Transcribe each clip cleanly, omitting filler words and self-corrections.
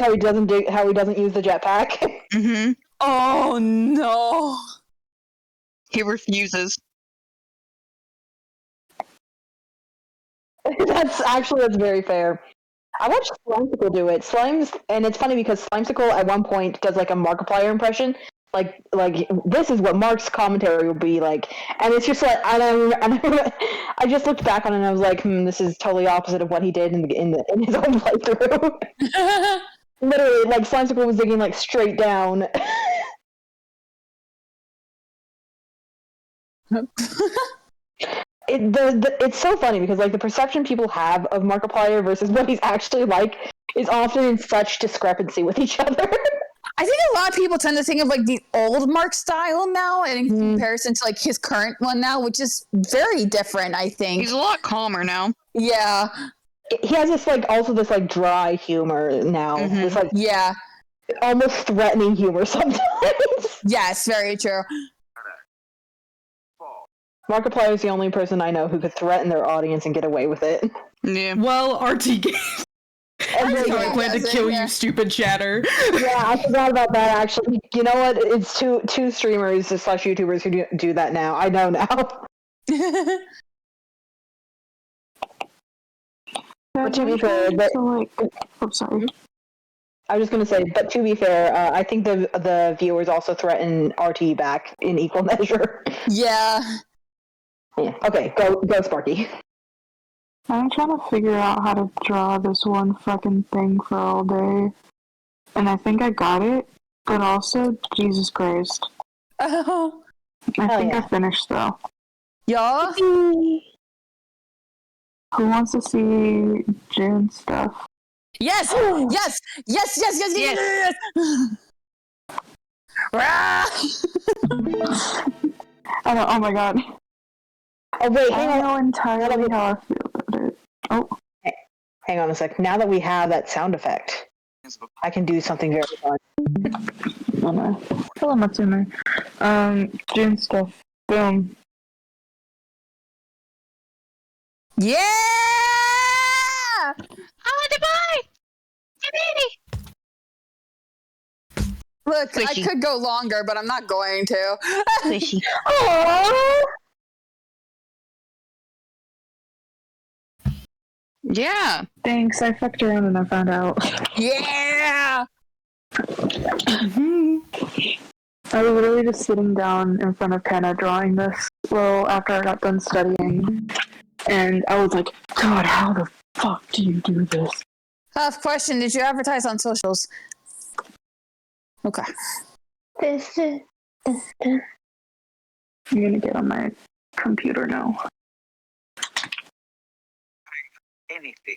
how he doesn't use the jetpack. Mm-hmm. Oh no! He refuses. That's very fair. I watched Slimesicle do it. And it's funny because Slimesicle at one point does like a Markiplier impression, like this is what Mark's commentary will be like, and it's just like I just looked back on it and I was like, this is totally opposite of what he did in his own playthrough. Literally, like Slimesicle was digging like straight down. It's so funny because like the perception people have of Markiplier versus what he's actually like is often in such discrepancy with each other. I think a lot of people tend to think of like the old Mark style now in comparison to like his current one now, which is very different, I think. He's a lot calmer now. Yeah. He has this like dry humor now. Mm-hmm. This like almost threatening humor sometimes. Yes, very true. Markiplier is the only person I know who could threaten their audience and get away with it. Yeah. Well, RT Games. I plan to kill you, stupid chatter. Yeah, I forgot about that actually. You know what? It's two streamers / YouTubers who do that now. I know now. But to be fair, sorry. I was just gonna say, but to be fair, I think the viewers also threaten RT back in equal measure. Yeah. Yeah. Okay, go Sparky. I'm trying to figure out how to draw this one fucking thing for all day. And I think I got it, but also, Jesus Christ. Oh. I think I finished, though. Yeah? Who wants to see June stuff? Yes! Yes! Yes, yes, yes, yes, yes! Oh my god. Oh wait, I don't know entirely how I feel about it. Oh. Hang on a sec. Now that we have that sound effect, I can do something very fun. Oh no. Hello, Matsume. June stuff. Boom. Yeah! I want to buy! Look, Squishy. I could go longer, but I'm not going to. Squishy. Aww! Yeah. Thanks, I fucked around and I found out. Yeah! I was literally just sitting down in front of Kenna drawing this after I got done studying. And I was like, God, how the fuck do you do this? Question, did you advertise on socials? Okay. I'm gonna get on my computer now. Anything.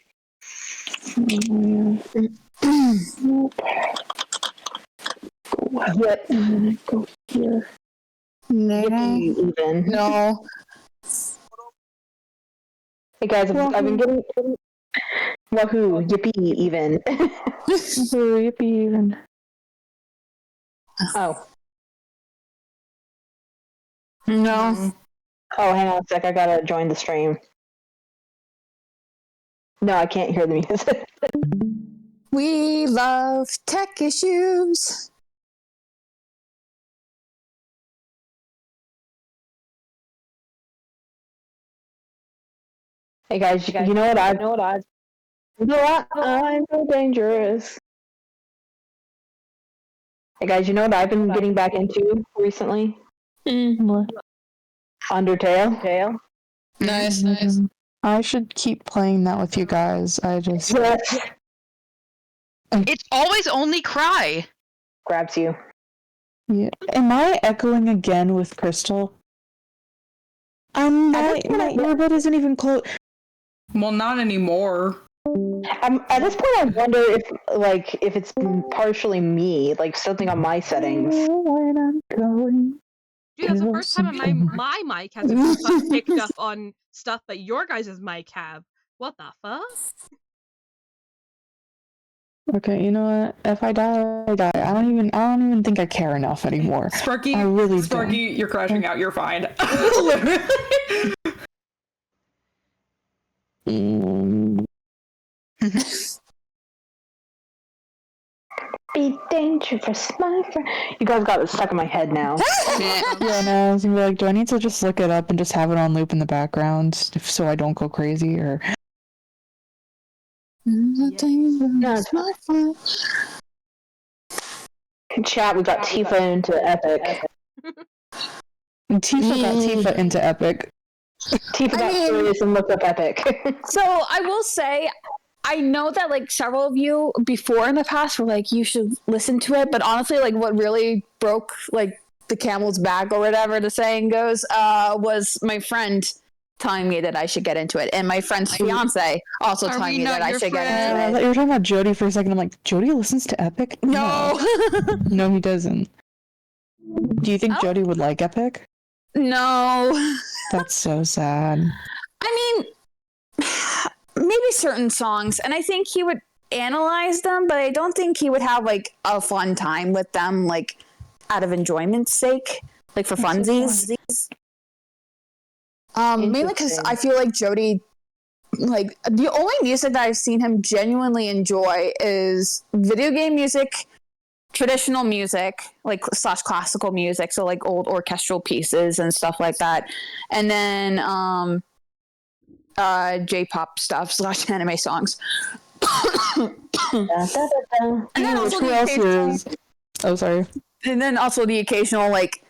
What? Go here. Even. No. Hey guys, I've been getting wahoo, yippee even. Yippee even. Oh. No. Oh, hang on a sec, I gotta join the stream. No, I can't hear the music. We love tech issues. Hey guys, you know what I'm so dangerous. Hey guys, you know what I've been getting back into recently? Undertale. Nice, nice. I should keep playing that with you guys. Yes. It's always only Cry. Grabs you. Yeah. Am I echoing again with Crystal? My earbud isn't even close. Well, not anymore. At this point, I wonder if it's partially me, like something on my settings. When I'm going. Dude, that's the first time my mic has picked up on stuff that your guys' mic have. What the fuck? Okay, you know what? If I die, I die. I don't even think I care enough anymore. Sparky, I really Sparky, you're crashing out. You're fine. Be dangerous, my friend. You guys got it stuck in my head now. Yeah, no, I was gonna be like, do I need to just look it up and just have it on loop in the background so I don't go crazy, or? Chat, we got Tifa into Epic. Tifa got Tifa into Epic. Tifa got serious and looked up Epic. So I will say, I know that like several of you before in the past were like, you should listen to it, but honestly, like what really broke like the camel's back or whatever the saying goes, was my friend telling me that I should get into it, and my friend's fiance also telling me that I should get into I it. thought you were talking about Jody for a second. I'm like, Jody listens to Epic? No. No, he doesn't. Do you think Jody would like Epic? No. That's so sad. I mean, maybe certain songs, and I think he would analyze them, but I don't think he would have like a fun time with them, like out of enjoyment's sake, like for funsies. Mainly because I feel like Jody, like the only music that I've seen him genuinely enjoy is video game music, traditional music, like / classical music, so like old orchestral pieces and stuff like that, and then J-pop stuff / anime songs. And then also Who else is? Oh, sorry. And then also the occasional like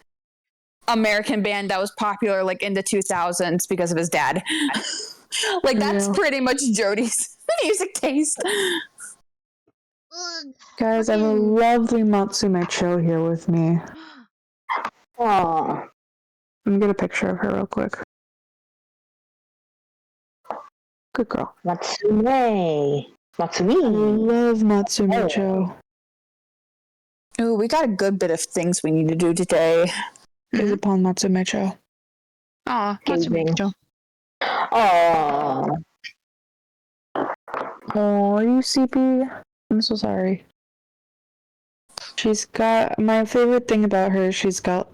American band that was popular like in the 2000s because of his dad. Like that's pretty much Jody's music taste. Guys, I have a lovely Matsume Cho here with me. Aww. Let me get a picture of her real quick. Good girl. Matsume. I love Matsume Cho. Ooh, we got a good bit of things we need to do today. Is upon Matsume Cho. Aw, Matsume Cho. Aww. Oh, are you CP? I'm so sorry. She's got, my favorite thing about her, she's got,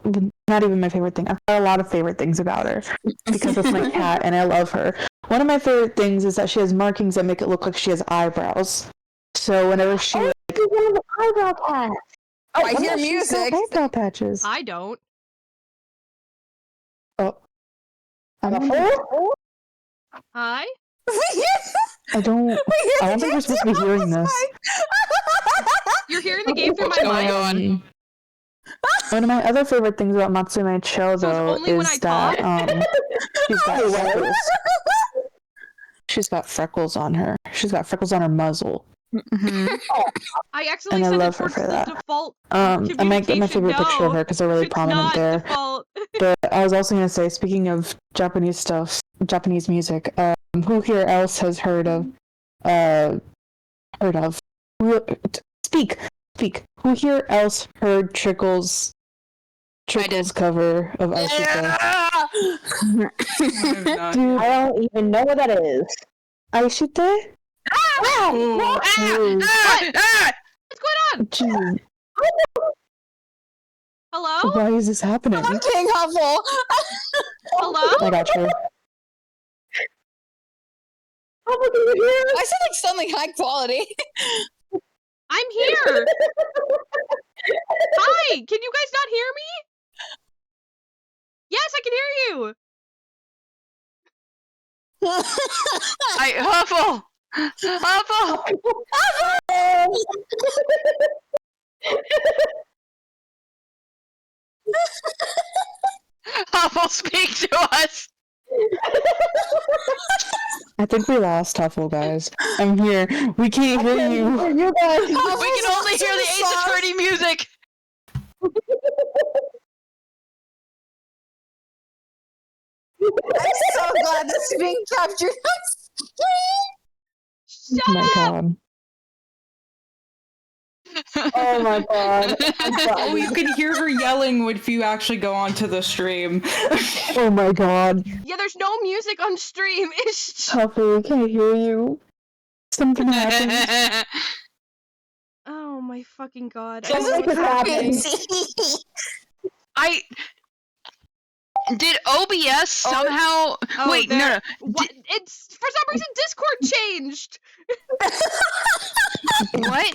not even my favorite thing, I've got a lot of favorite things about her because it's my cat and I love her. One of my favorite things is that she has markings that make it look like she has eyebrows. So whenever she One of the eyebrow patch. Oh, I hear she's got music. eyebrow patches. I don't. Oh. I don't Hi? I don't think we're supposed to be hearing this. You're hearing the game through my mic? One of my other favorite things about Matsume Cho, though, only when I is that she's got freckles. She's got freckles on her. She's got freckles on her muzzle. Mm-hmm. I accidentally And I sent love it her towards for the that. default I might get my favorite picture of her because they're really it's prominent not there. default. But I was also going to say, speaking of Japanese stuff, Japanese music, who here else has heard of, speak, who here else heard Trickle's cover of Aishite? Dude, I don't even know what that is. Aishite? What's going on? Jeez, Hello? why is this happening? I'm King Huffle. Hello? I got you. I said like something high quality. I'm here. Hi. Can you guys not hear me? Yes, I can hear you. Huffle! Huffle, speak to us! I think we lost Huffle, guys. I'm here. We can't hear you. You guys. We can only hear the Ace Attorney music! I'm so glad this is being captured on screen. Oh my god. Oh my god. Oh, you can hear her yelling if you actually go onto the stream. Oh my god. Yeah, there's no music on stream. It's just... Huffle, we can't hear you. Something happened. Oh my fucking god. I This don't know is what's happening. Did OBS somehow? Oh, Wait, there- no. What? It's for some reason Discord changed. What?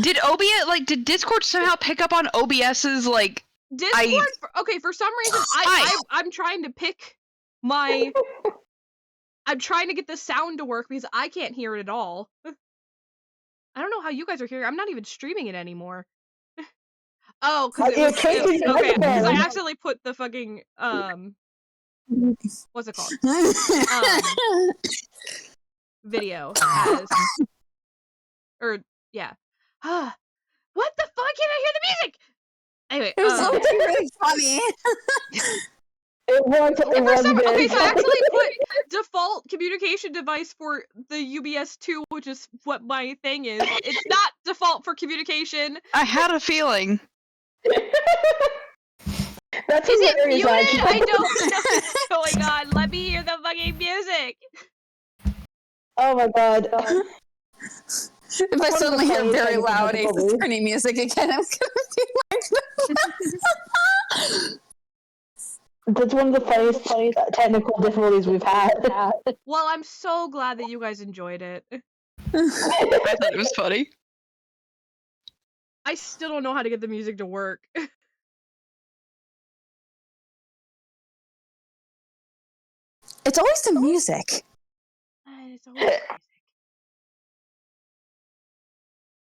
Did OBS did Discord somehow pick up on OBS's like? Discord. Okay, for some reason, I'm trying to pick my. I'm trying to get the sound to work because I can't hear it at all. I don't know how you guys are hearing. I'm not even streaming it anymore. Oh, because okay. Because I accidentally put the fucking what's it called? Video as yeah. What the fuck? Can I hear the music? Anyway, it was something really funny. It was okay, so I actually put default communication device for the UBS2, which is what my thing is. It's not default for communication. I had a feeling. That's is it muted? I don't know what's going on. Let me hear the fucking music. Oh my god. If I suddenly hear very loud Ace Attorney music again, I'm gonna be like, That's one of the funniest technical difficulties we've had. Well, I'm so glad that you guys enjoyed it. I thought it was funny. I still don't know how to get the music to work. it's always the music. It's always music.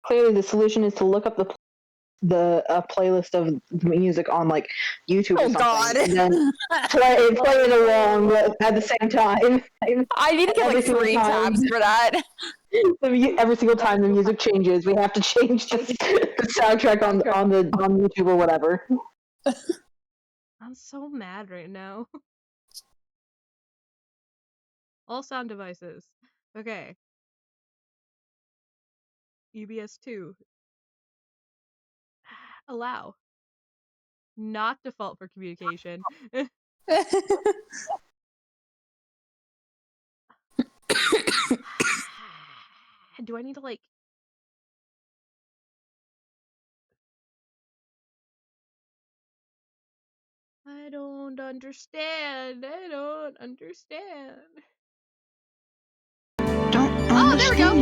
Clearly, the solution is to look up the playlist of music on like YouTube or something, God. and then play it along at the same time. I need to get like 3 tabs for that. Every single time the music changes, we have to change the soundtrack on YouTube or whatever. I'm so mad right now. All sound devices. Okay. UBS2. Allow. Not default for communication. Do I need to like... I don't understand. Don't Oh, there we go.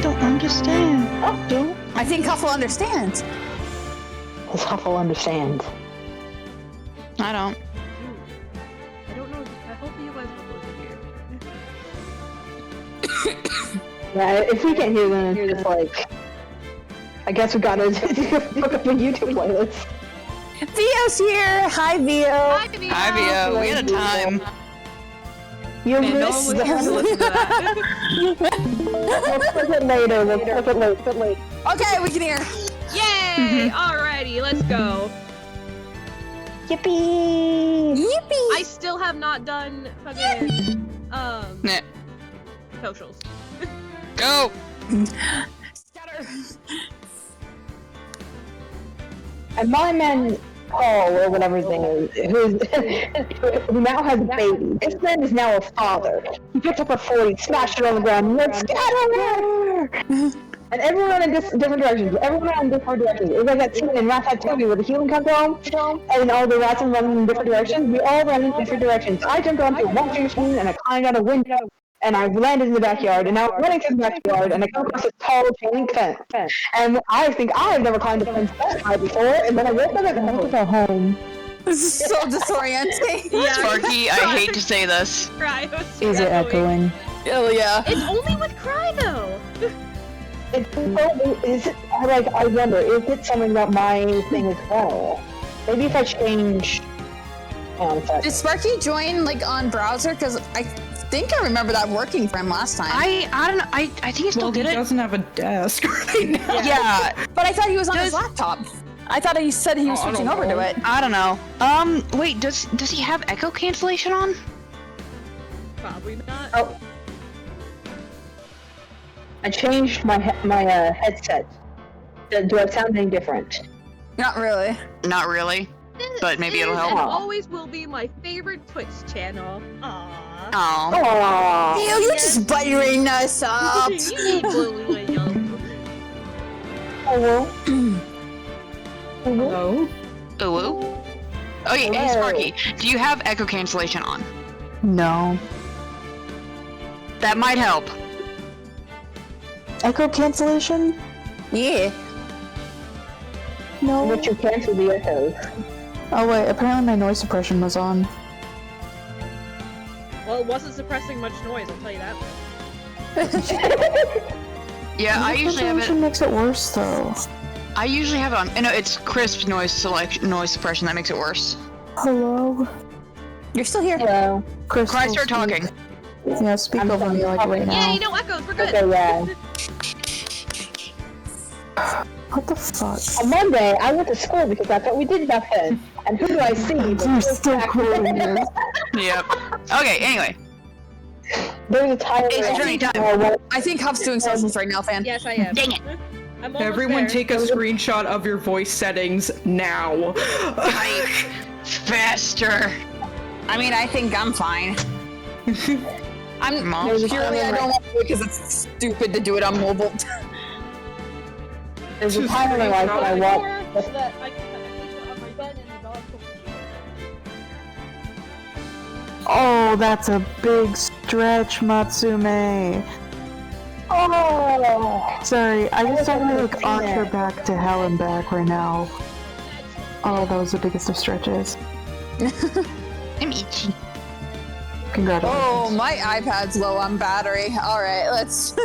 Don't understand. Oh, don't. I think Huffle understands. Does Huffle understand? I don't. I don't know. I hope you guys will both hear. Yeah, if we can't hear them, it's just like... I guess we gotta look up a YouTube playlist. Vio's here! Hi, Vio! Hi, Vio! Hi, Vio. We had a time. You Man, no missed one was supposed to listen to that. We'll flip it later. Okay, we can hear. Yay! Alrighty, let's go. Yippee! Yippee! I still have not done fucking Nah. socials. Go! Scatter. And my man Paul, or whatever his name is, who now has a baby. This man is now a father. He picked up a 40, smashed it on the ground, and went, scatter! And everyone ran in different directions. Everyone ran in different directions. It was like that scene in Ratatouille where the human comes home, and all the rats are running in different directions. We all ran in different directions. I jumped onto a washing machine, and I climbed out a window, and I landed in the backyard, and now I'm running through the backyard, and I come across this tall chain fence. And I think I've never climbed a fence that high before, and then I woke up and I looked at home. This is so disorienting. Yeah, Sparky, I hate to say this. Cry. Is it echoing? Oh, yeah. It's only with Cry, though. Is it, I wonder, is it something about my thing as well? Maybe if I change... Did Sparky join, like, on browser? Because I think I remember that working for him last time. I don't know. I think he still did He it. doesn't have a desk right now. Yeah. But I thought he was on his laptop. I thought he said he was switching over to it. I don't know. Wait, does he have echo cancellation on? Probably not. Oh. I changed my headset. Do I sound any different? Not really. Not really. But maybe it'll help. And always will be my favorite Twitch channel. Aww. Oh. Aww. Theo, you're just buttering us up. Hello. Hello? Ooh. Oh yeah, hey Sparky, do you have echo cancellation on? No. That might help. Echo cancellation? Yeah. No. But you cancel the echoes. Oh wait, apparently my noise suppression was on. Well, it wasn't suppressing much noise, I'll tell you that. Yeah, I usually have it. Makes it worse though. I usually have it on. No, it's crisp noise suppression that makes it worse. Hello. You're still here. Hello. Crystal, Cry, start talking. Yeah, speak over me like right now. Yeah, no echoes, we're good. Okay, yeah. What the fuck? On Monday, I went to school because that's what we did back then. And who do I see? You're still quoting this. Yep. Okay, anyway. There's a time. Ace Attorney time. I think Huff's doing socials right now, fan. Yes, I am. Dang it. I'm almost Everyone there. take a screenshot of your voice settings now. Type faster. I mean, I think I'm fine. I'm Mom. purely I don't want to do it because it's stupid to do it on mobile. There's a time in my life when I walk. So that I can put my feet on my bed and the dog can Oh, that's a big stretch, Matsume. Oh! Sorry, I just don't want to like archer back to hell and back right now. Oh, that was the biggest of stretches. I'm itchy. Congratulations. Oh, my iPad's low on battery. Alright, let's...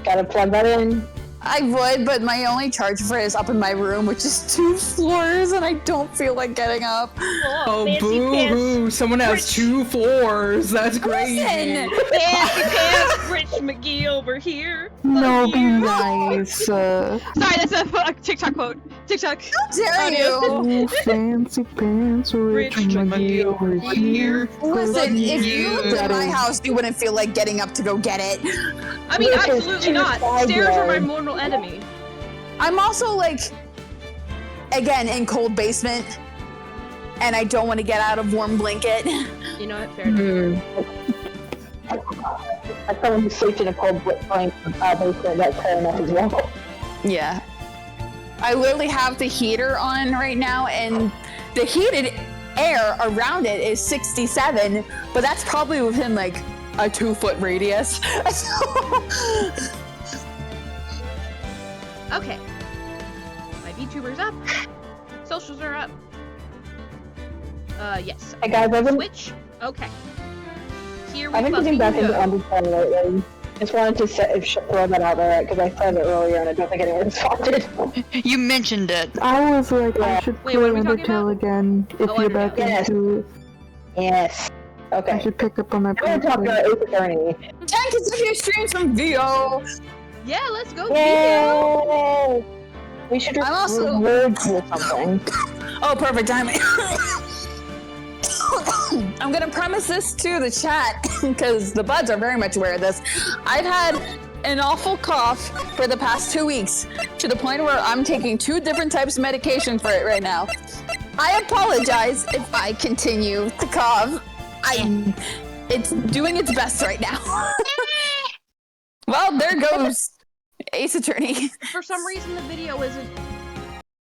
Gotta plug that in. I would, but my only charge for it is up in my room, which is 2 floors, and I don't feel like getting up. Oh, boo-hoo. Someone has 2 floors. That's crazy. Listen! Fancy pants, Rich McGee over here. No, be nice. Sorry, that's a TikTok quote. TikTok. How dare you! Oh, fancy pants, Rich McGee over here. Listen, if you lived That in my is- house, you wouldn't feel like getting up to go get it. I mean, Which is absolutely too not. far Stairs are my away. mortal enemy. I'm also like, again, in cold basement, and I don't want to get out of warm blanket. You know what? Fair enough. As someone who sleeps in a cold basement, that's fair enough as well. Yeah. I literally have the heater on right now, and the heated air around it is 67, but that's probably within like a 2-foot radius. Okay. My VTuber's up. Socials are up. Yes. Hey guys, I've been Switch. Okay. Here we getting fucking back into go. Undertale lately. Just wanted to throw that out there because I said it earlier and I don't think anyone responded. You mentioned it. I was like, I should Wait, play what are we talking Undertale about? again if Oh, you're Undertale. back Yes. into it. Yes. I Okay. should pick up on my I'm gonna talk play. about Ace Attorney. 10 consecutive streams from VO. Yeah, let's go. Video. Yay! We should I'm also- reward you something. Oh, perfect timing. I'm gonna premise this to the chat because the buds are very much aware of this. I've had an awful cough for the past 2 weeks to the point where I'm taking 2 different types of medication for it right now. I apologize if I continue to cough. It's doing its best right now. Well, there goes Ace Attorney. For some reason, the video isn't.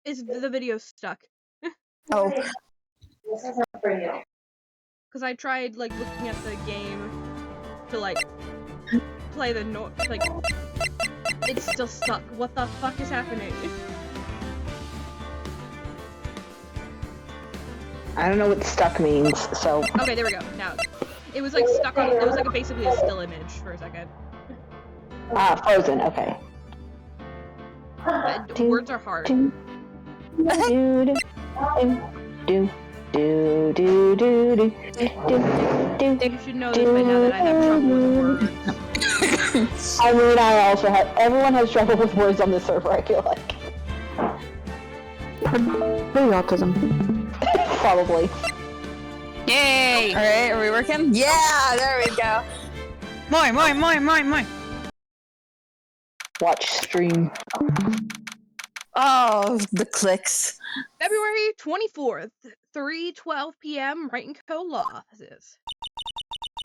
The video's stuck? Oh. Because I tried like looking at the game to like play the like. It's still stuck. What the fuck is happening? I don't know what stuck means, so Okay, there we go. Now, it was like stuck on. It was like basically a still image for a second. frozen. Okay. Words are hard. Do do do do do do do do. You should know this by now that I have trouble with words. I mean, I also have. Everyone has trouble with words on this server. I feel like Maybe autism. probably. Yay! Alright, are we working? Yeah, there we go. Moi. Watch stream. Oh, the clicks. February 24th, 3:12 p.m. Wright and Co. Law. This is.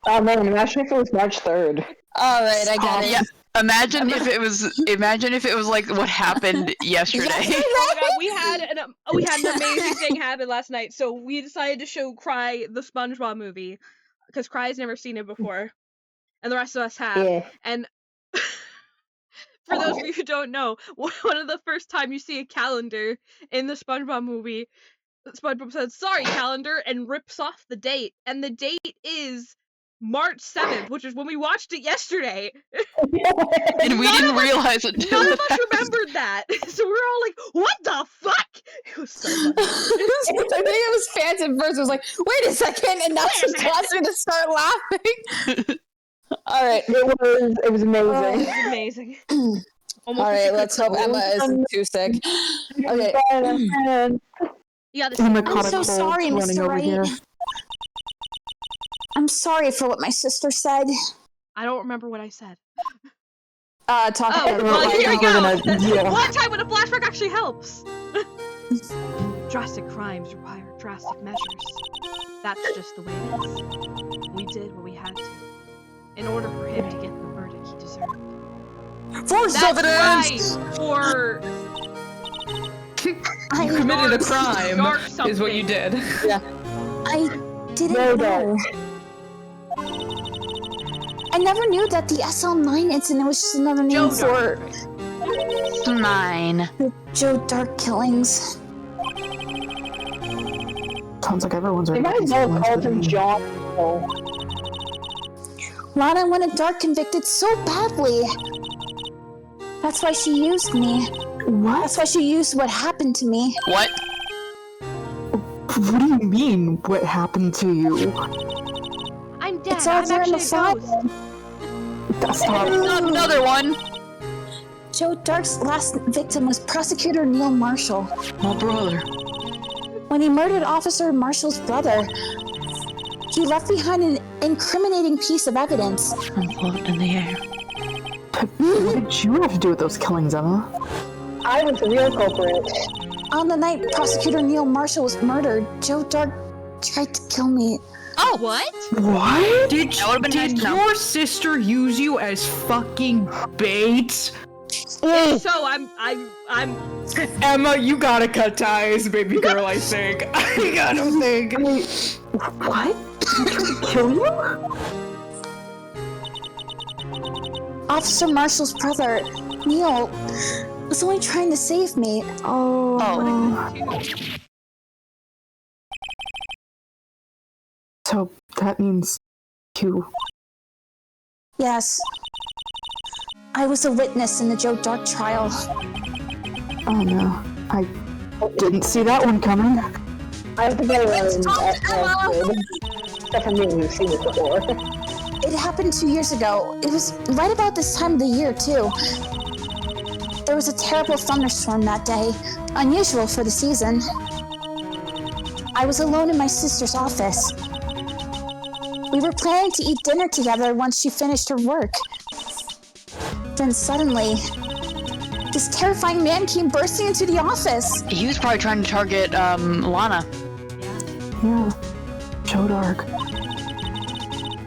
Oh man, imagine if it was March 3rd. Alright, I got it. Yeah. Imagine if it was like what happened yesterday. Oh my god, we had an amazing thing happen last night. So we decided to show Cry the SpongeBob movie because Cry's never seen it before, and the rest of us have. Yeah. And for those of you who don't know, one of the first time you see a calendar in the SpongeBob movie, SpongeBob says, "Sorry, calendar," and rips off the date, and the date is March 7th, which is when we watched it yesterday. And we didn't realize it till None of us remembered that, so we were all like, "What the fuck?" It was so funny. I think it was fans at first. It was like, wait a second, and now she's causing me to start laughing. All right, It was amazing. Oh, it was amazing. all right. Let's hope Emma isn't too sick. Okay. Yeah, this I'm so sorry, Mr. Wright. I'm sorry for what my sister said. I don't remember what I said. Talk about well, here we go. Yeah. One time when a flashback actually helps. Drastic crimes require drastic measures. That's just the way it is. We did what we had to, in order for him to get the verdict he deserved. Forced That's right. For You committed a crime, dark is what you did. Yeah. I didn't know. I never knew that the SL9 incident was just another name for 9. the Joe Dark killings. Sounds like everyone's They already might as well called him John. Lana wanted Dark convicted so badly. That's why she used me. What? That's why she used what happened to me. What? What do you mean, what happened to you? I'm dead. It's all I'm there in actually the a file. ghost. Stop. Another one. Joe Dark's last victim was Prosecutor Neil Marshall. My brother. When he murdered Officer Marshall's brother, he left behind an incriminating piece of evidence. I'm floating in the air. What did you have to do with those killings, Emma? I was the real culprit. On the night Prosecutor Neil Marshall was murdered, Joe Dark tried to kill me. Oh, what? What? Did That would've been nice to know. your sister use you as fucking bait? If so, I'm. Emma, you gotta cut ties, baby girl, I think. I gotta think. What? Did he try to kill you? Officer Marshall's brother, Neil, was only trying to save me. So that means you. Yes. I was a witness in the Joe Dark trial. Oh no. I didn't see that one coming. I have to get Let's talk, Emma. Except for me, who's seen it before. It happened 2 years ago. It was right about this time of the year, too. There was a terrible thunderstorm that day, unusual for the season. I was alone in my sister's office. We were planning to eat dinner together once she finished her work. Then suddenly, this terrifying man came bursting into the office. He was probably trying to target, Lana. Yeah. Joe Dark.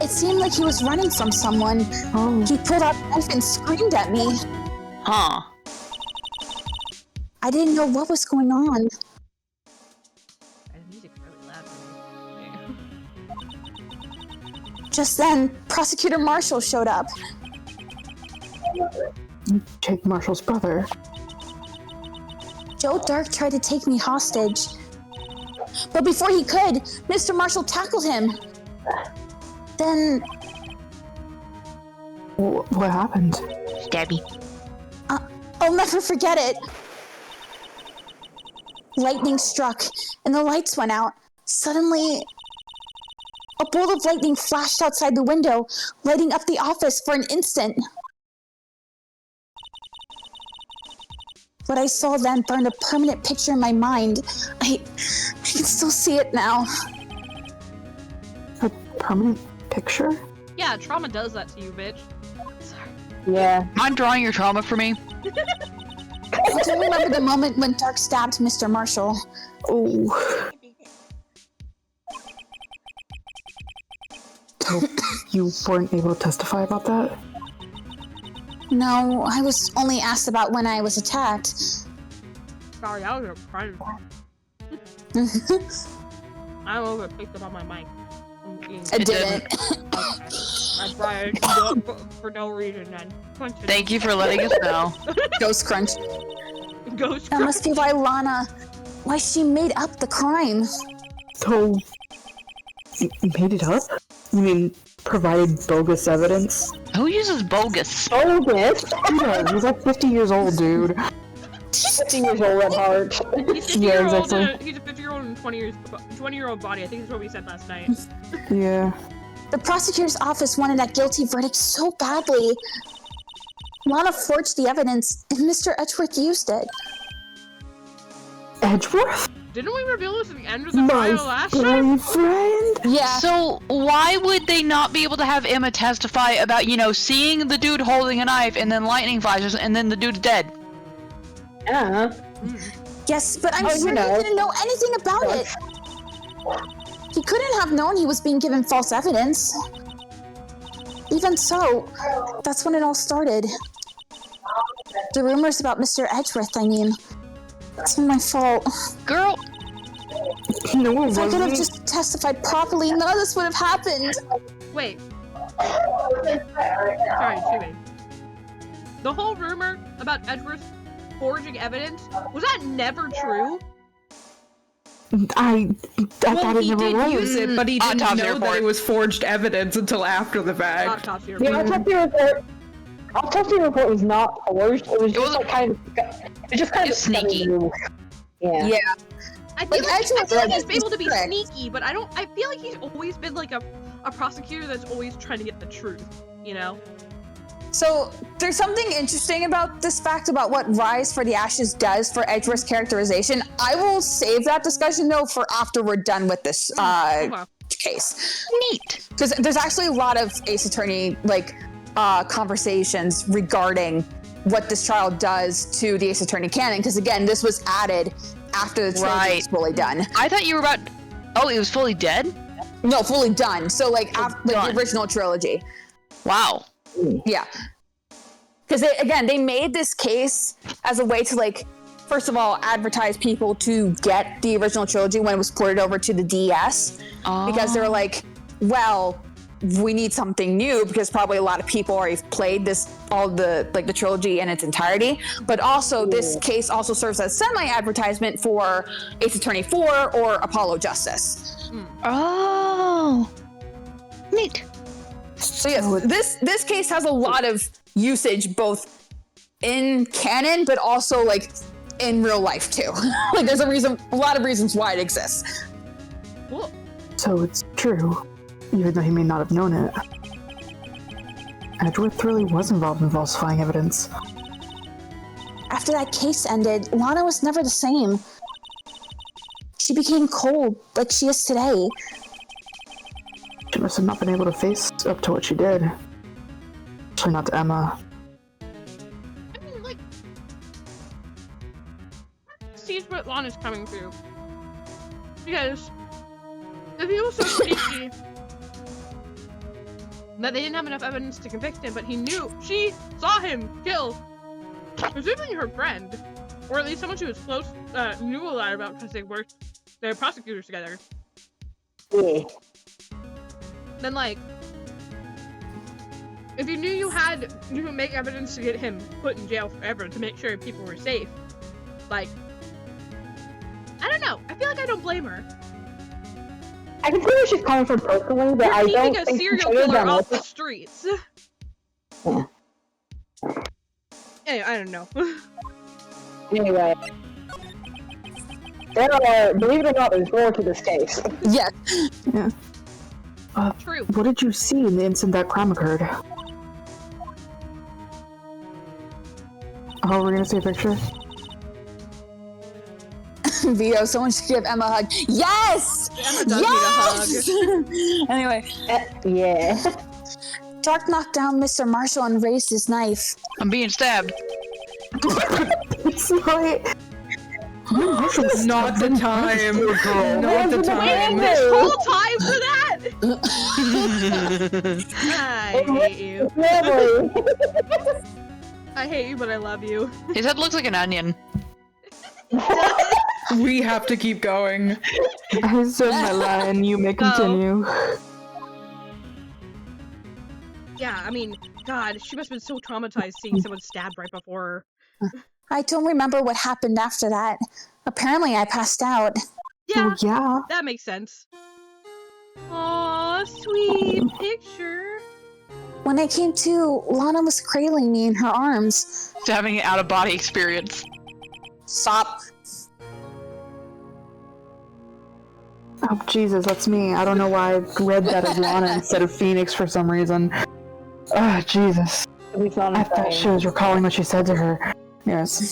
It seemed like he was running from someone. Oh. He pulled out a knife and screamed at me. Huh. I didn't know what was going on. The music's really loud for me. Just then, Prosecutor Marshall showed up. Jake Marshall's brother. Joe Dark tried to take me hostage. But before he could, Mr. Marshall tackled him. Then, What happened? Stabby. I'll never forget it. Lightning struck, and the lights went out. Suddenly, a bolt of lightning flashed outside the window, lighting up the office for an instant. What I saw then burned a permanent picture in my mind. I can still see it now. A permanent picture? Yeah, trauma does that to you, bitch. Sorry. Yeah. Mind drawing your trauma for me? I do remember the moment when Dark stabbed Mr. Marshall. Oh. So you weren't able to testify about that? No, I was only asked about when I was attacked. Sorry, I was crying. I over picked up on my mic. I didn't. That's why for no reason then. Thank you for letting us know. Ghost crunch. Ghost That must be why why she made up the crime. So, you made it up? You mean provided bogus evidence? Who uses bogus? Bogus? Yeah, he's like 50 years old, dude. 50 years old at heart. He's a 50-year-old he's a 50-year-old in 20-year-old body. I think that's what we said last night. Yeah. The prosecutor's office wanted that guilty verdict so badly. Lana forged the evidence, and Mr. Edgeworth used it. Edgeworth? Didn't we reveal this at the end of the trial last time? Boyfriend? Yeah. So why would they not be able to have Emma testify about, seeing the dude holding a knife and then lightning flashes and then the dude's dead? Yeah. Yes, but I'm Oh, sure he didn't know anything about it. He couldn't have known he was being given false evidence. Even so, that's when it all started. The rumors about Mr. Edgeworth, it's my fault. Girl. No, it If I could have wasn't. just testified properly, none of this would have happened. Wait. Sorry, excuse me. The whole rumor about Edgeworth forging evidence, was that never true? I thought it he never did was. use it, but he didn't Autopsy know that report. it was forged evidence until after the fact. Autopsy The report. autopsy report was not forged. It was just It's sneaky. Yeah. I feel like Edgeworth he's been able to be correct. sneaky, but I feel like he's always been like a prosecutor that's always trying to get the truth, So, there's something interesting about this fact about what Rise for the Ashes does for Edgeworth's characterization. I will save that discussion, though, for after we're done with this Okay. case. Neat. Because there's actually a lot of Ace Attorney, conversations regarding what this trial does to the Ace Attorney canon. Because, again, this was added after the trilogy was fully done. I thought you were about... Oh, it was fully dead? No, fully done. So, after the original trilogy. Wow. Yeah. Because they made this case as a way to first of all advertise people to get the original trilogy when it was ported over to the DS, because they were like, well, we need something new because probably a lot of people already played the trilogy in its entirety. But also this case also serves as semi-advertisement for Ace Attorney 4 or Apollo Justice. Oh. Neat. So yes, this case has a lot of usage both in canon but also in real life too. There's a lot of reasons why it exists. Cool. So it's true, even though he may not have known it. Edgeworth really was involved in falsifying evidence. After that case ended, Lana was never the same. She became cold like she is today. She must have not been able to face up to what she did. Especially not to Emma. I mean, sees what Lana's coming through. Because if he was so sneaky that they didn't have enough evidence to convict him, but she saw him kill, presumably her friend, or at least someone she was close, knew a lot about because they're prosecutors together. Yeah. Then if you knew you could make evidence to get him put in jail forever to make sure people were safe, I don't know. I feel like I don't blame her. I can see where she's coming from personally, but I don't Keeping a think serial she should have killer done off it. the streets. Yeah. Anyway, I don't know. Anyway. Believe it or not, there's more to this case. Yes. Yeah. True. What did you see in the instant that crime occurred? Oh, we're gonna see a picture? Vio, someone should give Emma a hug. Yes! Emma does need a hug. Anyway, Yeah. Dark knocked down Mr. Marshall and raised his knife. I'm being stabbed. It's not... Not the time. Not the time. This whole time for that? I hate you. I hate you, but I love you. His head looks like an onion. We have to keep going. I said my line, you may continue. Yeah, I mean, God, she must have been so traumatized seeing someone stabbed right before her. I don't remember what happened after that. Apparently, I passed out. Yeah, Yeah. that makes sense. Aw, sweet picture. When I came to, Lana was cradling me in her arms. Having an out-of-body experience. Stop. Oh, Jesus, that's me. I don't know why I read that as Lana instead of Phoenix for some reason. Oh, Jesus. I thought she was recalling what she said to her. Yes,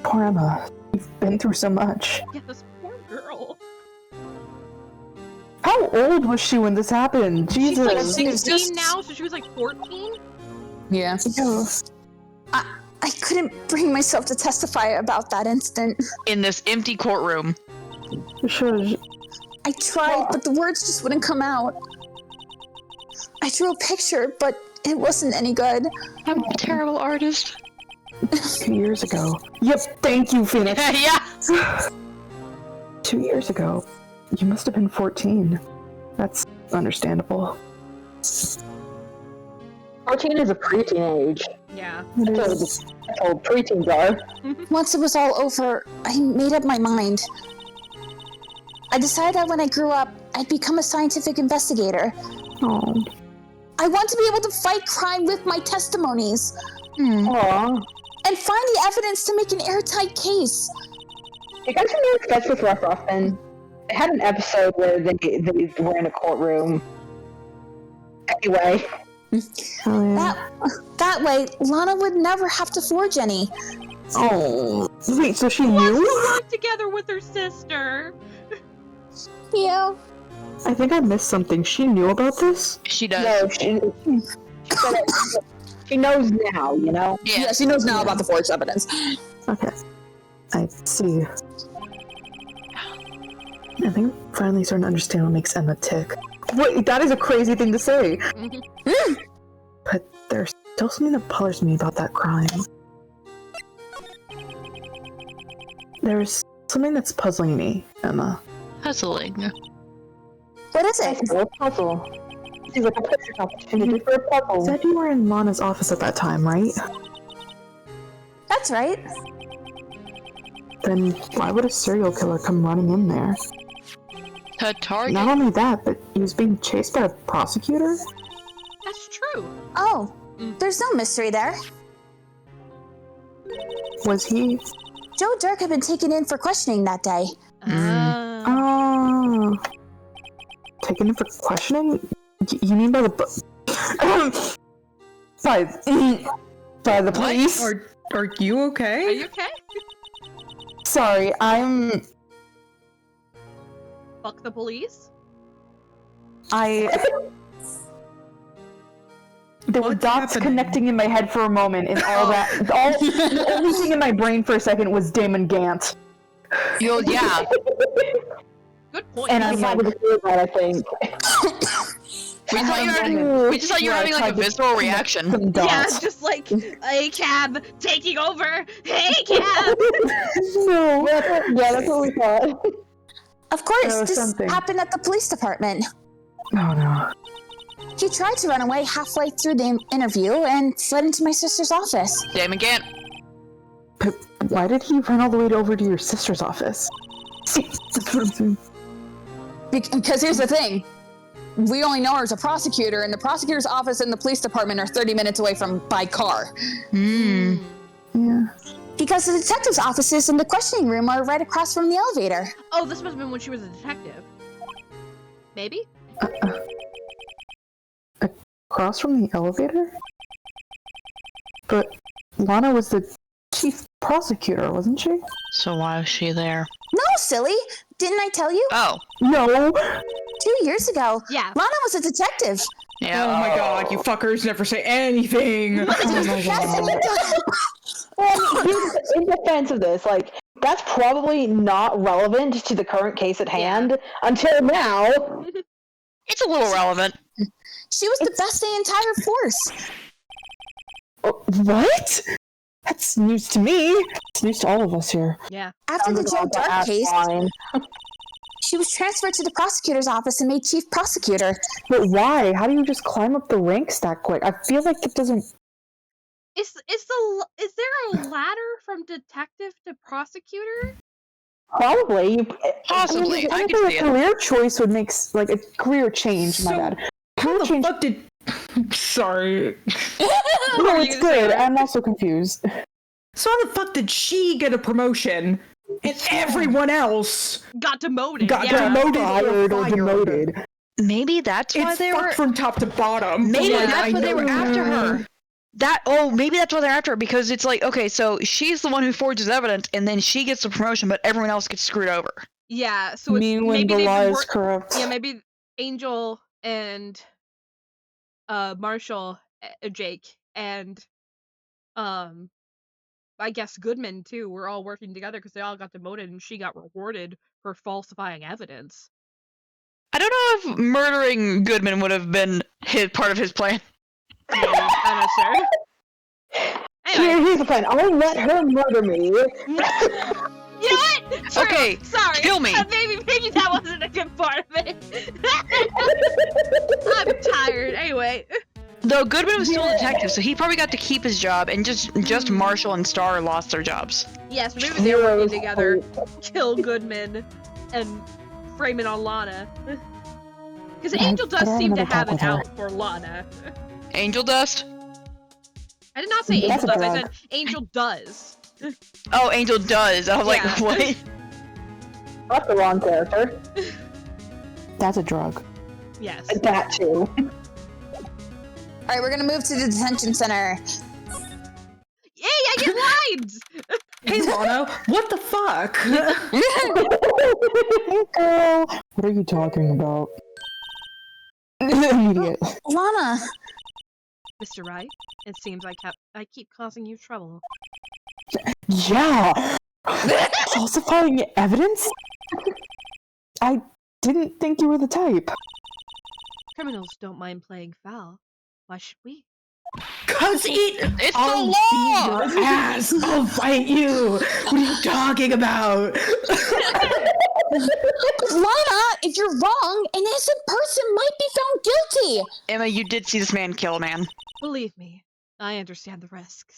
poor Emma. You've been through so much. Yeah, this poor girl. How old was she when this happened? She's like Jesus. 16 now, so she was like 14? Yeah. Ew. I couldn't bring myself to testify about that incident. In this empty courtroom. You should. I tried, but the words just wouldn't come out. I drew a picture, but it wasn't any good. I'm a terrible artist. 2 years ago. Yep, thank you, Phoenix. Yeah. 2 years ago. You must have been 14. That's understandable. 14 is a preteen age. Yeah. That's how old preteens are. Once it was all over, I made up my mind. I decided that when I grew up, I'd become a scientific investigator. Oh. I want to be able to fight crime with my testimonies. Aww. And find the evidence to make an airtight case. You guys remember Sketch with Russ Ruffin? They had an episode where they were in a courtroom. Anyway. Oh, yeah. That way, Lana would never have to forge any. Oh. Wait, so she Wants knew? to work together with her sister. Yeah. I think I missed something. She knew about this? She does. No, she knows now, you know? Yeah, she knows now about the forged evidence. Okay. I see. I think I'm finally starting to understand what makes Emma tick. Wait, that is a crazy thing to say! But there's still something that bothers me about that crime. There's something that's puzzling me, Emma. Puzzling. What is it? It's a puzzle. She's like a picture opportunity for a You puzzle. said you were in Lana's office at that time, right? That's right. Then why would a serial killer come running in there? A target. Not only that, but he was being chased by a prosecutor? That's true. Oh, there's no mystery there. Was he? Joe Dirk had been taken in for questioning that day. Oh. Taken in for questioning? You mean by the by the police? Are you okay? Are you okay? Sorry, I'm... Fuck the police? There were What's dots happening? connecting in my head for a moment, and all that... the only thing in my brain for a second was Damon Gant. Yeah. Good point. And I I'm had like... to do that, I think. We just thought you were having like a visceral reaction. Some Yeah, dots. just like, hey, cab, taking over. Hey, cab. No. Yeah, that's what we thought. Of course, There was this something. happened at the police department. Oh no. He tried to run away halfway through the interview and fled into my sister's office. Damon Gant. But why did he run all the way over to your sister's office? See, that's what I'm saying. Because here's the thing. We only know her as a prosecutor, and the prosecutor's office and the police department are 30 minutes away by car. Yeah. Because the detective's offices and the questioning room are right across from the elevator. Oh, this must have been when she was a detective. Maybe? Across from the elevator? But Lana was the chief prosecutor, wasn't she? So why was she there? No, silly. Didn't I tell you? Oh. No. 2 years ago, Yeah. Lana was a detective. Yeah. Oh my god, you fuckers never say anything! Oh my god. Well, in defense of this, like, that's probably not relevant to the current case at hand until now. It's a little relevant. She was the best in the entire force. What? That's news to me. It's news to all of us here. Yeah. After the Joe Dark case, she was transferred to the prosecutor's office and made chief prosecutor. But why? How do you just climb up the ranks that quick? I feel like it doesn't. Is there a ladder from detective to prosecutor? Probably. Possibly, I I could think see a it. career choice would make like a career change. My So- bad. How Career the change. fuck did? Sorry. No, it's good. I'm also confused. So how the fuck did she get a promotion and everyone else Got demoted. got yeah. demoted Fired or demoted. Maybe that's why It's they fucked were. from top to bottom. Maybe Like, that's I why they were know- after her. Maybe that's why they're after her, because it's like, okay, so she's the one who forges evidence, and then she gets the promotion, but everyone else gets screwed over. Yeah, so it's mean when maybe the they've law been is corrupt. Yeah, maybe Angel and Marshall, Jake, and I guess Goodman too were all working together because they all got demoted and she got rewarded for falsifying evidence. I don't know if murdering Goodman would have been part of his plan. Maybe, I'm not sure. Anyway, Here's the plan. I'll let her murder me. you know what? True. Okay, Sorry. kill me. Maybe that wasn't a good part of it. I'm tired. Anyway. Though Goodman was still a detective, so he probably got to keep his job, and just Marshall and Starr lost their jobs. Yes, maybe they were working together. Kill Goodman and frame it on Lana. Because Angel does But I seem to never have talked it with her. out for Lana. Angel Dust? I did not say That's Angel a does. I drug. said Angel does. Oh, Angel does. I was Yeah. like, what? That's the wrong character. That's a drug. Yes. That too. All right, we're gonna move to the detention center. Yay! I get lines. Hey Lana, what the fuck? Girl, what are you talking about? Idiot. Lana, Mr. Wright, it seems I keep causing you trouble. Yeah. Falsifying evidence? I didn't think you were the type. Criminals don't mind playing foul. Why should we? Cause It's the I'll law! beat your ass. I'll fight you. What are you talking about? Lana, if you're wrong, an innocent person might be found guilty. Emma, you did see this man kill a man. Believe me, I understand the risks.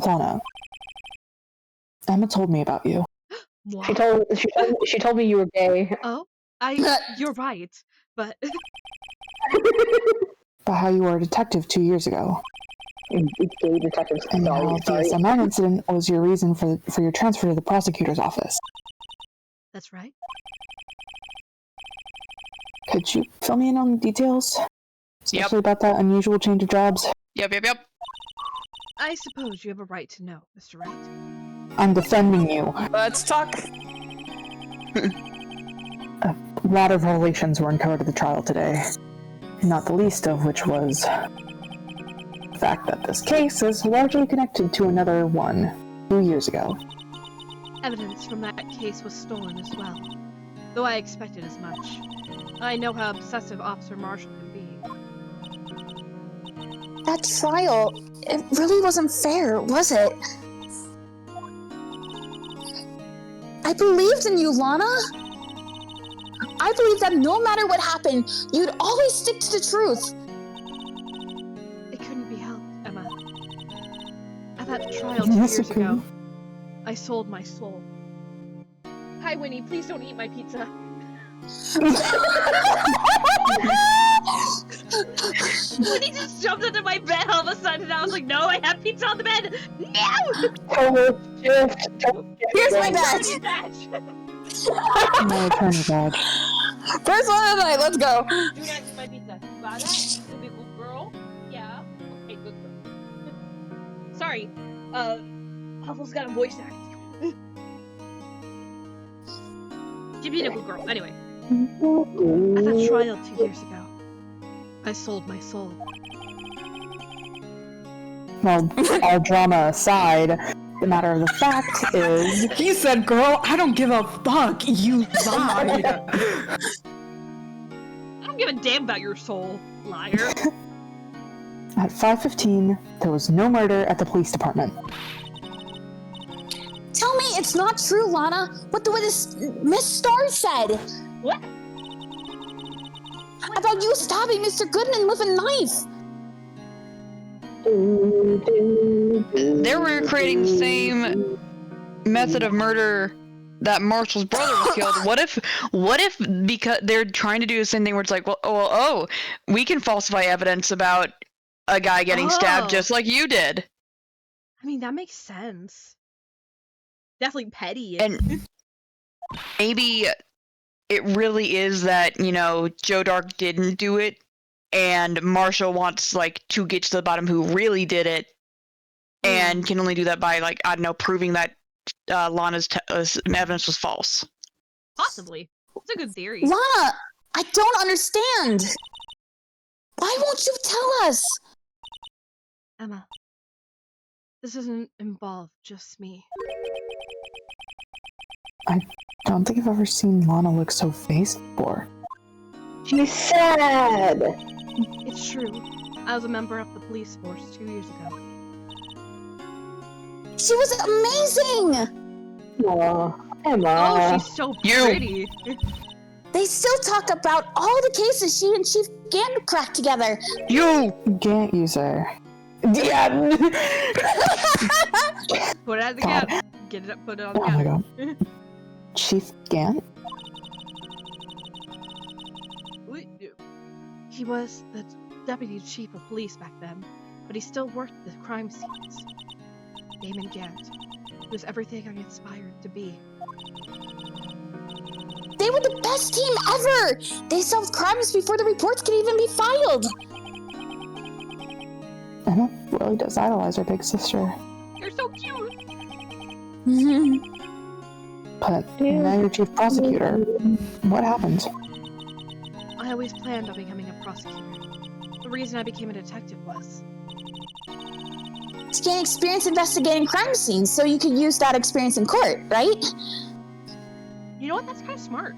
Lana, Emma told me about you. What? She told me you were gay. Oh, you're right, but About how you were a detective 2 years ago. Gay detectives. And how the SMN incident was your reason for your transfer to the prosecutor's office. that's right. Could you fill me in on the details? Especially about that unusual change of jobs? Yep. I suppose you have a right to know, Mr. Wright. I'm defending you. Let's talk. A lot of revelations were uncovered at the trial today. Not the least of which was the fact that this case is largely connected to another one 2 years ago. Evidence from that case was stolen as well, though I expected as much. I know how obsessive Officer Marshall can be. That trial, it really wasn't fair, was it? I believed in you, Lana. I believed that no matter what happened, you'd always stick to the truth. It couldn't be helped, Emma. At that trial 2 Yes, years it ago, I sold my soul. Hi, Winnie, please don't eat my pizza. Winnie just jumped into my bed all of a sudden, and I was like, no, I have pizza on the bed! No! Here's my Attorney badge. badge! My attorney badge. First one of the night, let's go. Do not eat my pizza. Got it? You'll be a good girl? Yeah. Okay, good girl. Sorry. Huffle's got a voice act. Keep being a good girl. Anyway. At that trial 2 years ago, I sold my soul. Well, all drama aside, the matter of the fact is... He said, girl, I don't give a fuck. You lied. I don't give a damn about your soul, liar. At 5:15, there was no murder at the police department. Tell me it's not true, Lana. What this Miss Star said? What? About you stabbing Mr. Goodman with a knife. They're recreating the same method of murder that Marshall's brother was killed. What if because they're trying to do the same thing where it's like, we can falsify evidence about a guy getting stabbed just like you did. I mean, that makes sense. Definitely petty. And maybe it really is that, Joe Dark didn't do it, and Marshall wants, to get to the bottom who really did it, and can only do that by, proving that Lana's evidence was false. Possibly. It's a good theory. Lana, I don't understand. Why won't you tell us? Emma, this doesn't involve just me. I don't think I've ever seen Lana look so faced before. She's sad. It's true. I was a member of the police force 2 years ago. She was amazing! Aw, Emma. Oh, she's so pretty. They still talk about all the cases she and Chief Gant cracked together. You! Gant user. Yeah. Put it on the count. Get it up, put it on the Oh my count. god. Chief Gant? He was the deputy chief of police back then, but he still worked the crime scenes. Damon Gant. He was everything I aspired to be. They were the best team ever! They solved crimes before the reports could even be filed! Emma really does idolize her big sister. You're so cute! But now you're chief prosecutor. What happened? I always planned on becoming a prosecutor. The reason I became a detective was... to gain experience investigating crime scenes so you could use that experience in court, right? You know what? That's kind of smart.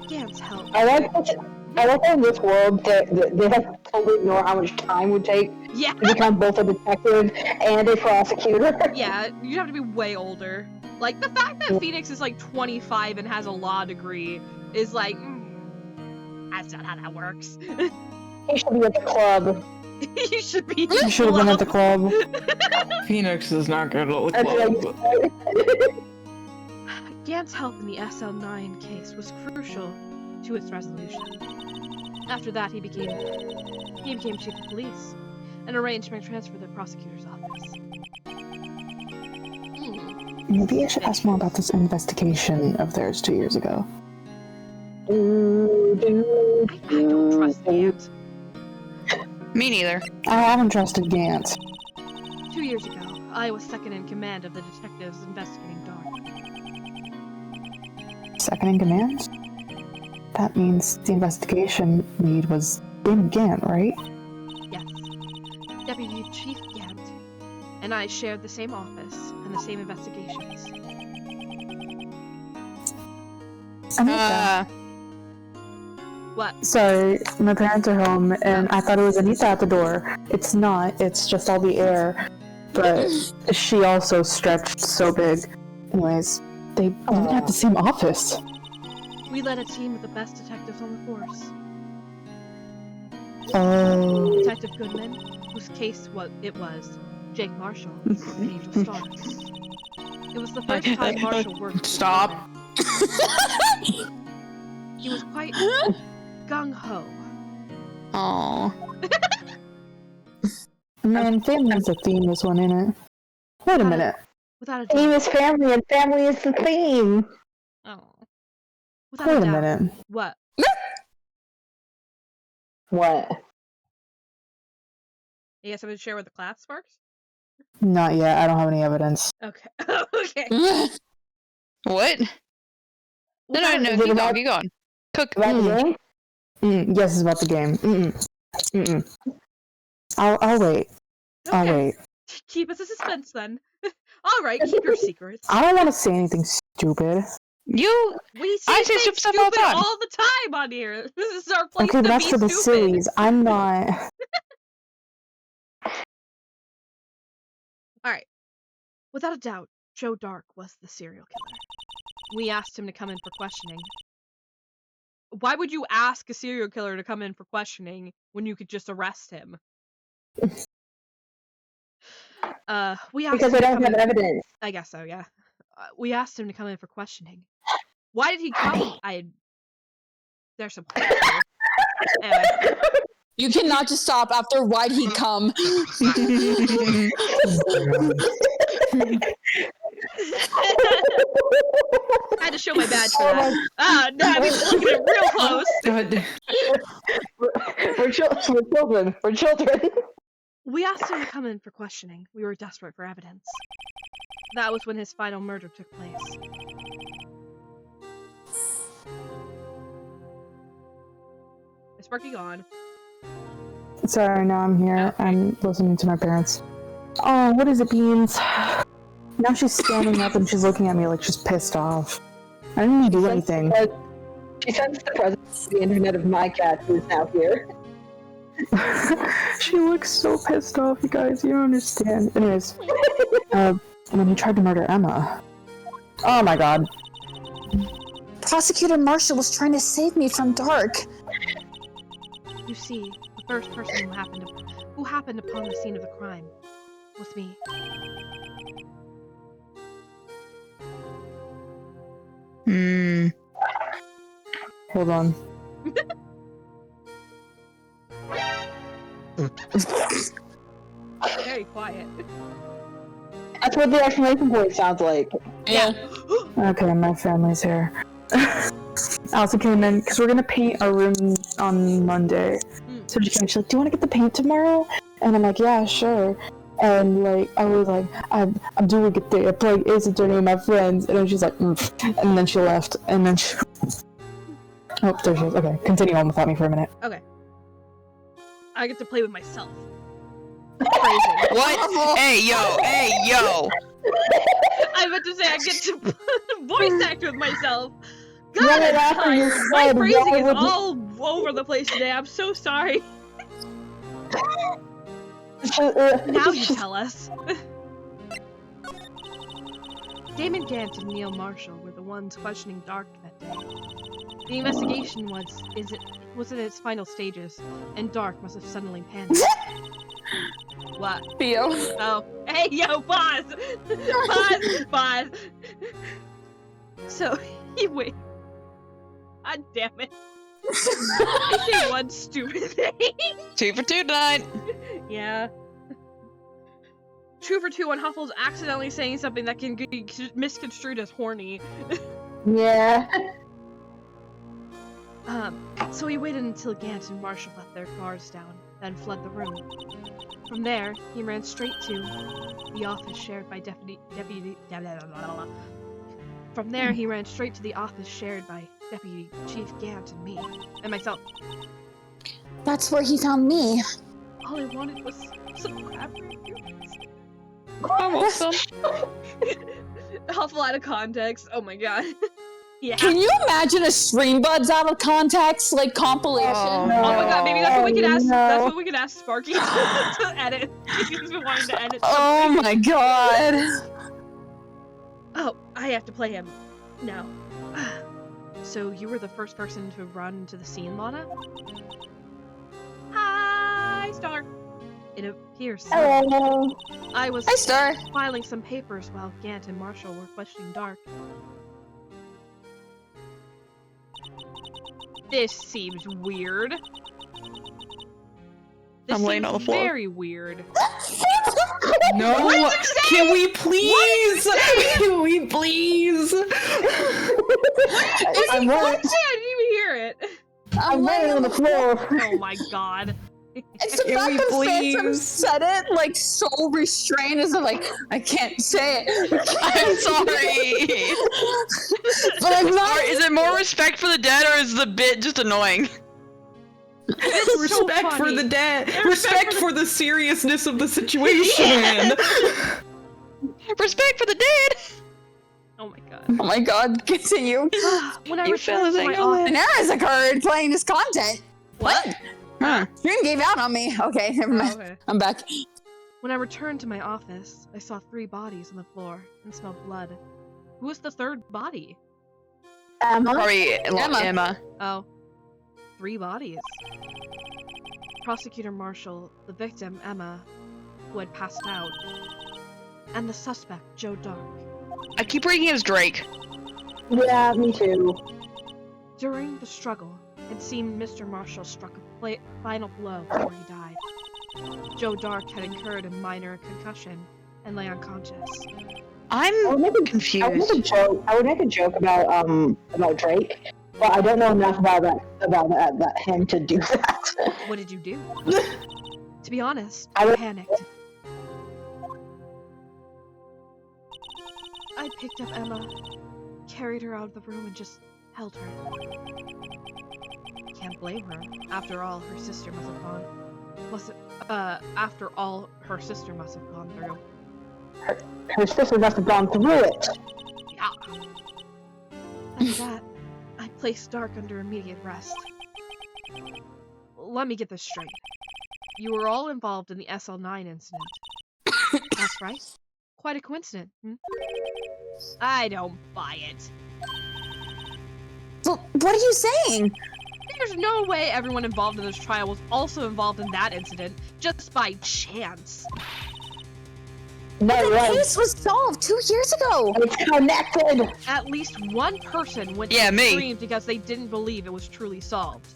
Gant's help. I like that in this world they have to totally ignore how much time would take Yeah. to become both a detective and a prosecutor. Yeah, you have to be way older. Like, the fact that Phoenix is 25 and has a law degree is that's not how that works. He should be at the club. You should be. You should have been at the club. Phoenix is not good at the That's club. Gant's help in the SL9 case was crucial to its resolution. After that, he became chief of police and arranged my transfer to the prosecutor's office. Maybe I should ask more about this investigation of theirs 2 years ago. I don't trust Gant. Me neither. I haven't trusted Gant. 2 years ago, I was second in command of the detectives investigating Dark. Second in command? That means the investigation lead was Damon Gant, right? Yes. Deputy Chief Gant and I shared the same office and the same investigations. Anita. What? Sorry, my parents are home, and I thought it was Anita at the door. It's not, it's just all the air. But she also stretched so big. Anyways, they even have the same office. We led a team of the best detectives on the force. Oh. Detective Goodman, whose case it was, Jake Marshall, and Angel Star. It was the first time Marshall worked with Stop. He was quite gung-ho. Aww. Man, family's the theme this one, ain't it? Wait a minute. Without a Theme doubt. is family, and family is the theme. Oh. Without Wait a a doubt. minute. What? What? You guys have to share with the class, Sparks? Not yet, I don't have any evidence. Okay. Okay. What? No, Is it keep about- going, keep going. Cook. About the game? Yes, it's about the game. I'll wait. I'll Okay. wait. Keep us in suspense then. Alright, keep your secrets. I don't want to say anything stupid. You. We I say say things stuff all the time. all the time on here. This is our place Okay, to but that's be for the stupid. sillies. I'm not. Alright. Without a doubt, Joe Dark was the serial killer. We asked him to come in for questioning. Why would you ask a serial killer to come in for questioning when you could just arrest him? We asked Because him I to don't come have in. evidence. I guess so, yeah. We asked him to come in for questioning. Why did he come? There's some clues here. Anyway. You cannot just stop after why'd he come? I had to show my badge for that. No, I mean, look at it real close. We're children. We're children. We asked him to come in for questioning. We were desperate for evidence. That was when his final murder took place. Is Sparky gone? Sorry, no, I'm here. I'm listening to my parents. Oh, what is it, Beans? Now she's standing up and she's looking at me like she's pissed off. I didn't even do anything. She sensed the presence of the internet of my cat, who is now here. She looks so pissed off, you guys. You don't understand. Anyways, when he tried to murder Emma. Oh my god. Prosecutor Marshall was trying to save me from Dark. You see, the first person who happened upon the scene of the crime was me. Hold on. Very quiet. That's what the exclamation point sounds like. Yeah. Okay, my family's here. Allison came in because we're gonna paint our room on Monday. So she's like, "Do you want to get the paint tomorrow?" And I'm like, "Yeah, sure." And like, I was like, "I'm doing it there. I play Ace Attorney with my friends." And then she's like, and then she left. And then she... oh, there she is. Okay, continue on without me for a minute. Okay. I get to play with myself. Crazy. What? Hey, yo! Hey, yo! I meant to say I get to voice act with myself. God, Right I'm after tired. you My said, phrasing why is would you- all over the place today. I'm so sorry. Now you tell us. Damon Gant and Neil Marshall were the ones questioning Dark that day. The investigation was in its final stages, and Dark must have suddenly panicked. What? Theo. Oh, hey, yo, pause! Pause! So, he wait. God damn it. I say one stupid thing. 2 for 2 tonight. Yeah. 2 for 2 on Huffle's accidentally saying something that can be misconstrued as horny. Yeah. So he waited until Gant and Marshall let their guards down, then fled the room. From there, he ran straight to the office shared by From there, he ran straight to the office shared by Deputy Chief Gant and me, and myself. That's where he found me. All I wanted was some crab reviews. Almost some. Huffle out of context. Oh my god. Yeah. Can you imagine a Streambuds out of context, like compilation? Oh, Oh my god, maybe that's what we could ask. no. That's what we could ask Sparky to edit. If he's been wanting to edit. Oh something. my god. Oh, I have to play him now. So you were the first person to run to the scene, Lana? Hi, Star. It appears so. Hello. I was Hi, Star. filing some papers while Gant and Marshall were questioning Dark. This seems weird. This I'm laying on the floor. Very weird. No, What did you say? can we please? Can we please? I'm What running. did you say? I didn't even hear it. I'm laying on the floor. Oh my god. It's the Can fact we that Phantom please? said it like so restrained as if like I can't say it. I'm sorry. But I'm not. Or is it more respect for the dead, or is the bit just annoying? It's so Respect for funny. the dead. Respect Respect for for the seriousness of the situation. Respect for the dead. Oh my god. Oh my god, continue. When I You returned to my fellas ain't office, An error has occurred playing this content. What? Huh. Stream gave out on me. Okay, never mind. okay. I'm back. When I returned to my office, I saw 3 bodies on the floor and smelled blood. Who was the 3rd body? Probably Emma. Emma. Oh, 3 bodies. Prosecutor Marshall, the victim, Emma, who had passed out, and the suspect, Joe Dark. I keep reading it as Drake. Yeah, me too. During the struggle, it seemed Mr. Marshall struck a final blow before he died. Joe Dark had incurred a minor concussion and lay unconscious. I'm I would make a confused. joke. I would make a joke about Drake, but I don't know enough about him to do that. What did you do? To be honest, I I would- panicked. I picked up Emma, carried her out of the room, and just held her. Can't blame her. After all, her sister must have gone. After all, her sister must have gone through. Her sister must have gone through it. Yeah. After that, I placed Dark under immediate rest. Let me get this straight. You were all involved in the SL9 incident. That's right. Quite a coincidence, hmm? I don't buy it. But what are you saying? There's no way everyone involved in this trial was also involved in that incident, just by chance. No, The right. case was solved 2 years ago. It's connected. At least one person went Yeah, to me. scream because they didn't believe it was truly solved.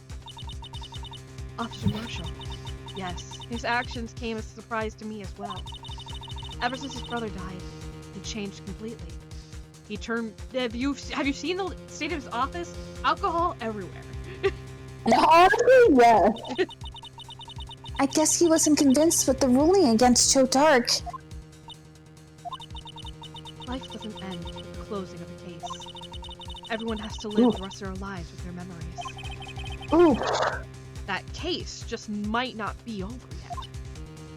Officer Marshall. Yes, his actions came as a surprise to me as well. Ever since his brother died, he changed completely. He turned. Have you seen the state of his office? Alcohol everywhere. Honestly, yes. I guess he wasn't convinced with the ruling against Joe Dark. Life doesn't end with the closing of a case. Everyone has to live the rest of their lives with their memories. Ooh. That case just might not be over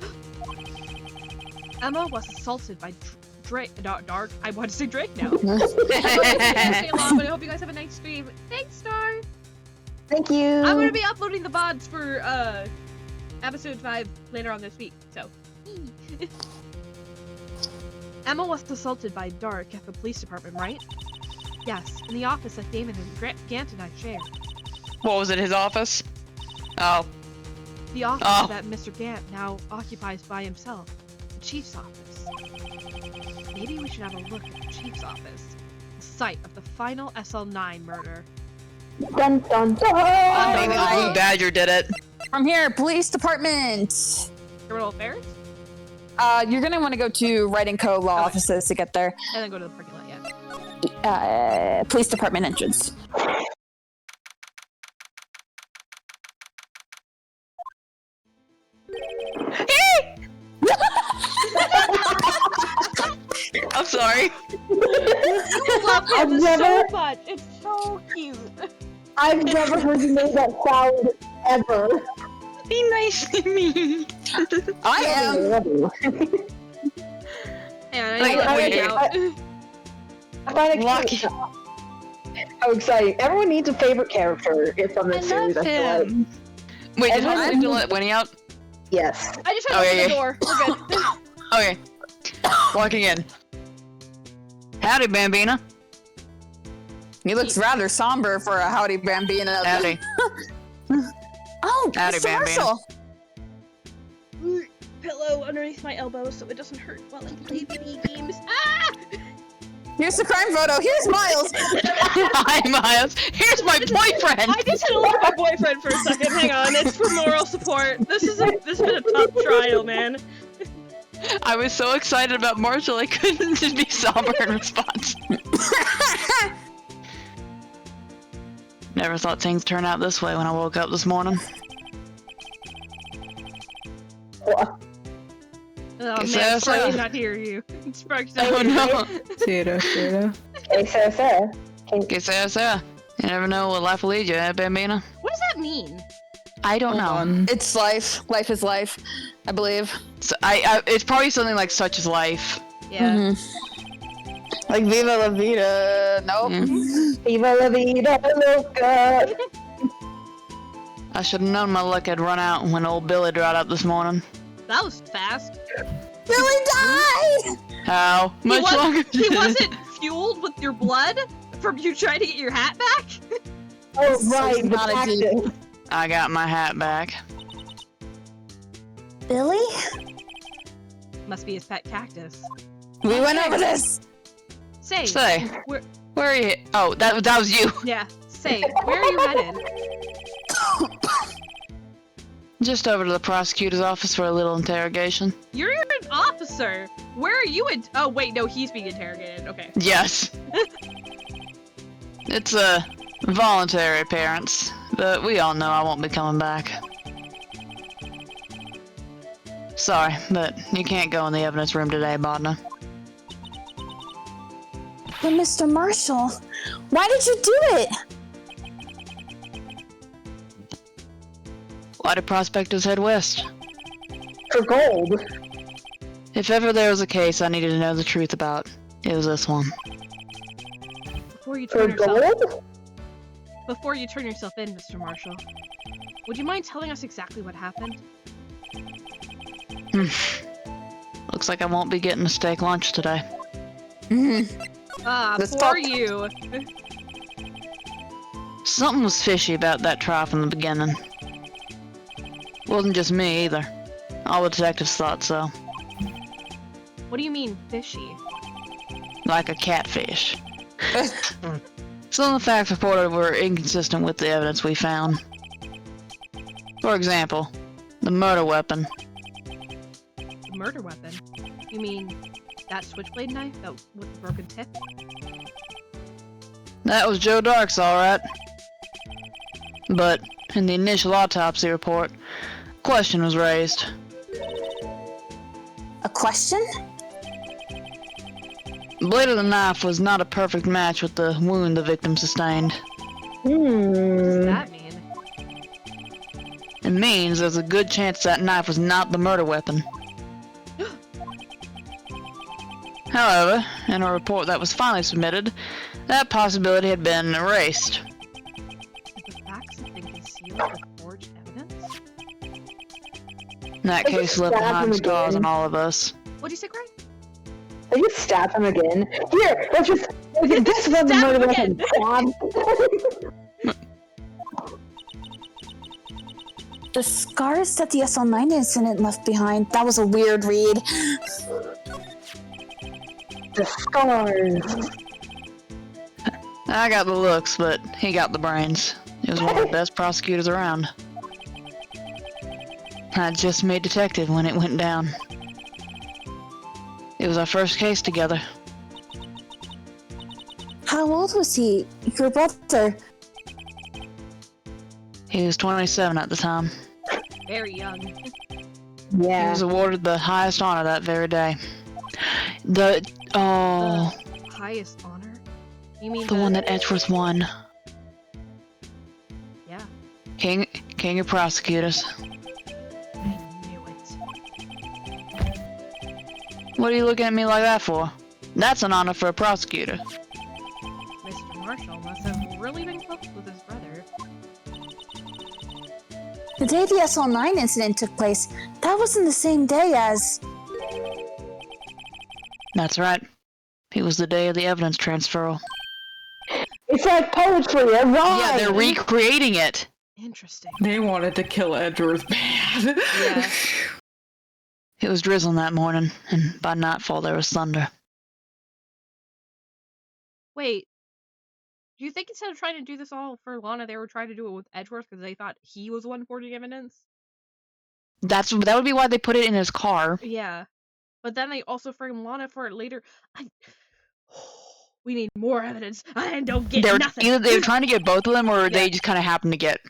yet. Emma was assaulted by Dark. I want to say Drake now. Stay along, but I hope you guys have a nice stream. Thanks, Star. Thank you. I'm gonna be uploading the VODs for episode 5 later on this week. So. Emma was assaulted by Dark at the police department, right? Yes, in the office that Damon and Gant and I shared. What was it, his office? Oh. The office Oh. that Mr. Gant now occupies by himself. The chief's office. Maybe we should have a look at the chief's office. The site of the final SL9 murder. Dun dun dun. Maybe the Blue Badger did it. From here, police department. Criminal affairs? You're gonna want to go to Wright and Co. law Okay. offices to get there. And then go to the parking lot, yeah. Police department entrance. I'm sorry. I love I've him so never- much. It's so cute. I've never heard you make that sound ever. Be nice to me. I am. And Wait, I wait, out. I find it Lucky. cute. How exciting. Everyone needs a favorite character from this series, I feel like. Wait, did Everyone- I have to let Winnie out? Yes. I just tried to Okay, open yeah. the door. We're good. Okay. Walking in. Howdy, Bambina. He looks rather somber for a Howdy Bambina. Howdy. Oh, Howdy, Mr. Bambina. Marshall. Pillow underneath my elbow so it doesn't hurt while I play video games. Ah! Here's the crime photo. Here's Miles. Hi, Miles. Here's my boyfriend. I just had to look at my boyfriend for a second. Hang on, it's for moral support. This has been a tough trial, man. I was so excited about Marshall, I couldn't just be somber in response. Never thought things turned out this way when I woke up this morning. Oh Is man, that Sparky so? not hear you. Sparky's not Oh hear you. no. Sarah. Hey, Sarah. Okay, Sarah. You never know what life will lead you, eh, Bambina? What does that mean? I don't know. It's life. Life is life, I believe. So, it's probably something like such as life. Yeah. Mhm. Like Viva la Vida. Nope. Viva la vida loca. I should have known my luck had run out when old Billy dried up this morning. That was fast. Billy died! How much longer? He wasn't fueled with your blood from you trying to get your hat back? Oh, right, he's the not a cactus. I got my hat back. Billy? Must be his pet cactus. We went over this! Say, Where are you? Oh, that was you. yeah, say, where are you headed? Just over to the prosecutor's office for a little interrogation. You're an officer! Where are you oh wait, no, he's being interrogated, okay. Yes. It's a voluntary appearance, but we all know I won't be coming back. Sorry, but you can't go in the evidence room today, Bodna. But Mr. Marshall, why did you do it? Why did prospectors head west? For gold. If ever there was a case I needed to know the truth about, it was this one. Before you For turn yourself gold? Before you turn yourself in, Mr. Marshall, would you mind telling us exactly what happened? Looks like I won't be getting a steak lunch today. Let's For talk. you. Something was fishy about that trial from the beginning. Wasn't just me either. All the detectives thought so. What do you mean, fishy? Like a catfish. Some of the facts reported were inconsistent with the evidence we found. For example, the murder weapon. The murder weapon? You mean that switchblade knife that with the broken tip? That was Joe Dark's, alright. But in the initial autopsy report, a question was raised. A question? The blade of the knife was not a perfect match with the wound the victim sustained. What does that mean? It means there's a good chance that knife was not the murder weapon. However, in a report that was finally submitted, that possibility had been erased. The facts have been concealed with forged evidence? That They case just left stabbed behind him scars again. on all of us. What'd you say, Greg? They just stab him again. Here, let's just. This was the Stab murder him weapon. The scars that the SL9 incident left behind. That was a weird read. The scars. I got the looks, but he got the brains. He was one of the best prosecutors around. I just made detective when it went down. It was our first case together. How old was he? Your brother? He was 27 at the time. Very young. He Yeah. was awarded the highest honor that very day. The Highest honor? You mean one that Edgeworth won. Yeah, King of prosecutors. I knew it. What are you looking at me like that for? That's an honor for a prosecutor. Mr. Marshall must have really been close with his brother. The day the SL9 incident took place, that wasn't the same day as... That's right. It was the day of the evidence transferal. It's like poetry, a rhyme. Yeah, they're recreating it. Interesting. They wanted to kill Edgeworth bad. Yeah. It was drizzling that morning, and by nightfall there was thunder. Wait. Do you think instead of trying to do this all for Lana, they were trying to do it with Edgeworth because they thought he was the one forging evidence? That would be why they put it in his car. Yeah. But then they also framed Lana for it later. We need more evidence. I don't get nothing. Either they were trying to get both of them, or Yeah. they just kind of happened to get.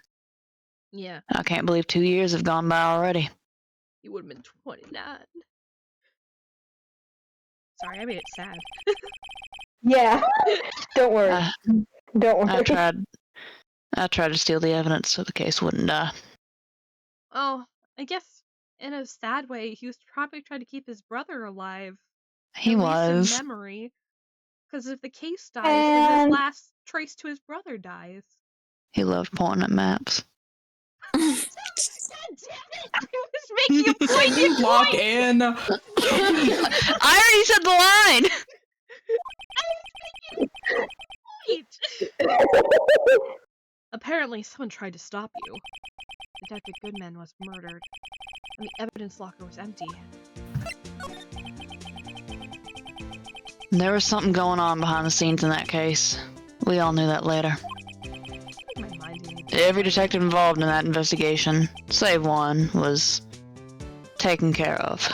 Yeah. I can't believe 2 years have gone by already. You would have been 29. Sorry, I made it sad. Yeah. Don't worry. Uh, Don't I worry. tried to steal the evidence so the case wouldn't die. Oh, I guess in a sad way, he was probably trying to keep his brother alive. He at was. least in memory. Because if the case dies, then And- his last trace to his brother dies. He loved pointing at maps. I was making a pointed Lock point. in. I already said the line. Apparently, someone tried to stop you. Detective Goodman was murdered, and the evidence locker was empty. There was something going on behind the scenes in that case. We all knew that later. My mind ain't- Every detective involved in that investigation, save one, was taken care of.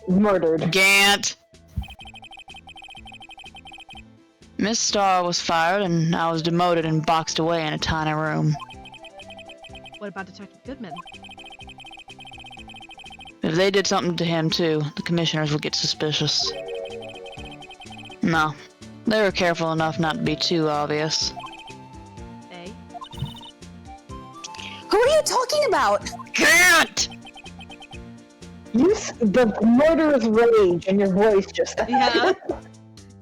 Murdered. Gant! Miss Starr was fired and I was demoted and boxed away in a tiny room. What about Detective Goodman? If they did something to him too, the commissioners would get suspicious. No, they were careful enough not to be too obvious. Eh? Who are you talking about? Gant! The murderous rage in your voice just. Yeah.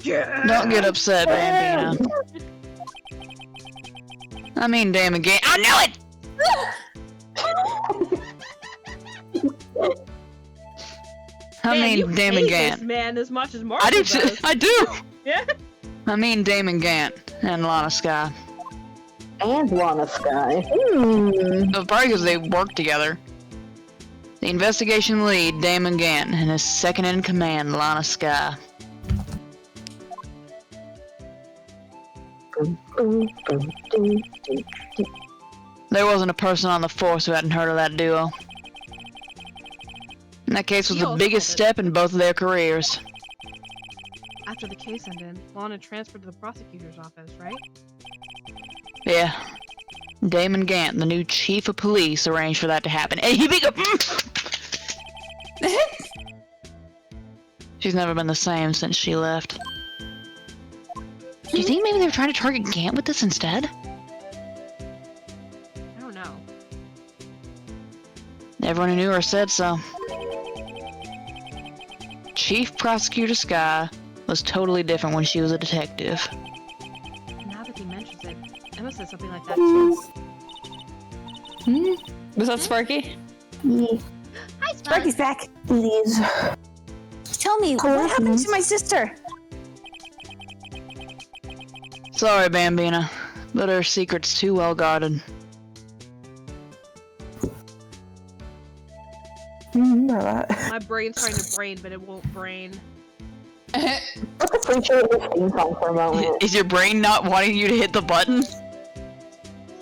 Yeah. Don't get upset, Bambina. I mean, damn again. I knew it! I Man, you mean, Damon hate Gant. this man as much as Marshall I do. does. I do. Yeah. I mean, Damon Gant and Lana Sky. And Lana Sky. Probably because they work together. The investigation lead, Damon Gant, and his second in command, Lana Sky. There wasn't a person on the force who hadn't heard of that duo. And that case was He the also biggest called it. step in both of their careers. After the case ended, Lana transferred to the prosecutor's office, right? Yeah. Damon Gant, the new chief of police, arranged for that to happen. And he became... She's never been the same since she left. Do you think maybe they were trying to target Gant with this instead? I don't know. Everyone who knew her said so. Chief Prosecutor Sky was totally different when she was a detective. Now that he mentions it, Emma said something like that too. Was that Sparky? Hi, Spike. Sparky's back. Please. Tell me, what happened to my sister? Sorry, Bambina, but her secret's too well guarded. Remember that. My brain's trying to brain, but it won't brain. Let's appreciate this theme song for a moment. Is your brain not wanting you to hit the button?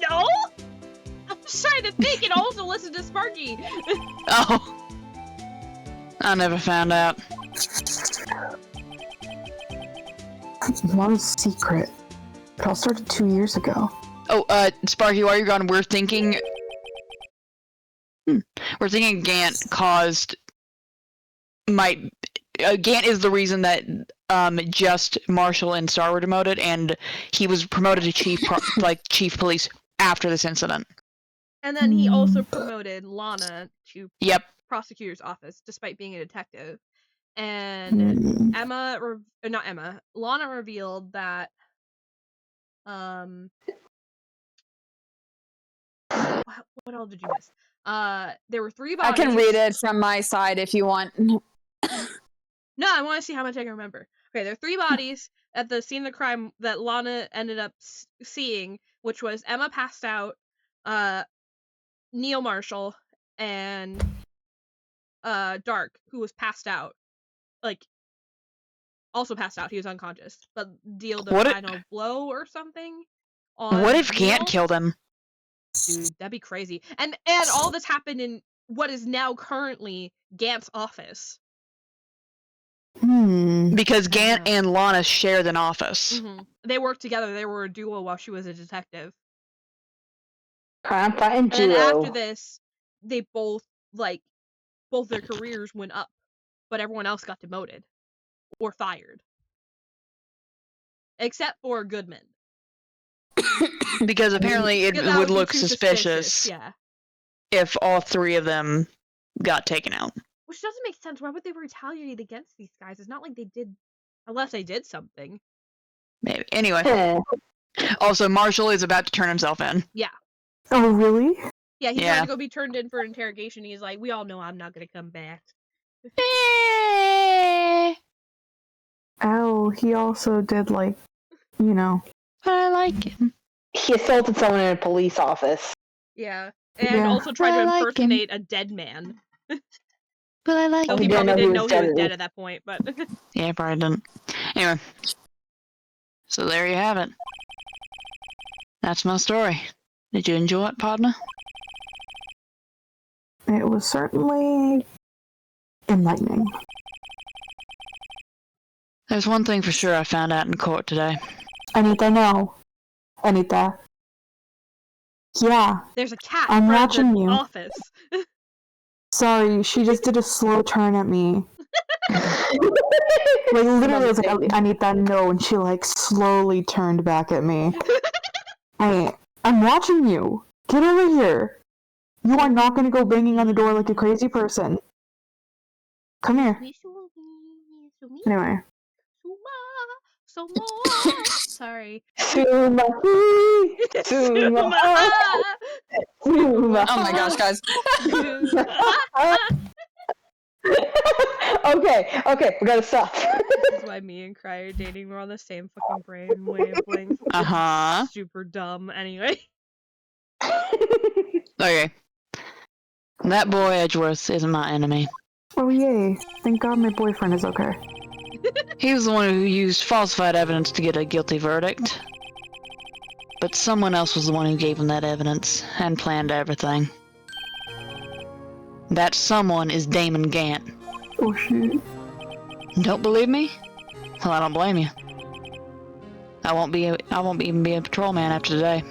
No! I'm just trying to think and also listen to Sparky. Oh. I never found out. Lana's secret. It all started 2 years ago. Oh, Sparky, while you're gone, we're thinking... We're thinking Gant caused... Gant is the reason that, just Marshall and Starr were demoted, and he was promoted to chief police after this incident. And then he also promoted Lana to Yep. prosecutor's office, despite being a detective. And Lana revealed that, what else did you miss? There were 3 I bodies. can read it from my side if you want. No, I want to see how much I can remember. Okay, there are 3 bodies at the scene of the crime that Lana ended up seeing, which was Emma passed out, Neil Marshall, and Dark, who was passed out. Like, also passed out. He was unconscious, but dealt a final blow or something. What if Neil? Gant killed him? Dude, that'd be crazy. And all this happened in what is now currently Gant's office. Because Gant and Lana shared an office. Mm-hmm. They worked together. They were a duo while she was a detective. Crime fighting And then duo. after this, they both their careers went up, but everyone else got demoted or fired, except for Goodman. Because apparently it Because that would be look too suspicious Yeah. if all 3 of them got taken out. Which doesn't make sense. Why would they retaliate against these guys? It's not like they did, unless they did something. Maybe. Anyway. Also, Marshall is about to turn himself in. Yeah. Oh, really? Yeah, he Yeah. tried to go be turned in for interrogation. He's like, we all know I'm not gonna come back. Oh, he also did, like, you know. But I like him. He assaulted someone in a police office. Yeah. And Yeah. also tried I to like him. impersonate a dead man. But I like So he he didn't probably know he didn't know was he was dead. dead at that point, but Yeah, probably didn't. Anyway. So there you have it. That's my story. Did you enjoy it, partner? It was certainly enlightening. There's one thing for sure I found out in court today. Anita, no. Anita. Yeah, there's a cat I'm in front of watching the you. office. sorry, she just did a slow turn at me. Like, literally, I was like, Anita, no, and she, like, slowly turned back at me. I'm watching you. Get over here. You are not going to go banging on the door like a crazy person. Come here. Anyway. Sorry. Suma. Oh my gosh, guys. Okay, we gotta stop. This is why me and Cry are dating. We're on the same fucking brain wavelength. Uh-huh. Super dumb. Anyway. Okay. That boy Edgeworth isn't my enemy. Oh, yay. Thank God my boyfriend is okay. He was the one who used falsified evidence to get a guilty verdict. But someone else was the one who gave him that evidence and planned everything. That someone is Damon Gant. Oh, shit. Don't believe me? Well, I don't blame you. I won't even be a patrolman after today.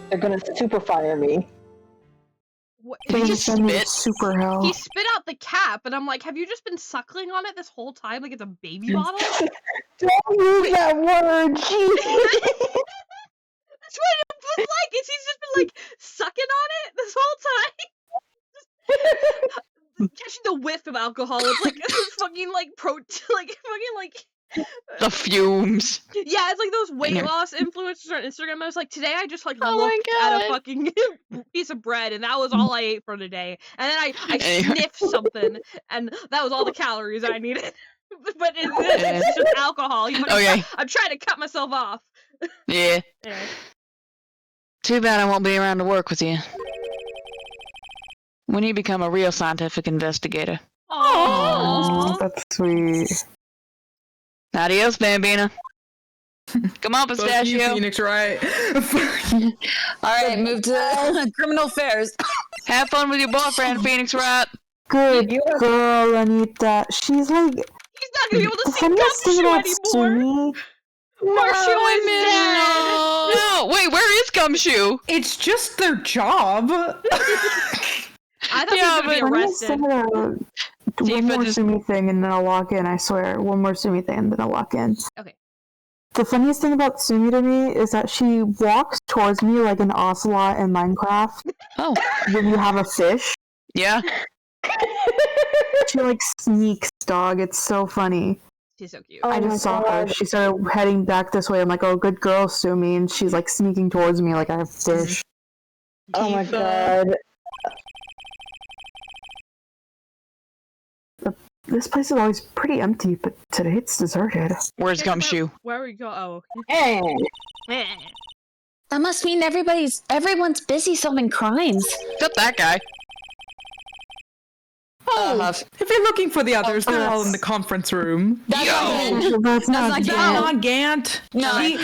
They're gonna super fire me. What? Did he Please just send me to spit? super hell. He spit out the cap, and I'm like, have you just been suckling on it this whole time like it's a baby bottle? Don't use that word, jeez. That's what it was like. He's just been like sucking on it this whole time. Catching the whiff of alcohol. It's like fucking like The fumes. yeah, it's like those weight Anyway. loss influencers on Instagram. I was like, today I just like Oh my looked at a God. fucking piece of bread, and that was all I ate for the day. And then I Anyway. sniffed something, and that was all the calories I needed. But it's just alcohol. He's like, Okay. I'm trying to cut myself off. Yeah. Anyway. Too bad I won't be around to work with you. When you become a real scientific investigator. Aww. Oh, that's sweet. Adios, Bambina. Come on, Fuck you, Pistachio. Phoenix, right? Alright, move to criminal affairs. Have fun with your boyfriend, Phoenix Wright. Good girl, Anita. She's like He's not gonna be able to the see funniest thing Gumshoe about anymore. Sumi. Marshall is dead. No, wait, where is Gumshoe? It's just their job. I thought Yeah, he was gonna be Funniest arrested. thing about one more Sumi thing and then I'll walk in, I swear. One more Sumi thing and then I'll walk in. Okay. The funniest thing about Sumi to me is that she walks towards me like an ocelot in Minecraft Oh, when you have a fish. yeah. She like sneaks, dog. It's so funny. He's so cute. Oh I my just saw her. God. She started heading back this way. I'm like, oh, good girl, Sumi. And she's like sneaking towards me like I have fish. Oh my Tifa. God. This place is always pretty empty, but today it's deserted. Where's Gumshoe? Where we go? Oh. Hey. That must mean everyone's busy solving crimes. Except that guy. Oh, If you're looking for the others, they're all in the that's- conference room. that's Yo! That's not not good. Not Gant. No.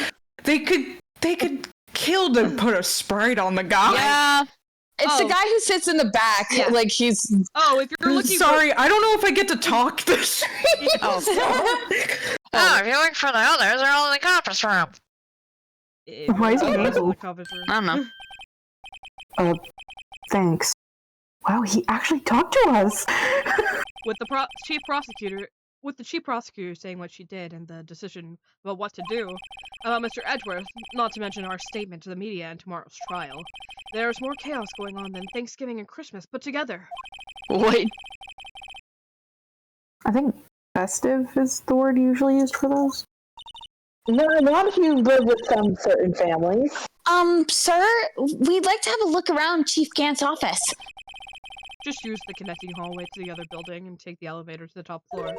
They could kill to put a sprite on the guy. Yeah. It's the guy who sits in the back, Yeah. like he's. Oh, if you're looking Sorry, I don't know if I get to talk this. Oh, if you're looking for the others, they're all in the conference room. for... Why is he nasal? I don't know. Thanks. Wow, he actually talked to us. With the chief prosecutor saying what she did and the decision about what to do about Mr. Edgeworth, not to mention our statement to the media and tomorrow's trial. There's more chaos going on than Thanksgiving and Christmas put together. Wait. I think festive is the word usually used for those. No, not if you live with some certain families. Sir, we'd like to have a look around Chief Gant's office. Just use the connecting hallway to the other building and take the elevator to the top floor.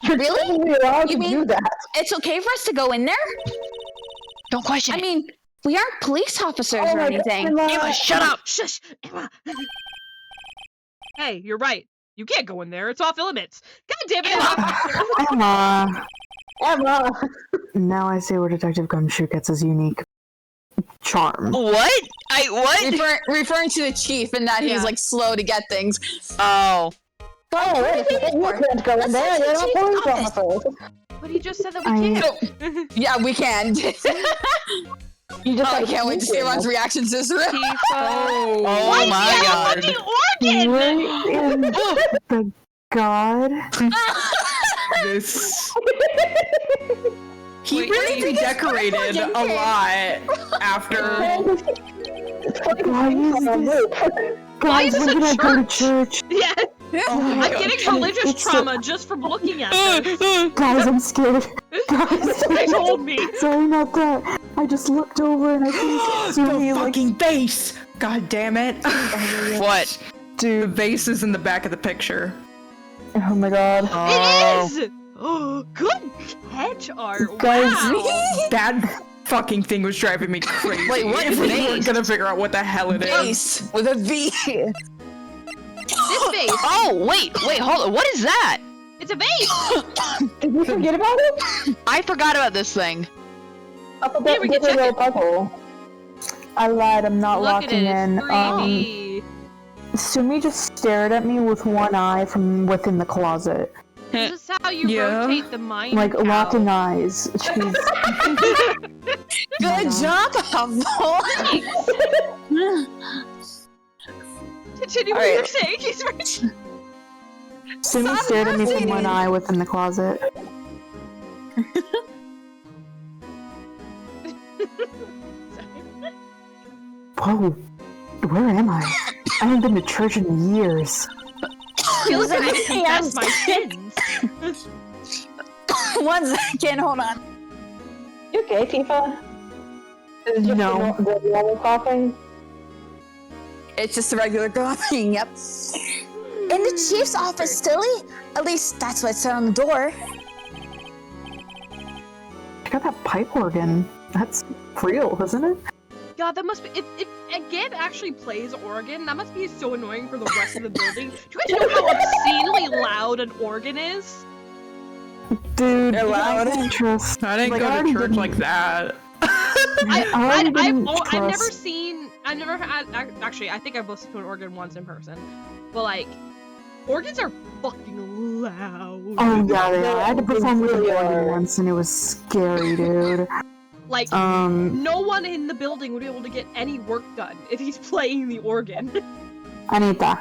Really? We're allowed You to mean- do that. It's okay for us to go in there? Don't question I it. mean, we aren't police officers Oh or my anything. God, Emma, shut up! Shush, Emma. Hey, you're right. You can't go in there. It's off limits. God damn it, Emma. Emma. Now I see where Detective Gumshoe gets his unique charm. What? What? Referring to the chief and that Yeah. he's like slow to get things. Oh. Oh, wait a second, you can't go in there. You're not police officers. But he just said that we can't. Yeah, we can. You just I have to can't wait to see sneak in. everyone's reactions to this. Oh, Why my do you have God. a fucking organ? Right in the god. this. He Wait, really what do you think is redecorated fucking a kid? lot after. It's fucking Why things is on a this- loop. Why Guys, is when this did a I go to church? Yeah, Oh my I'm God. getting religious It's so- trauma just from looking at this. Guys, I'm scared. That's what they told me. Sorry about that. I just looked over and I The see me like, fucking vase! God damn it! What? The vase is in the back of the picture. oh my god. It is! Oh, good catch, Art. Guys, Wow. That fucking thing was driving me crazy. Wait, what We vase? weren't gonna figure out what the hell it is. Face with a V. This vase. Oh, wait, hold on. What is that? It's a vase. Did you forget about it? I forgot about this thing. I thought Yeah, that we was can a check little it. puzzle. I lied, I'm not Look at locking it. in. It's 3D. Sumi just stared at me with one eye from within the closet. This is how you Yeah. rotate the mind. Like, cow. locking eyes. She's... Good job, Huffle. Continue All what you're right. saying. He's right. Sumi Stop stared at me from rotating. one eye within the closet. Whoa, where am I? I haven't been to church in years. Feels like I Hey, confess I'm- my sins. 1 second, hold on. You okay, Tifa? Is it just No. the normal coughing? It's just a regular coughing, yep. In the chief's office, Stilly? At least that's what it said on the door. I got that pipe organ. That's real, isn't it? God, that must be. If Gant actually plays organ, that must be so annoying for the rest of the building. Do you guys know how obscenely loud an organ is? Dude, They're loud. I didn't trust. I didn't Like, go I to already church didn't- like that. already didn't I've never trust. seen. I've never had. Actually, I think I've listened to an organ once in person. But like, organs are fucking loud. Oh yeah, they are. I had to They perform with really the organ are. once, and it was scary, dude. Like, no one in the building would be able to get any work done if he's playing the organ. Anita.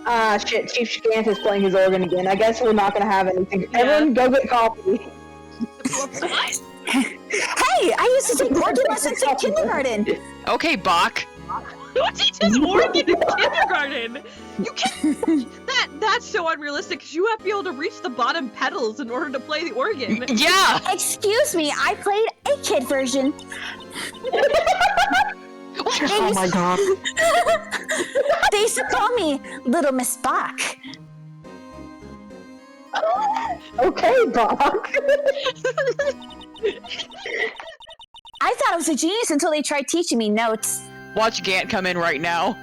Ah, shit, Chief Gant is playing his organ again. I guess we're not gonna have anything. Yeah. Everyone go get coffee. What? Hey, I used to take organ lessons in kindergarten. Okay, Bach. Who teaches organ in kindergarten? You can. That's so unrealistic. Because you have to be able to reach the bottom pedals in order to play the organ. Yeah. Excuse me, I played a kid version. Oh my god. They used to call me Little Miss Bach. Okay, Bach. I thought I was a genius until they tried teaching me notes. Watch Gant come in right now.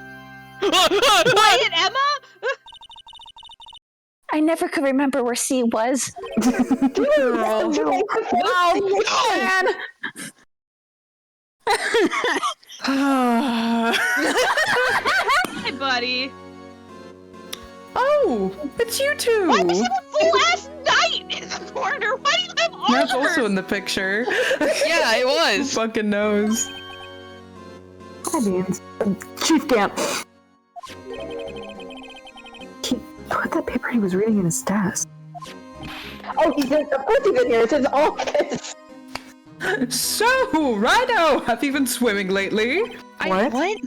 Quiet, Emma. I never could remember where C was. Girl. Oh, man. Hi, buddy. Oh, it's you two. Why does he have a full ass knight in the corner? Why do you have armor? That's also in the picture. Yeah, it Who was. fucking knows? Hi, Beans. Chief Gant. He put that paper he was reading in his desk. Oh, he's in, of course he's in here. It's his office. So, Rhino, have you been swimming lately? What? What?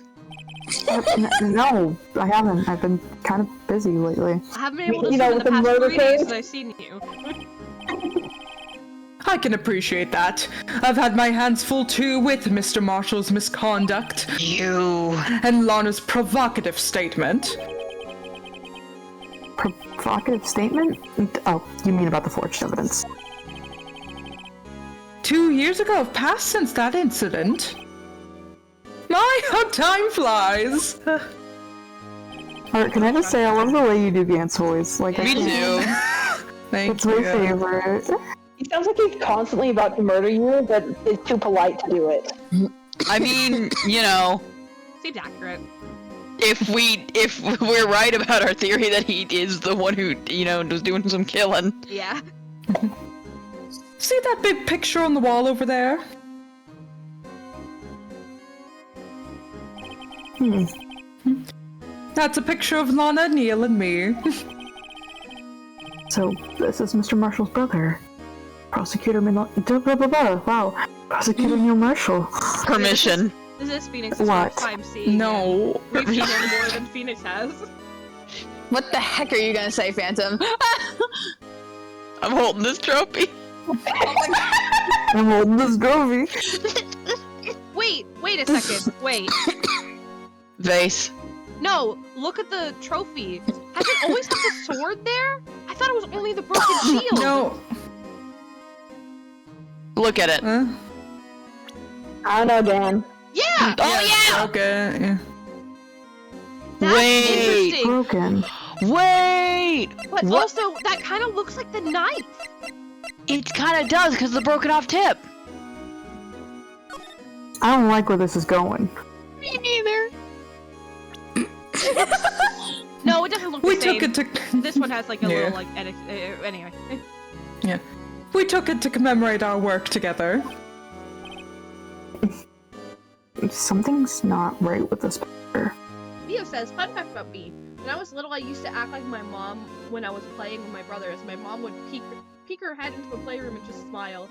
No, I haven't. I've been kind of busy lately. I haven't been able to You swim know, in with the the past motor 3 days code? since I've seen you. I can appreciate that. I've had my hands full too with Mr. Marshall's misconduct. You. And Lana's provocative statement. Provocative statement? Oh, you mean about the forged evidence. 2 years ago have passed since that incident. My, how time flies! Alright, can I just say, I love the way you do Gant's voice. Like, Me too. Thank it's you. my favorite. He sounds like he's constantly about to murder you, but is too polite to do it. I mean, you know, Seems accurate. if we're right about our theory that he is the one who, you know, was doing some killing. Yeah. See that big picture on the wall over there? That's a picture of Lana, Neil, and me. So, this is Mr. Marshall's brother. Prosecutor Wow. Prosecutor Neil Marshall. Permission. This is Phoenix's What? first time seeing No. him. We've seen him more than Phoenix has. What the heck are you gonna say, Phantom? I'm holding this trophy. I'm holding this trophy. Wait a second. Wait. Vase. No, look at the trophy. Has it always had the sword there? I thought it was only the broken shield. No. Look at it. Huh? I don't know, Dan. Yeah! Oh yeah! Okay. Yeah. That's Wait. interesting. Broken. Wait! But What? also, that kind of looks like the knife. It kind of does because of the broken off tip. I don't like where this is going. Me neither. No, it doesn't look We the same. took it to. This one has like a Yeah. little like edit. Anyway. Yeah. We took it to commemorate our work together. Something's not right with this picture. Theo says, fun fact about me. When I was little, I used to act like my mom when I was playing with my brothers. My mom would peek her head into the playroom and just smile.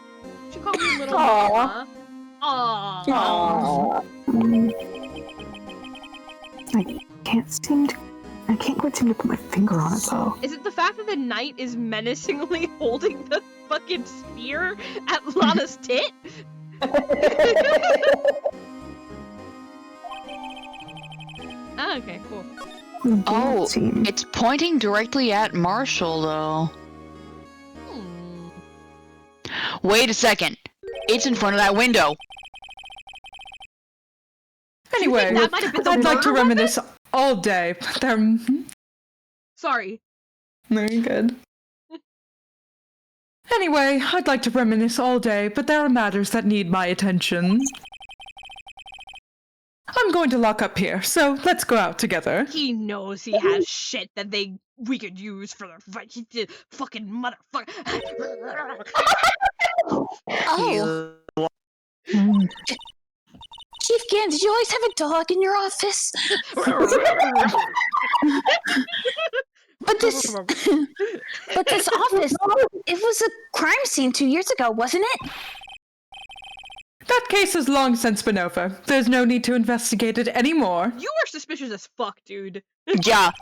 She called me little mama. Aww. Aww. I can't quite seem to put my finger on it though. Is it the fact that the knight is menacingly holding the fucking spear at Lana's tit? Ah, okay, cool. Oh, Seem- it's pointing directly at Marshall, though. Hmm. Wait a second. It's in front of that window. Anyway, that might have been the I'd like to murder weapon? reminisce all day. But they're Sorry. very good. Anyway, I'd like to reminisce all day, but there are matters that need my attention. I'm going to lock up here, so let's go out together. He knows he has shit that we could use for the fight. He did fucking motherfucker. Oh, Mm. Chief Gann, did you always have a dog in your office? But this office, it was a crime scene 2 years ago, wasn't it? That case has long since been over. There's no need to investigate it anymore. You are suspicious as fuck, dude. Yeah.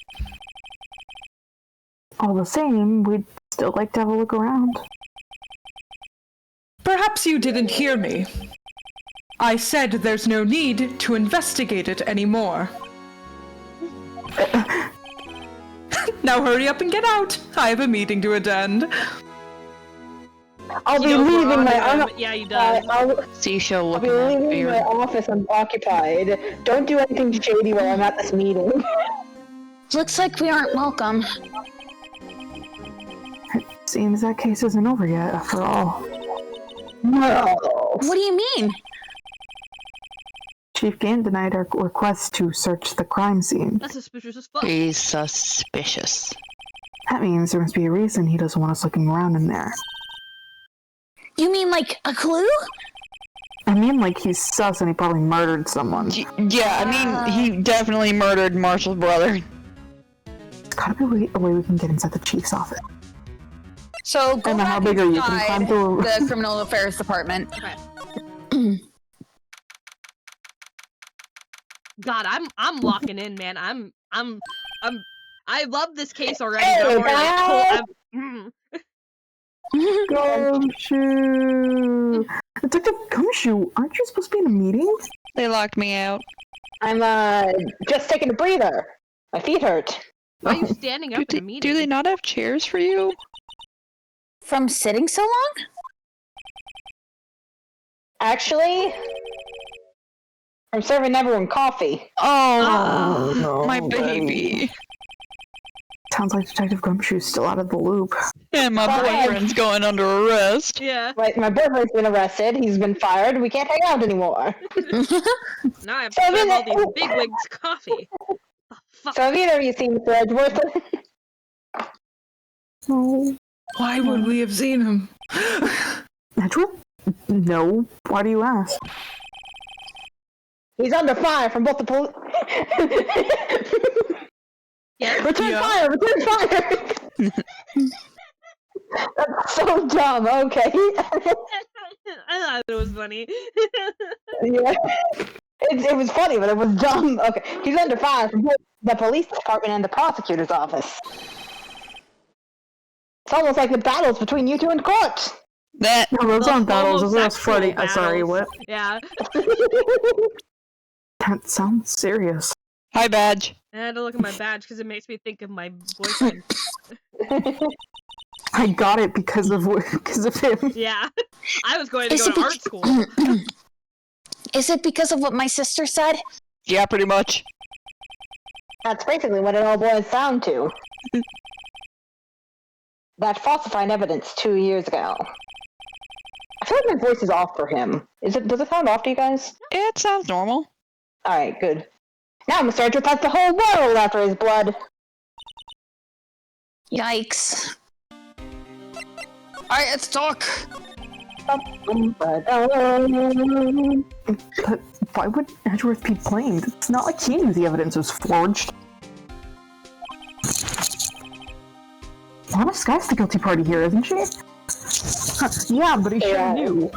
All the same, we'd still like to have a look around. Perhaps you didn't hear me. I said there's no need to investigate it anymore. Now hurry up and get out. I have a meeting to attend. I'll be You know, leaving we're my on him. Yeah, he does. Seashell I'll be looking at leaving my beard. office unoccupied. Don't do anything shady while I'm at this meeting. Looks like we aren't welcome. Seems that case isn't over yet, after all. No. What do you mean? Chief Gann denied our request to search the crime scene. That's suspicious as fuck. He's suspicious. That means there must be a reason he doesn't want us looking around in there. You mean like a clue? I mean, like, he's sus and he probably murdered someone. Yeah, I mean, he definitely murdered Marshall's brother. There's gotta be a way we can get inside the chief's office. So go Emma, back how big are you? Can you inside climb through? the criminal affairs department. Okay. God, I'm locking in, man. I love this case already. Hey, I'm already like, guys. mm. Gumshoe! Detective Gumshoe, aren't you supposed to be in a meeting? They locked me out. I'm just taking a breather. My feet hurt. Why are you standing up in a meeting? Do they not have chairs for you? From sitting so long? Actually, I'm serving everyone coffee. Oh, no, my buddy. baby. Sounds like Detective Gumshoe's still out of the loop. And my boyfriend's going under arrest. Yeah. My boyfriend's been arrested. He's been fired. We can't hang out anymore. Now I have to serve all these bigwigs coffee. The fuck? So have either of you seen Mr. Edgeworth? No. Why would we have seen him? Edgeworth? No. Why do you ask? He's under fire from both the police. Yes. Return fire! Return fire! That's so dumb. Okay. I thought it was funny. Yeah. It was funny, but it was dumb. Okay. He's under fire from both the police department and the prosecutor's office. It's almost like the battles between you two in court. That No, those aren't battles. Those are just Homosexual fighting. Sorry, what? battles. Yeah. That sounds serious. Hi, badge. I had to look at my badge because it makes me think of my boyfriend. I got it because of him. Yeah. I was going to go to art school. Is it because of what my sister said? Yeah, pretty much. That's basically what it all boils down to. That falsified evidence 2 years ago. I feel like my voice is off for him. Does it sound off to you guys? It sounds normal. Alright, good. Now Mr. Edgeworth has the whole world after his blood. Yikes. Alright, let's talk. But why would Edgeworth be blamed? It's not like he knew the evidence was forged. Lana Sky's the guilty party here, isn't she? Yeah, but he sure knew.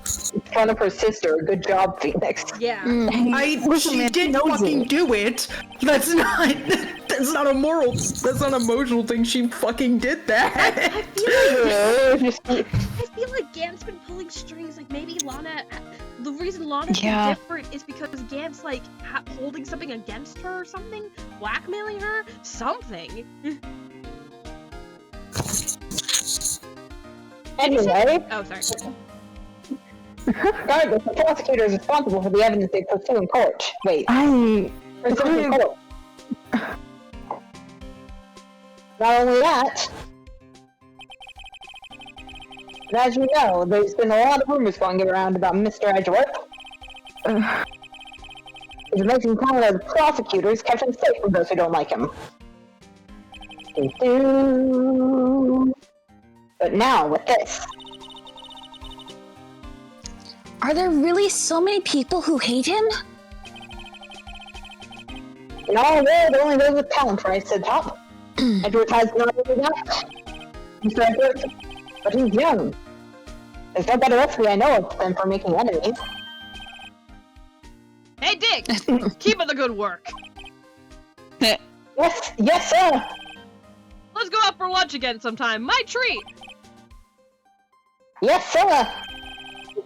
It's kind of her sister. Good job, Phoenix. Yeah. She did fucking do it. That's not a moral. That's not an emotional thing. She fucking did that. I feel like Gant's been pulling strings. Like maybe Lana. The reason Lana's been different is because Gant's like holding something against her or something, blackmailing her, something. Anyway. Oh, sorry. Regardless, the prosecutor is responsible for the evidence they pursue in court. Wait. Pursue in court. Not only that, but as you know, there's been a lot of rumors going around about Mr. Edgeworth. It's amazing how the prosecutors kept him safe from those who don't like him. But now, with this. Are there really so many people who hate him? In all world, only those with talent rise to the top. Edward has not only that, Mr. Edward, but he's young. There's no better recipe I know of than for making enemies. Hey, Dick! Keep up the good work. Yes, sir! Let's go out for lunch again sometime. My treat! Yes, sir!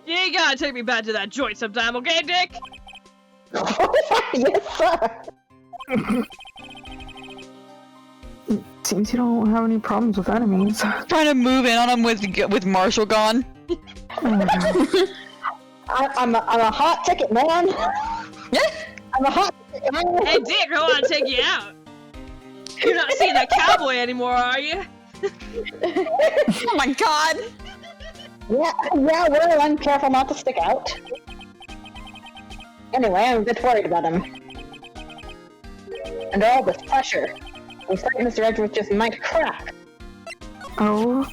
You gotta take me back to that joint sometime, okay, Dick? Yes, sir! Seems you don't have any problems with enemies. Trying to move in on him with Marshall gone. I'm a hot ticket, man! I'm a hot ticket, man! Hey, Dick, I wanna take you out. You're not seeing that cowboy anymore, are you? Oh my god! Yeah, well, I'm careful not to stick out. Anyway, I'm a bit worried about him. Under all this pressure, looks like Mr. Edgeworth just might crack. Oh.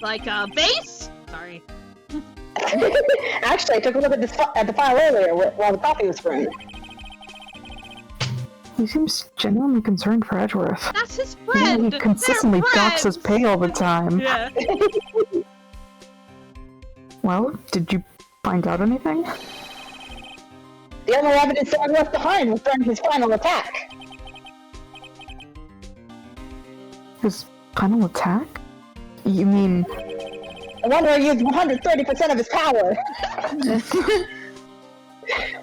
Like a vase? Sorry. Actually, I took a look at the file earlier while the coffee was brewing. He seems genuinely concerned for Edgeworth. That's his friend! He consistently docks his pay all the time. Yeah. Well, did you find out anything? The only evidence that was left behind was during his final attack. His final attack? You mean... I wonder he used 130% of his power.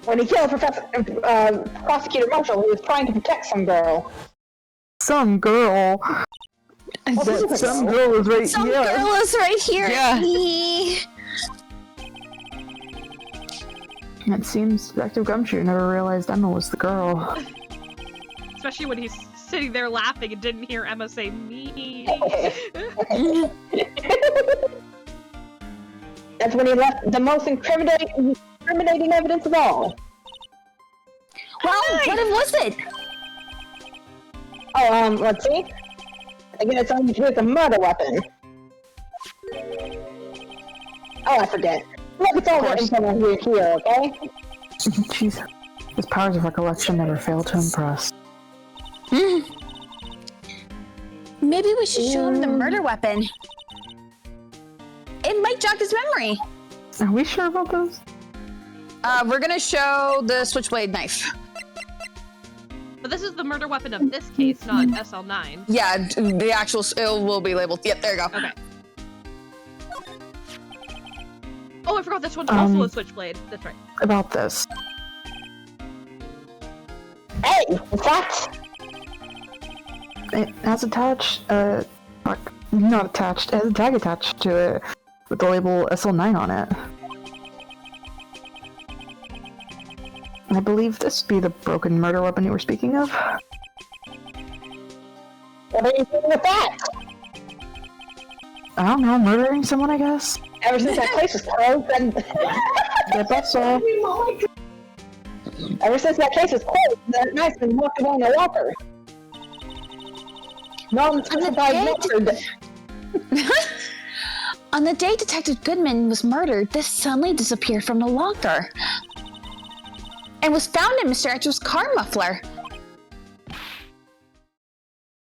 When he killed Prosecutor Marshall, he was trying to protect some girl. Some girl? Some girl is right here. Some girl is right here. Yeah. It seems Detective Gumshoe never realized Emma was the girl. Especially when he's sitting there laughing and didn't hear Emma say me. That's when he left the most incriminating evidence of all. Well, what was it? Oh, let's see. Again, it's only with a murder weapon. Oh, I forget. Look, it's all written somewhere here, okay? Jeez. His powers of recollection never fail to impress. Maybe we should show him the murder weapon. It might jog his memory. Are we sure about this? We're gonna show the switchblade knife. But this is the murder weapon of this case, not SL9. Yeah, the actual it will be labeled. Yep, there you go. Okay. Oh, I forgot this one's also a switchblade. That's right. About this. Hey, in fact, It has attached, not attached, it has a tag attached to it with the label SL9 on it. I believe this be the broken murder weapon you were speaking of. what are you doing with that? I don't know, murdering someone, I guess? Ever since that place was closed, and I bet so. ever since that case was closed, that knife's been locked away in a locker. Non-specified method. On the day Detective Goodman was murdered, this suddenly disappeared from the locker and was found in Mr. Edgeworth's car muffler.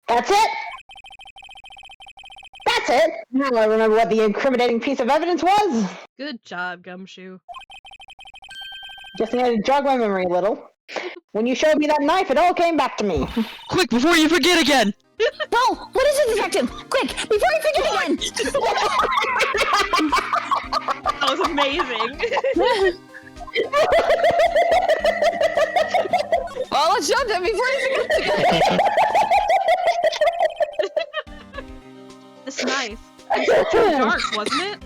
That's it? That's it? Now I remember what the incriminating piece of evidence was. Good job, Gumshoe. Just needed to jog my memory a little. When you showed me that knife, it all came back to me. Quick, before you forget again! No! What is it, Detective? Quick, before I forget again! That was amazing. Well, let's jump then before I forget again. This knife. It's too dark, wasn't it?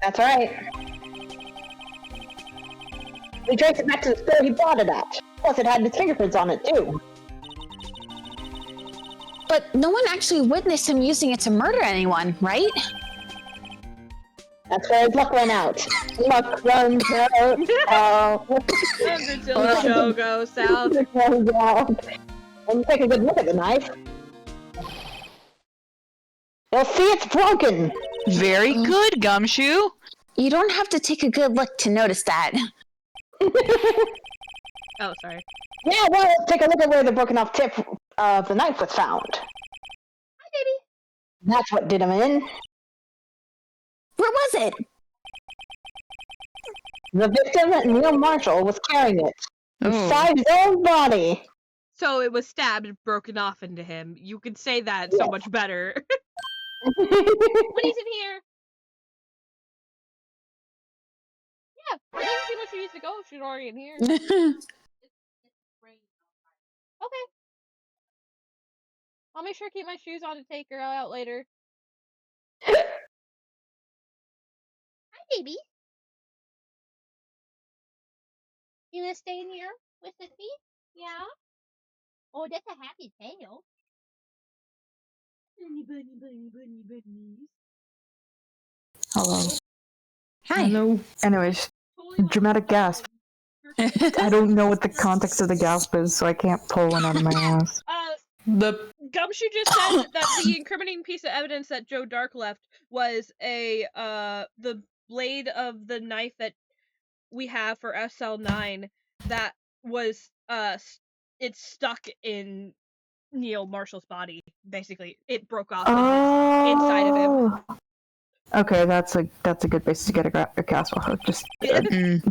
That's right. We traced it back to the store he bought it at. Plus, it had his fingerprints on it, too. But no one actually witnessed him using it to murder anyone, right? That's where his luck ran out. Luck runs out. Until the show goes south. When you take a good look at the knife, you'll see it's broken. Very good, Gumshoe. You don't have to take a good look to notice that. Oh, sorry. Yeah, well, take a look at where the broken off tip of the knife was found. Hi, baby. That's what did him in. Where was it? The victim, Neil Marshall, was carrying it inside his own body. So it was stabbed and broken off into him. You could say that so much better. But he's in here. Yeah, I didn't see much she needs to go if she's already in here. Okay. I'll make sure to keep my shoes on to take her out later. Hi, baby. You wanna stay in here with the feet? Yeah? Oh, that's a happy tail. Bunny, bunny, bunny, bunny, bunnies. Hello. Hi. Hello. Anyways, dramatic gasp. I don't know what the context of the gasp is, so I can't pull one out of my ass. The Gumshoe just said that the incriminating piece of evidence that Joe Dark left was the blade of the knife that we have for SL9 that was it's stuck in Neil Marshall's body. Basically, it broke off inside of him. Okay, that's a good basis to get a gasp off of. Just damn.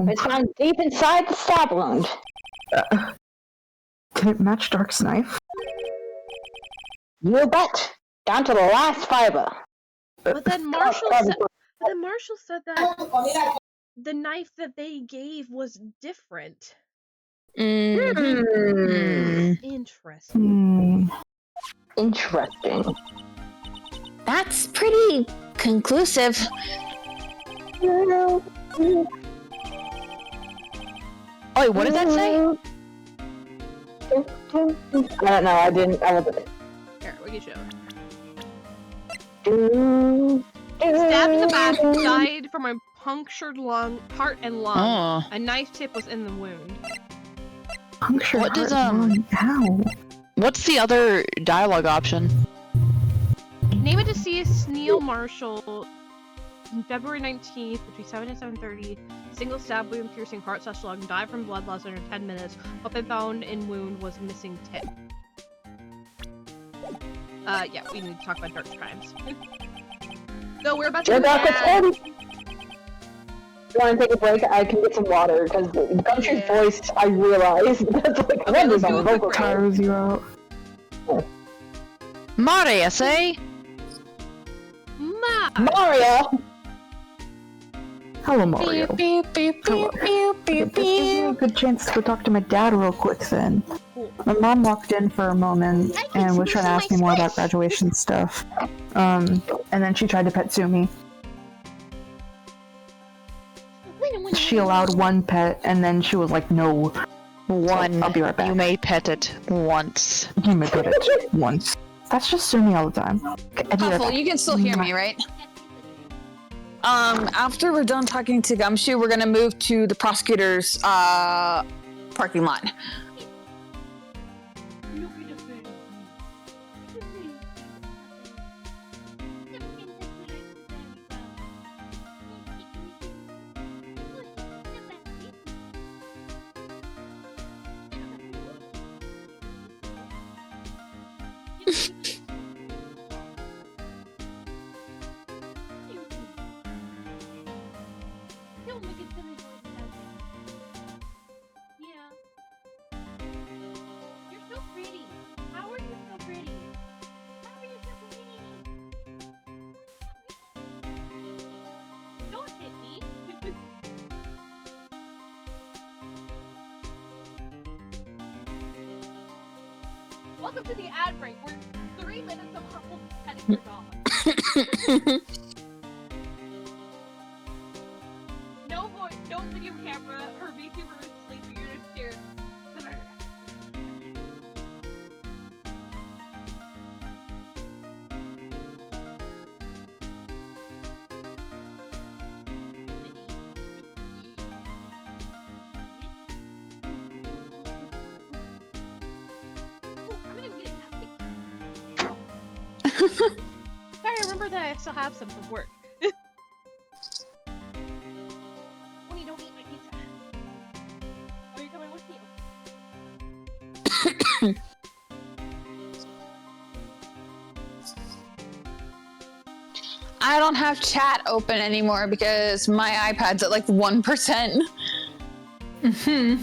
It's found deep inside the stab wound. Can it match Dark's knife? You bet. Down to the last fiber. But then Marshall said that the knife that they gave was different. Interesting. Interesting. That's pretty conclusive. Oh, wait, what did that say? I don't know. I wasn't. Here, we can show. Do, Stabbed in the back, died from a punctured heart and lung. Oh. A knife tip was in the wound. Puncture What does, heart and lung. Ow. What's the other dialogue option? Name of deceased, Neil Marshall, February 19th, between 7 and 7:30. Single stab wound piercing heart/lung, died from blood loss under 10 minutes. Weapon found in wound was missing tip. Yeah, we need to talk about Dark's crimes. So we're about to You're do back at that. 40. You want to take a break? I can get some water because Gumshoe's voice, I realize, that's like Okay, let's do a quick vocal break. Tires you out. Maria, say? Mario! Hello, Mario. Hello. Give me a good chance to go talk to my dad real quick then. Cool. My mom walked in for a moment and was trying to ask me more about graduation stuff. And then she tried to pet sue me. She allowed one pet and then she was like, no. One. I'll be right back. You may pet it once. You may pet it once. That's just sue me all the time. Okay, I'll be right Huffle, back. you can still hear me, right? After we're done talking to Gumshoe, we're gonna move to the prosecutor's parking lot. Welcome to the ad break. We're 3 minutes of Huffle petting your dog. No voice, no video camera. Her VTuber is sleeping. You're just here. I remember that I still have some from work. When you don't eat my pizza. Oh, you're coming with me. I don't have chat open anymore because my iPad's at like 1%. Mm-hmm.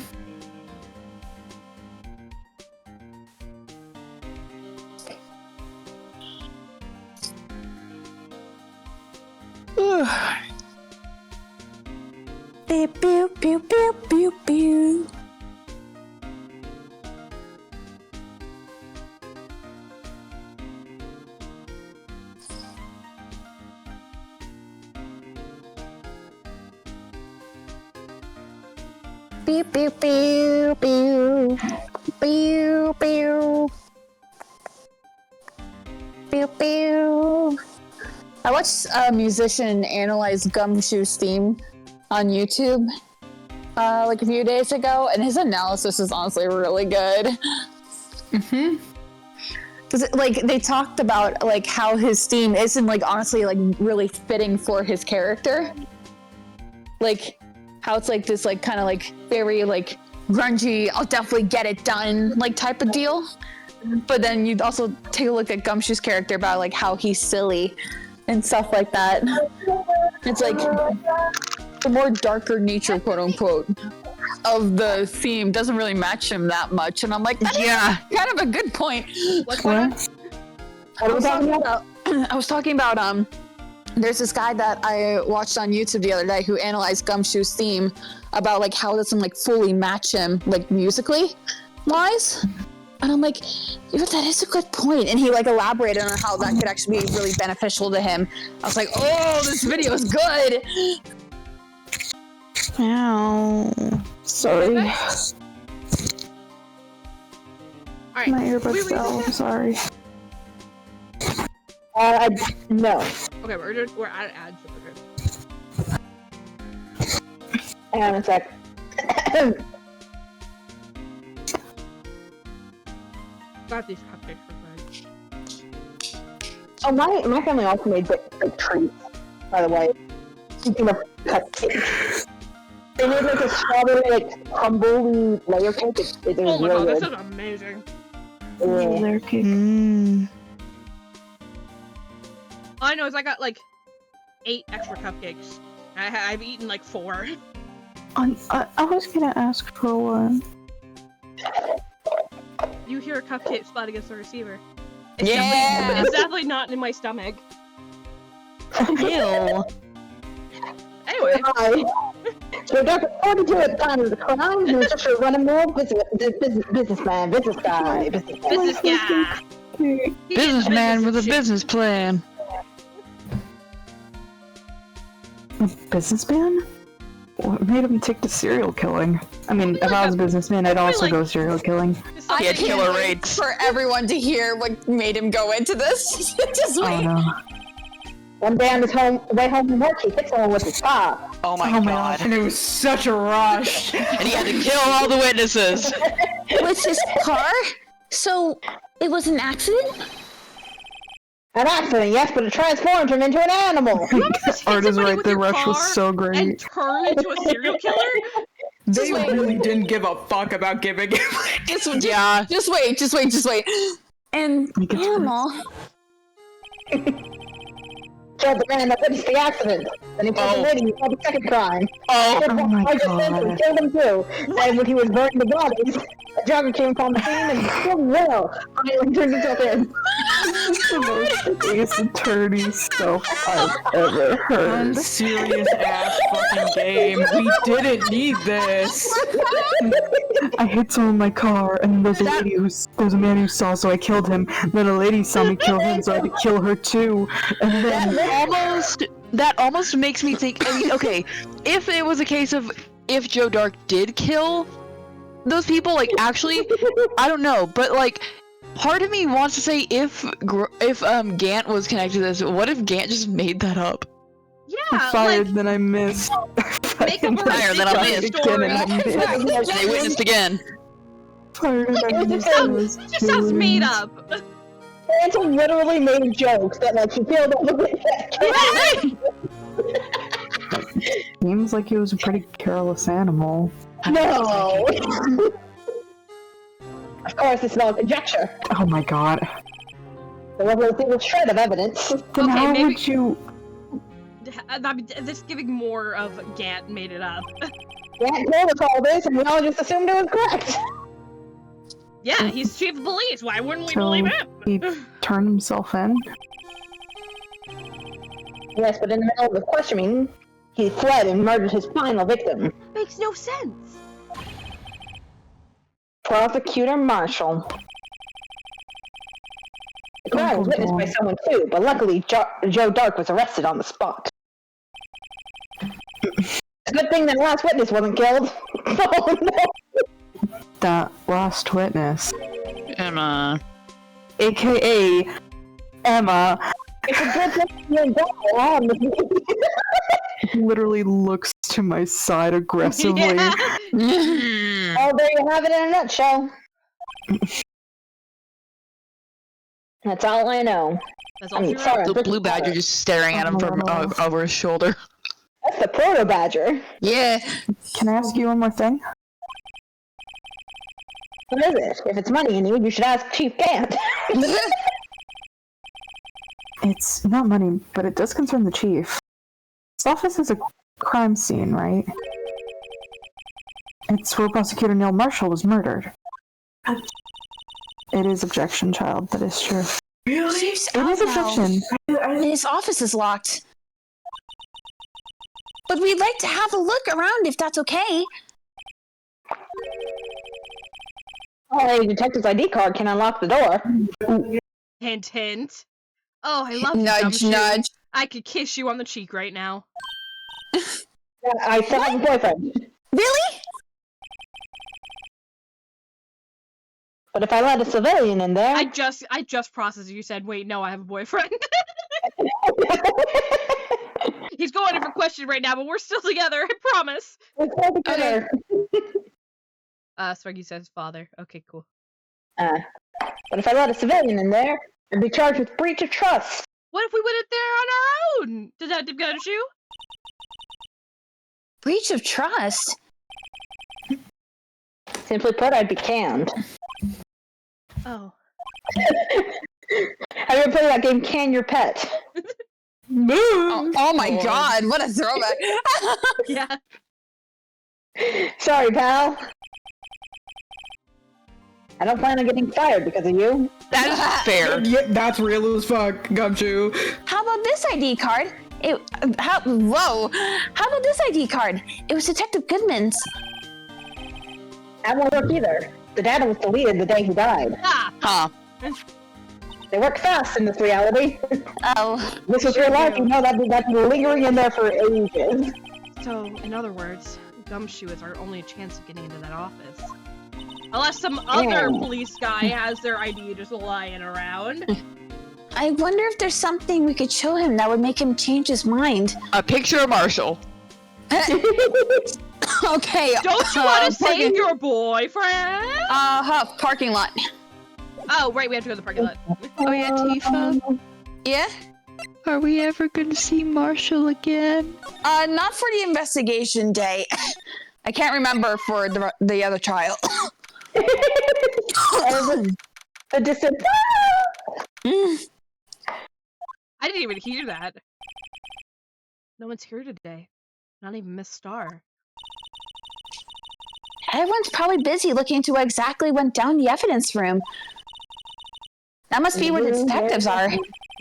Pew pew pew pew pew pew. Pew pew pew pew pew pew pew pew. I watched a musician analyze Gumshoe's theme on YouTube like a few days ago, and his analysis is honestly really good. Mm-hmm. Because like they talked about like how his theme isn't like honestly like really fitting for his character, like how it's like this like kind of like very like grungy, I'll definitely get it done like type of deal. But then you'd also take a look at Gumshoe's character about like how he's silly and stuff like that. It's like the more darker nature, quote unquote. of the theme doesn't really match him that much, and I'm like, yeah, kind of a good point. What's going on? I was talking about there's this guy that I watched on YouTube the other day who analyzed Gumshoe's theme about like how it doesn't like fully match him like musically wise. And I'm like, yeah, that is a good point. And he like elaborated on how that could actually be really beneficial to him. I was like, oh, this video is good. Ow. Sorry. Alright. My earbuds fell. I'm sorry. No. Okay, we're at ad sugar. Hang on a sec. Got these cupcakes for fun. Oh, my family also made like treats, by the way. Speaking of cupcakes. They made like a strawberry, like, crumbly layer cake. It was Oh my really god, this good. is amazing. Yeah. Layer cake. All I know is I got like 8 extra cupcakes. I've eaten like 4. I was gonna ask for one. You hear a cupcake spot against the receiver. Yeah. It's definitely not in my stomach. Ew. Anyway. Hi. So Dr. According to the time of the crime, he was just a run-of-the-mill businessman, business guy. Business guy. He did Businessman with a shit. business plan. Businessman? What made him take to serial killing? I mean, if I was a businessman, I'd also go serial killing. It's He had something- killer rates. For everyone to hear what made him go into this. Just Oh wait. no. One day on his way home from work, he hit someone with his car. Oh my Oh my god. And it was such a rush. And he had to kill all the witnesses. With his car? So it was an accident? An accident, yes, but it transformed him into an animal. Art is somebody right, with the your rush was car so And great. turn into a serial killer? They really didn't give a fuck about giving him. Yeah. Just wait. And Make it animal. Killed the man that witnessed the accident. Then he killed the lady who the second crime. Oh. Oh my I just god. killed him too. And when he was burning the bodies, a driver came upon the scene and killed him well. Finally turned himself in. The most Ace Attorney stuff I've ever heard. Serious ass fucking game. We didn't need this. I hit someone in my car, and there was a man who saw, so I killed him. Then a lady saw me kill him, so I had to kill her too. And then That almost makes me think, I mean, okay, if it was a case of if Joe Dark did kill those people, like, actually, I don't know, but, like, part of me wants to say if Gant was connected to this, what if Gant just made that up? Yeah, I fired, like, then I missed. make up a Fire, then I'll ridiculous miss. story. And they witnessed again. Fired, and I missed. It just sounds made up. Santa literally made jokes that like he killed all the witnesses. Seems like he was a pretty careless animal. No. Of course, it's not conjecture. Oh my god. There wasn't a single shred of evidence. Then Okay, how maybe- would you... This giving more of Gant made it up. Gant told us all this, and we all just assumed it was correct. Yeah, he's chief of police. Why wouldn't we So believe him? he turned himself in? Yes, but in the middle of the questioning, he fled and murdered his final victim. Makes no sense. Prosecutor Marshall. The crime was witnessed by someone too, but luckily Joe Dark was arrested on the spot. It's a good thing that last witness wasn't killed. Oh no! That last witness. Emma. AKA Emma. It's a good thing you didn't die. Literally looks to my side aggressively. Yeah. Oh, there you have it in a nutshell. That's all I know. That's I all mean, she sorry, wrote. The blue badger just staring at him from over his shoulder. That's the proto badger. Yeah. Can I ask you one more thing? What is it? If it's money you need, you should ask Chief Gant. It's not money, but it does concern the chief. This office is a crime scene, right? It's where Prosecutor Neil Marshall was murdered. It is objection, child. That is true. Really? It is objection. His office is locked. But we'd like to have a look around if that's okay. Oh, a detective's ID card can unlock the door. Hint, hint. Oh, I love you, Nudge, gumshoe. nudge. I could kiss you on the cheek right now. I still have a boyfriend. Really? But if I let a civilian in there... I just processed you said, wait, no, I have a boyfriend. He's going in for question right now, but we're still together, I promise. Okay. Swaggy says father. Okay, cool. But if I let a civilian in there, I'd be charged with breach of trust. What if we went in there on our own, Detective Gumshoe? Breach of trust? Simply put, I'd be canned. Oh. Have you ever played that game, Can Your Pet? Oh my god, what a throwback. Yeah. Sorry, pal. I don't plan on getting fired because of you. That is fair. Yeah, that's real as fuck, Gumshoe. How about this ID card? How about this ID card? It was Detective Goodman's. That won't work either. The data was deleted the day he died. Ah! Huh. They work fast in this reality. Oh. This is real life, you know, that'd be lingering in there for ages. So, in other words, Gumshoe is our only chance of getting into that office. Unless some other police guy has their ID just lying around. I wonder if there's something we could show him that would make him change his mind. A picture of Marshall. Okay. Don't you want to save your boyfriend? Parking lot. Oh, right, we have to go to the parking lot. Oh yeah, Tifa. Yeah? Are we ever gonna see Marshall again? Not for the investigation day. I can't remember for the other child. The distant. I didn't even hear that. No one's here today. Not even Miss Star. Everyone's probably busy looking into what exactly went down in the evidence room. That must be where the detectives are.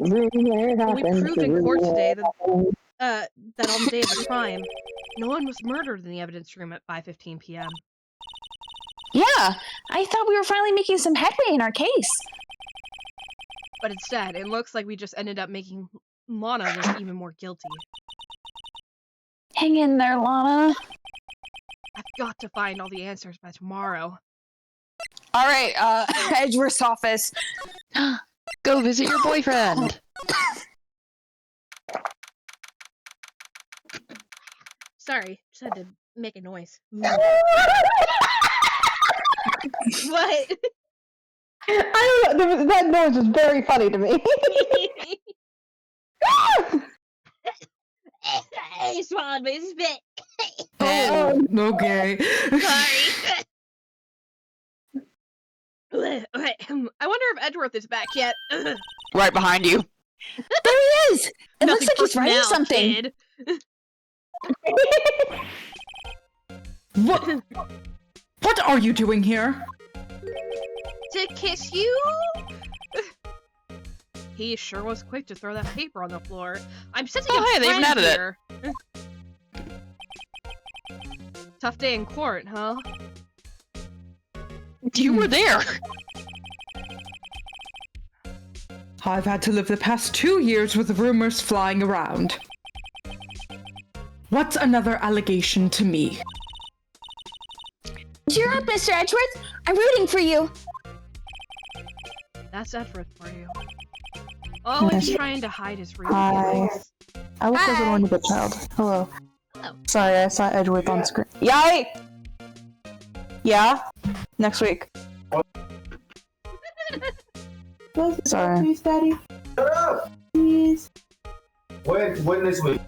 We proved in court today that on the day of the crime, no one was murdered in the evidence room at 5:15 p.m. Yeah, I thought we were finally making some headway in our case. But instead, it looks like we just ended up making Lana look even more guilty. Hang in there, Lana. I've got to find all the answers by tomorrow. All right, Edgeworth's office. Go visit your boyfriend. Sorry, just had to make a noise. What? I don't know, that noise was very funny to me. I swallowed my spit. Oh, okay. Sorry. I wonder if Edgeworth is back yet. Right behind you. There he is! It looks like he's writing something. Kid. What are you doing here? To kiss you? He sure was quick to throw that paper on the floor. I'm sensing a they even trend added it. here. Tough day in court, huh? You were there. I've had to live the past 2 years with rumors flying around. What's another allegation to me? Cheer up, Mr. Edgeworth. I'm rooting for you. That's Edgeworth for you. Always trying to hide his real Hi. feelings. I look like a wonderful child. Hello. Hello. Sorry, I saw Edgeworth on screen. Yay! Yeah? Next week. Sorry. Please, Daddy. Shut up! Please. When this week?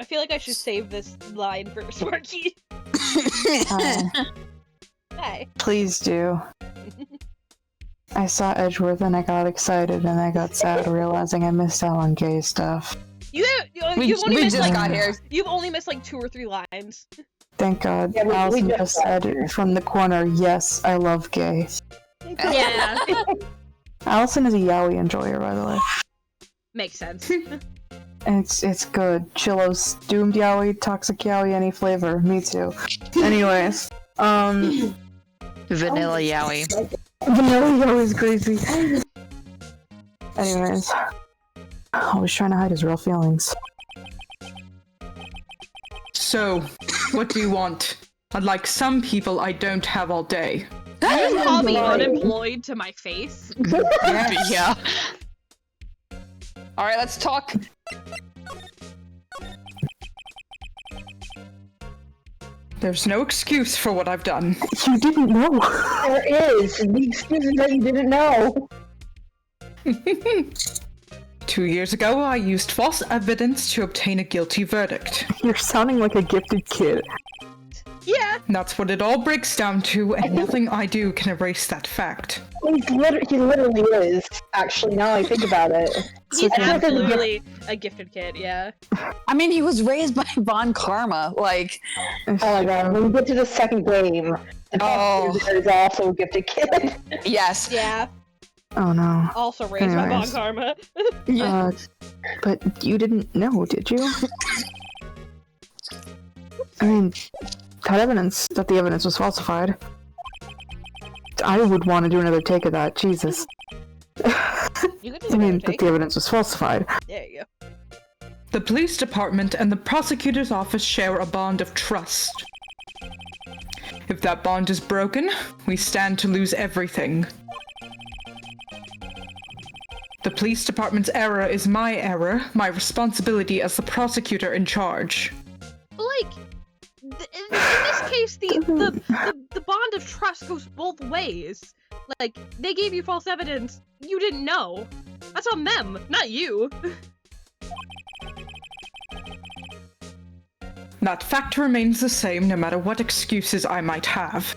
I feel like I should save this line for Sparky. Hi. Please do. I saw Edgeworth and I got excited and I got sad realizing I missed out on gay stuff. You've only we missed just like got here. You've only missed like 2 or 3 lines. Thank God. Yeah, we Allison just just got said from the corner, yes, I love gay. Yeah, Allison is a yaoi enjoyer, by the way. makes sense. It's good. Chillo's doomed yaoi, toxic yaoi, any flavor. Me too. Anyways, Vanilla yaoi. vanilla yaoi is crazy. Anyways, always trying to hide his real feelings. So, what do you want? Unlike some people, I don't have all day. You just call me unemployed to my face. Yeah. All right, let's talk. There's no excuse for what I've done. You didn't know. There is. The excuse is that you didn't know. 2 years ago, I used false evidence to obtain a guilty verdict. You're sounding like a gifted kid. Yeah, That's what it all breaks down to, and nothing I do can erase that fact. He literally is. Actually, now I think about it. he's I feel like there's a absolutely a gifted kid, yeah. I mean, he was raised by Von Karma. Like, Oh my god, when we get to the second game, there's also a gifted kid. yes. Yeah, Oh no. also raised by Von Anyways. Karma. But you didn't know, did you? I mean, got evidence that the evidence was falsified. I would want to do another take of that, Jesus. You could I mean, that the evidence was falsified. There you go. The police department and the prosecutor's office share a bond of trust. If that bond is broken, we stand to lose everything. The police department's error is my error, my responsibility as the prosecutor in charge. But like, in this case, the bond of trust goes both ways. Like, they gave you false evidence, you didn't know. That's on them, not you. That fact remains the same no matter what excuses I might have.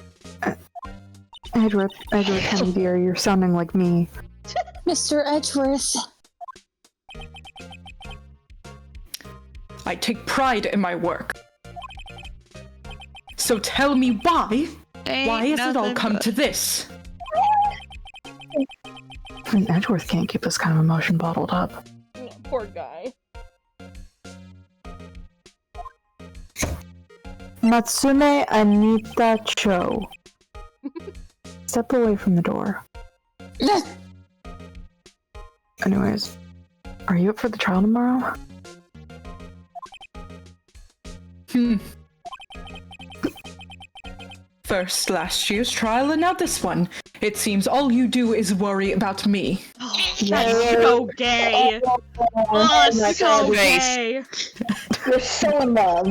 Edward, honey dear, you're sounding like me. Mr. Edgeworth. I take pride in my work. So tell me why? Why has it all come to this? I mean, Edgeworth can't keep this kind of emotion bottled up. Oh, poor guy. Natsume Anita Cho. Step away from the door. Anyways, are you up for the trial tomorrow? First last year's trial and now this one. It seems all you do is worry about me. Oh, that's so gay. Oh, so gay. You're so in love.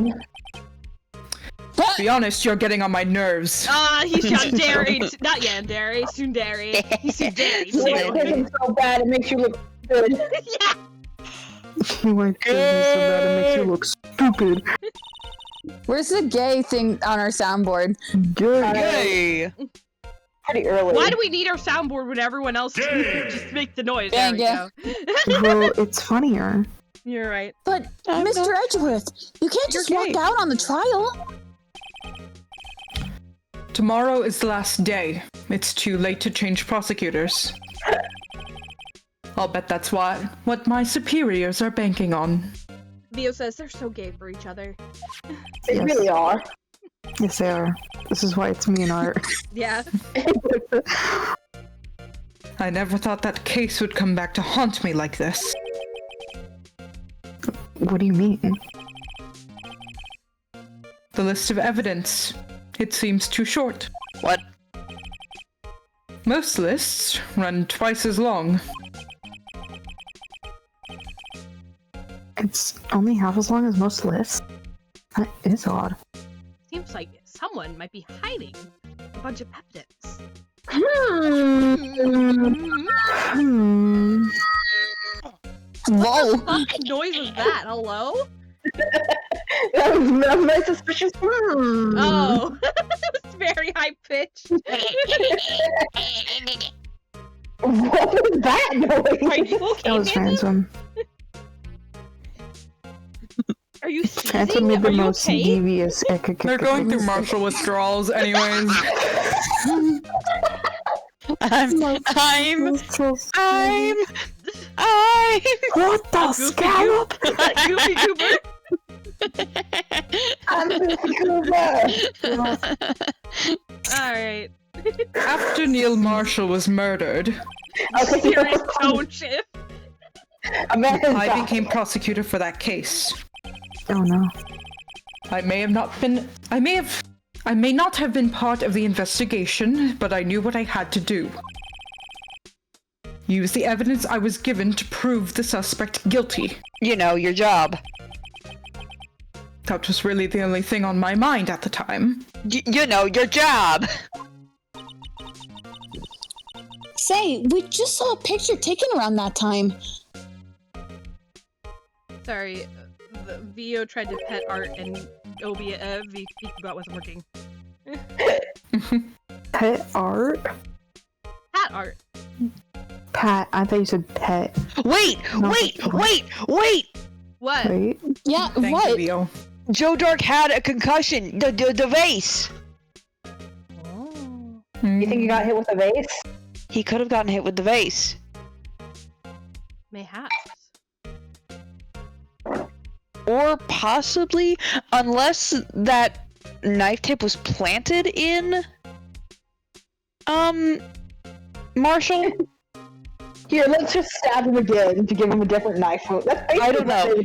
To be honest, you're getting on my nerves. He's yandere. Not yandere, tsundere. He's tsundere You like too. him so bad it makes you look good. Yeah. You like this so bad it makes you look stupid. Where's the gay thing on our soundboard? Yay! Pretty early. Why do we need our soundboard when everyone else just make the noise? There we go. Well, it's funnier. You're right. But, Mr. Edgeworth, you can't just walk out on the trial. Tomorrow is the last day. It's too late to change prosecutors. I'll bet that's what my superiors are banking on. Theo says they're so gay for each other. They really are. Yes, they are. This is why it's me and art. Yeah. I never thought that case would come back to haunt me like this. What do you mean? The list of evidence. It seems too short. What? Most lists run twice as long. It's only half as long as most lists. That is odd. Seems like someone might be hiding a bunch of evidence. Whoa. What fucking noise was that? Hello? That was my suspicious. Oh, it's very high pitched. What was that noise? Are you okay, That was Phantom? Phantom. Are you sneezing? Answer me the Are you most okay? devious. They're going through martial withdrawals, anyways. I'm What the Goofy scallop? Goofy Goober. Alright. After Neil Marshall was murdered, Okay, Serious tone shift. I became prosecutor for that case. Oh no. I may not have been part of the investigation, but I knew what I had to do. Use the evidence I was given to prove the suspect guilty. You know, your job. That was really the only thing on my mind at the time. You know, your job. Say, we just saw a picture taken around that time. Sorry, the VO tried to pet art and VBot wasn't working. Pet art? Pat art. Pat. I thought you said pet. Wait! What? Wait. Yeah, Thank what? you, Leo. Joe Dark had a concussion. The vase. Oh. You think you got hit with a vase? He could have gotten hit with the vase. Mayhaps. Or possibly, unless that knife tip was planted in Marshall. Here, let's just stab him again to give him a different knife. That's I don't know.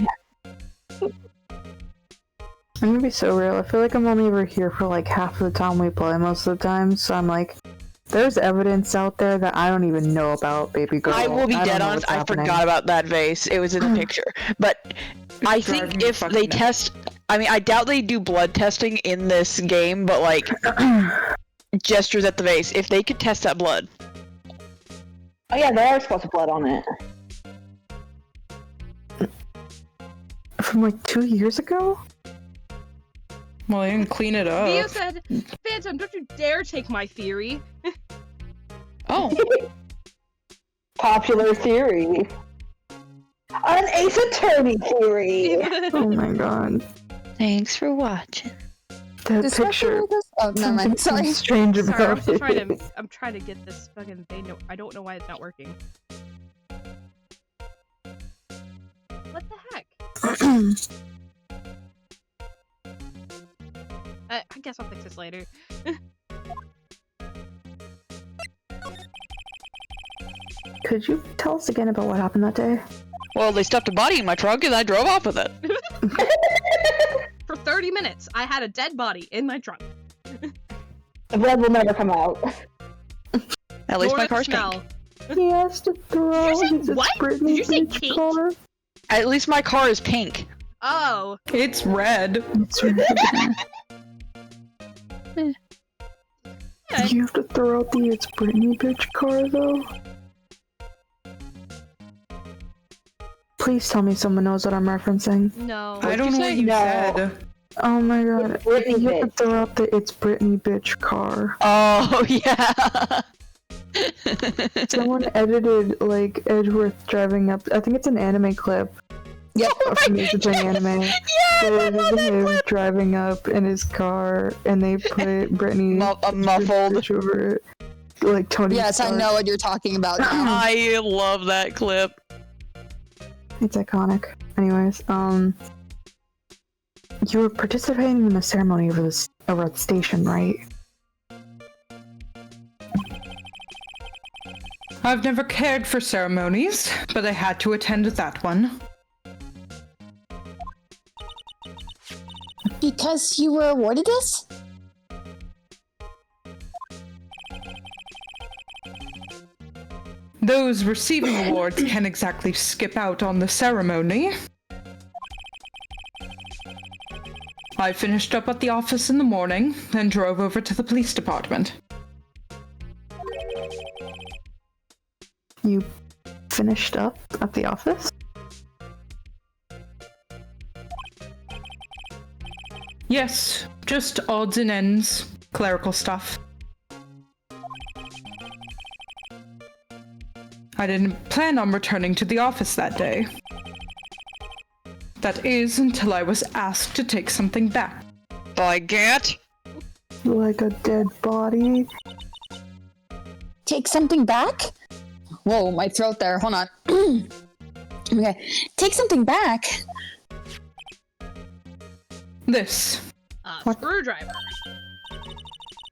I'm gonna be so real. I feel like I'm only ever here for like half of the time we play most of the time, so I'm like, there's evidence out there that I don't even know about, baby girl. I will be don't dead know honest, what's I happening. forgot about that vase. It was in the picture. But I think driving me if fucking they nuts. test... I mean, I doubt they do blood testing in this game, but like, gestures at the vase. If they could test that blood. Oh yeah, there are spots of blood on it. From like 2 years ago? Well, I didn't clean it up. VO said, Phantom, don't you dare take my theory. Oh. Popular theory. An Ace Attorney theory. Oh my god. Thanks for watching. That Does picture. Oh, never mind. Sorry. Strange Sorry, about I'm still it. trying to get this fucking thing. No, I don't know why it's not working. What the heck? I guess I'll fix this later. Could you tell us again about what happened that day? Well, they stuffed a body in my trunk and I drove off with it. For 30 minutes, I had a dead body in my trunk. The blood will never come out. At least Nor my the car's smell. pink. He has to throw Did you say his what? Britney Did you say Spears pink? car. At least my car is pink. Oh. It's red. It's really Yeah. You have to throw out the It's Britney bitch car though. Please tell me someone knows what I'm referencing. No. I don't know what you No. said. Oh my god. Britney You have to bitch. throw out the It's Britney bitch car. Oh, yeah. Someone edited like Edgeworth driving up. I think it's an anime clip. Yep. Of music and anime. Yeah, They I love edited that him clip. driving up in his car, and they put Britney Muffled. bitch over it, like Tony. Yes, I Stark. know what you're talking about now. I love that clip. It's iconic. Anyways, you were participating in a ceremony over at the station, right? I've never cared for ceremonies, but I had to attend that one. Because you were awarded this? Those receiving awards can't exactly skip out on the ceremony. I finished up at the office in the morning, then drove over to the police department. You finished up at the office? Yes, just odds and ends, clerical stuff. I didn't plan on returning to the office that day. That is, until I was asked to take something back. By Gant? Like a dead body. Take something back? Whoa, my throat there. Hold on. Okay. Take something back? This. Screwdriver.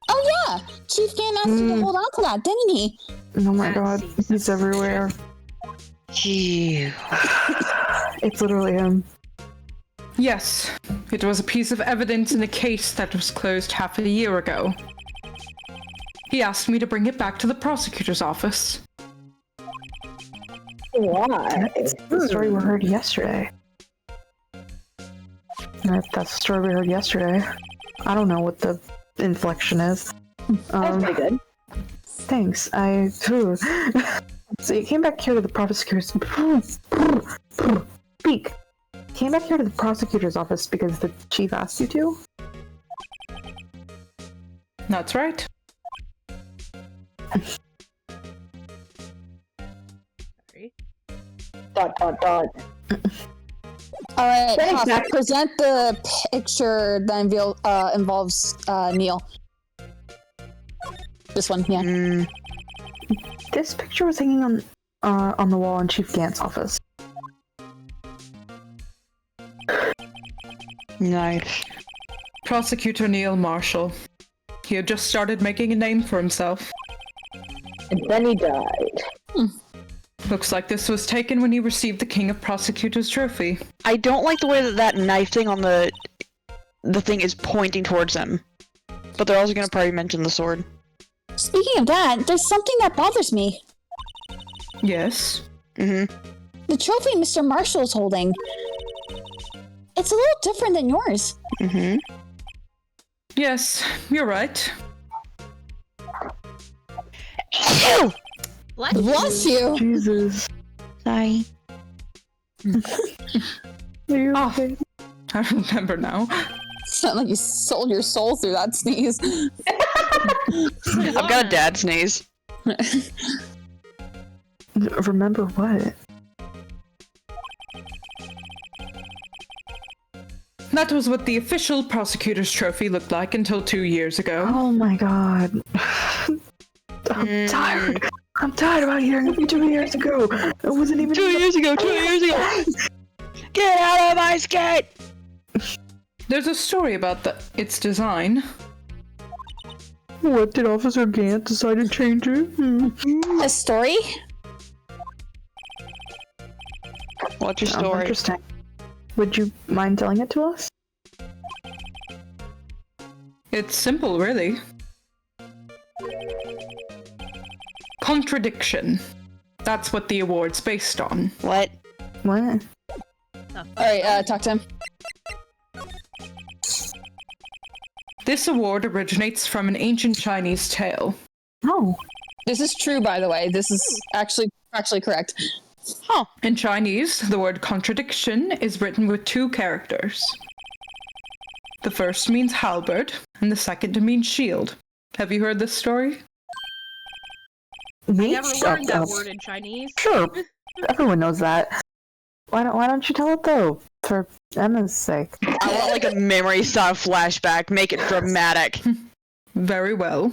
Oh yeah! Chief Gant asked you to hold on to that, didn't he? Oh my god, he's everywhere. Phew. It's literally him. Yes, it was a piece of evidence in a case that was closed half a year ago. He asked me to bring it back to the prosecutor's office. Why? That's the story we heard yesterday. That's the story we heard yesterday. I don't know what the inflection is. That's pretty good. Thanks. So you came back here to the prosecutor's... Speak! Came back here to the prosecutor's office because the chief asked you to? That's right. Dot. Alright, Thanks, Huff, Max. present the picture that involves Neil. This one, yeah. This picture was hanging on the wall in Chief Gant's office. Nice. Prosecutor Neil Marshall. He had just started making a name for himself. And then he died. Looks like this was taken when he received the King of Prosecutors trophy. I don't like the way that knife thing on the thing is pointing towards him. But they're also gonna probably mention the sword. Speaking of that, there's something that bothers me. Yes. Mm-hmm. The trophy Mr. Marshall is holding. It's a little different than yours. Mm-hmm. Yes, you're right. Bless you! Jesus. Sorry. Oh, I remember now. Sound like you sold your soul through that sneeze. I've got a dad sneeze. Remember what? That was what the official prosecutor's trophy looked like until 2 years ago. Oh my god. I'm tired. I'm tired about hearing it from 2 years ago. It wasn't even 2 years ago. 2 years ago. Get out of my skate! There's a story about its design. What, did Officer Gant decide to change it? A story? What's your Oh, story? interesting. Would you mind telling it to us? It's simple, really. Contradiction. That's what the award's based on. What? What? Alright, talk to him. This award originates from an ancient Chinese tale. Oh. This is true, by the way. This is actually correct. Huh. In Chinese, the word contradiction is written with 2 characters. The first means halberd, and the second means shield. Have you heard this story? I never learned that word in Chinese. Sure. Everyone knows that. Why don't you tell it though? For Emma's sake. I want like a memory style flashback. Make it dramatic. Very well.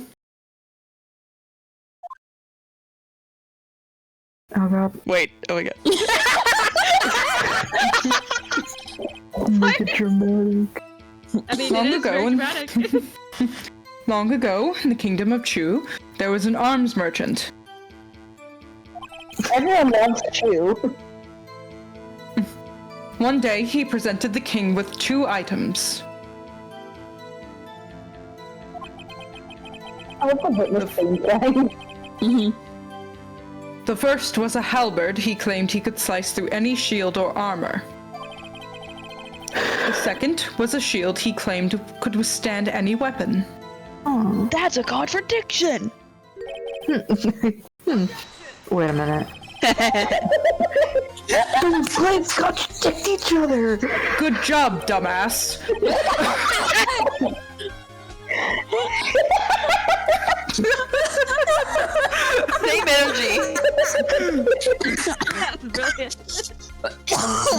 Oh god. Wait. Oh my god. Make it dramatic. I mean, Long it is ago very in- dramatic. Long ago, in the kingdom of Chu, there was an arms merchant. Everyone loves Chew. One day, he presented the king with 2 items. I love the witness thing thing. Mm-hmm. The first was a halberd he claimed he could slice through any shield or armor. The second was a shield he claimed could withstand any weapon. Oh. That's a contradiction. Wait a minute. Those claims contradict each other. Good job, dumbass. Same energy. That's brilliant.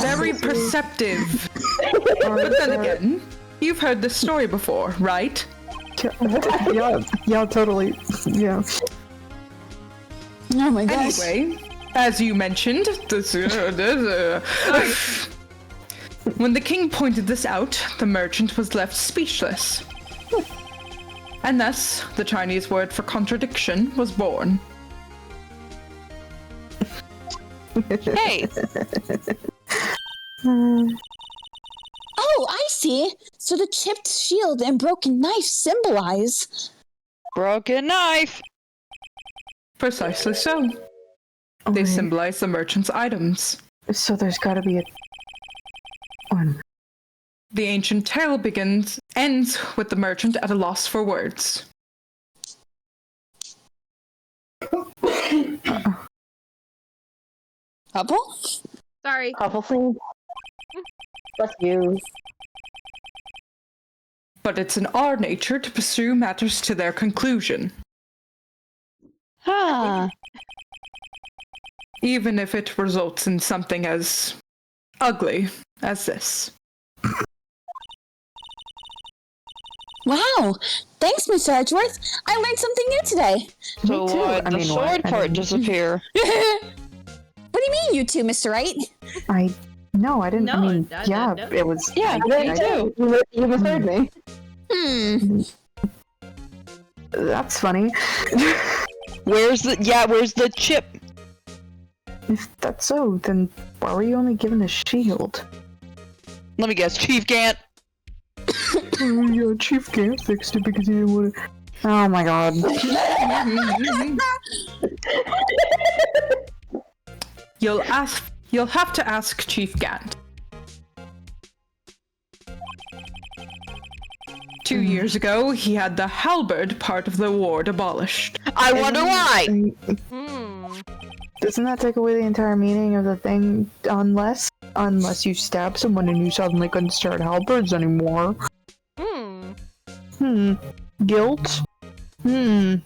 Very perceptive. But then again, you've heard this story before, right? Yeah, totally. Yeah. Oh my gosh. Anyway, as you mentioned, when the king pointed this out, the merchant was left speechless. And thus, the Chinese word for contradiction was born. Hey, Oh, I see. So the chipped shield and broken knife symbolize. broken knife. Precisely so. They symbolize the merchant's items. So there's gotta be a one. The ancient tale ends with the merchant at a loss for words. Couple? Sorry. Huffleton. Bless you. But it's in our nature to pursue matters to their conclusion, Huh. even if it results in something as ugly as this. Wow. Thanks, Mr. Edgeworth. I learned something new today. So too. why'd I the mean, sword what? I part mean- disappear? What do you mean, you two, Mr. Wright? No, I didn't. No, I mean, no, yeah, no. it was. Yeah, me too. You misheard me. That's funny. Where's the chip? If that's so, then why were you only given a shield? Let me guess, Chief Gant. Yeah, Chief Gant fixed it because he didn't want to. Oh my god. You'll have to ask Chief Gant. 2 years ago, he had the halberd part of the award abolished. I wonder why. Doesn't that take away the entire meaning of the thing? Unless you stab someone and you suddenly couldn't start halberds anymore. Guilt? They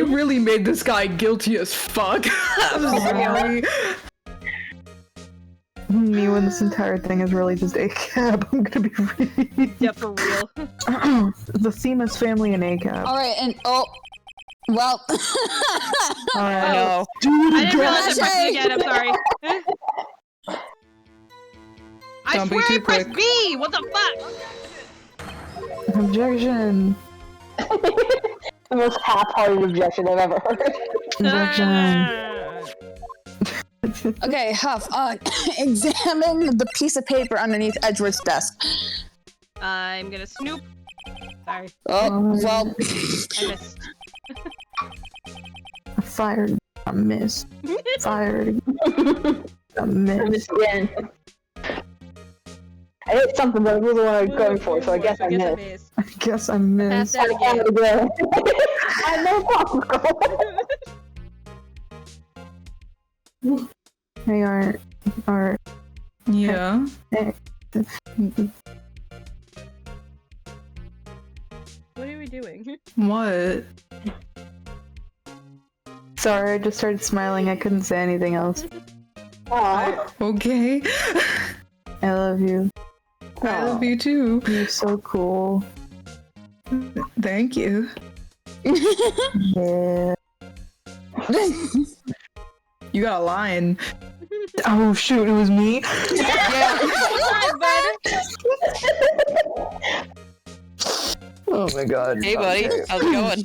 really made this guy guilty as fuck. I'm sorry. Me when this entire thing is really just ACAB. I'm gonna be really... Yeah, for real. The theme is family and ACAB. Alright, and well. Alright. No. I didn't realize I pressed it again, I'm sorry. I Don't be swear I too pressed quick. B! What the fuck? Objection. The most half-hearted objection I've ever heard. Objection. Okay, Huff, examine the piece of paper underneath Edgeworth's desk. I'm gonna snoop. Sorry, Oh, well. I missed. Fired. I missed. Fired. I I missed. missed again. I hit something, but it wasn't what I was going for, so I guess I missed. missed. I guess I missed. Pass that again. I know possible. Hey, Art. Yeah. What are we doing? What? Sorry, I just started smiling. I couldn't say anything else. Aw. Okay. I love you. I love you too. You're so cool. Thank you. Yeah. You got a line. Oh shoot, it was me. Oh my god. Hey, buddy. How's it going?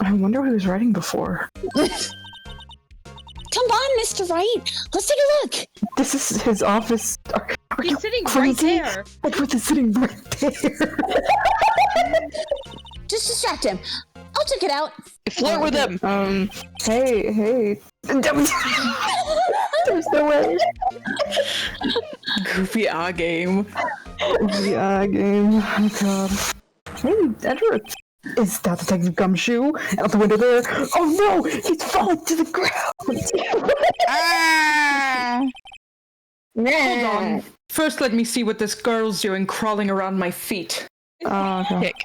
I wonder who he was writing before. Come on, Mr. Wright. Let's take a look. This is his office. Are you He's sitting right crazy? there. Edward is sitting right there. Just distract him. I'll check it out. Flirt with him. Hey. There's no way. Goofy A game. Yeah, game. Oh god. Hey, Edward. Is that Detective Gumshoe? Out the window there? Oh no! He's falling to the ground! Hold on. First, let me see what this girl's doing crawling around my feet. Oh, okay. Kick.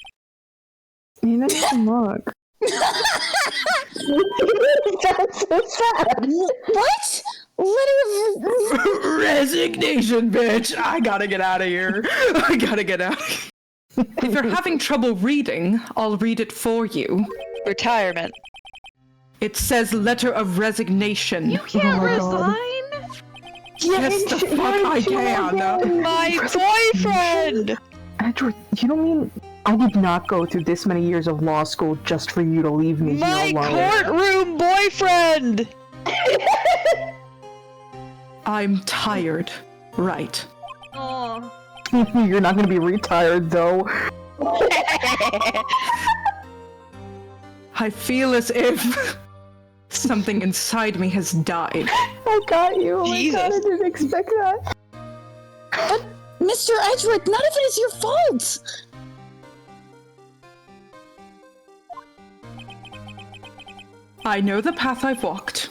You know, look. That's so sad. What? Letter of Resignation, bitch! I gotta get out of here. I gotta get out. If you're having trouble reading, I'll read it for you. Retirement. It says letter of resignation. You can't resign. Yes, the fuck I can. My boyfriend! Edward, you don't mean I did not go through this many years of law school just for you to leave me My here alone? courtroom boyfriend! I'm tired. Right. Oh. You're not gonna be retired, though. I feel as if something inside me has died. I got you. Oh my god, I Jesus. didn't expect that. But, Mr. Edgeworth, none of it is your fault. I know the path I've walked.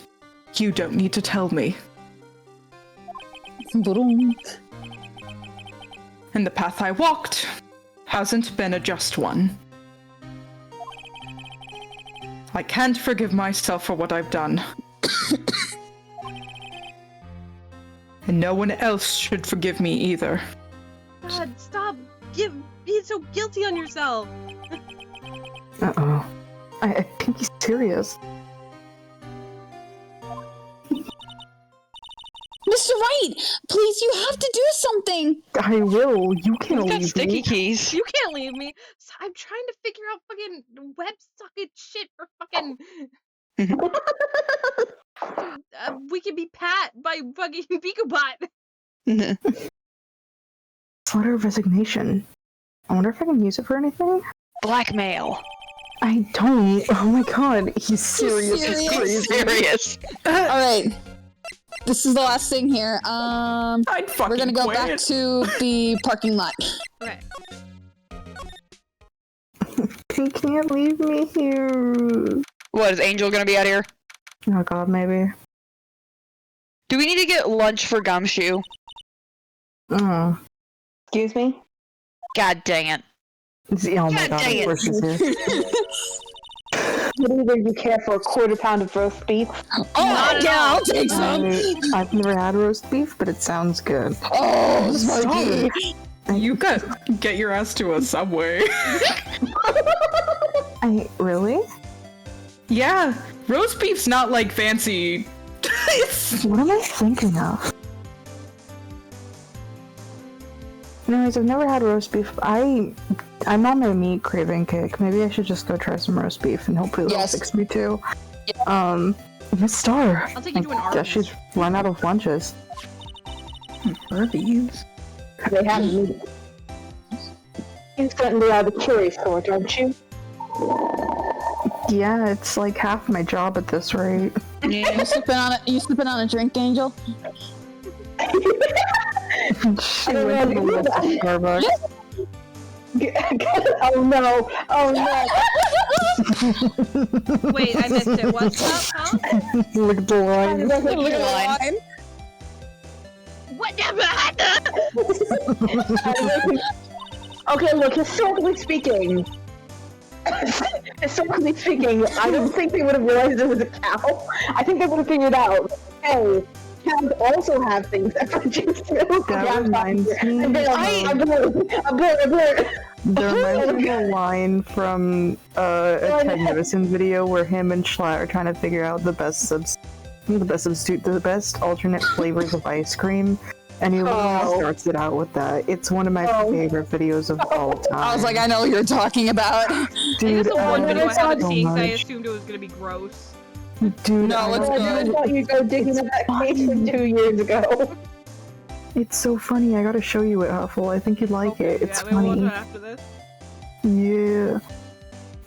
You don't need to tell me. And the path I walked hasn't been a just one. I can't forgive myself for what I've done. And no one else should forgive me either. God, stop being so guilty on yourself. Uh-oh. I think he's serious. Mr. Wright, please, you have to do something. I will. You can't He's got leave sticky me. keys. You can't leave me. So I'm trying to figure out fucking WebSocket shit for fucking. We can be pat by fucking Bikobot. Letter of resignation. I wonder if I can use it for anything? Blackmail. I don't. Oh my god, he's serious. serious? He's crazy. Serious. All right. This is the last thing here. I'd fucking We're gonna go quit. back to the parking lot. Okay. He can't leave me here. What, is Angel gonna be out here? Oh god, maybe. Do we need to get lunch for Gumshoe? Oh. Excuse me? God dang it. Oh my God god, dang of course he's here. Either you care for a quarter pound of roast beef. Oh, yeah, I'll take some. I've never had roast beef, but it sounds good. Oh, Sparky. You get your ass to a Subway. Really? Yeah, roast beef's not like fancy. What am I thinking of? Anyways, I've never had roast beef. I'm on my meat craving kick. Maybe I should just go try some roast beef and hopefully they'll Yes. fix me too. Miss Star. I'll take you to an I guess Arby's. she's run out of lunches. Arby's. They have meat. You certainly are the curious sort, aren't you? Yeah, it's like half my job at this rate. You sipping on a drink, Angel? She went to the local Starbucks. Oh no! Oh no! Wait, I missed it. What's up, huh? Look at the line. Look at the line. What the? Okay, look, historically speaking, I don't think they would have realized it was a cow. I think they would have figured out, hey, cows also have things that produce milk. That reminds me. There reminds me of a line from a Ted Nevison video where him and Schlatt are trying to figure out the best alternate flavors of ice cream. And he literally starts it out with that. It's one of my favorite videos of all time. I was like, I know what you're talking about. Dude, It's the one video I haven't so seen because I much. assumed it was gonna be gross. Dude, No, it's I good. thought you'd go digging up that case from 2 years ago. It's so funny. I gotta show you it, Huffle. I think you'd like it. It's yeah, we'll watch funny. it after this. Yeah.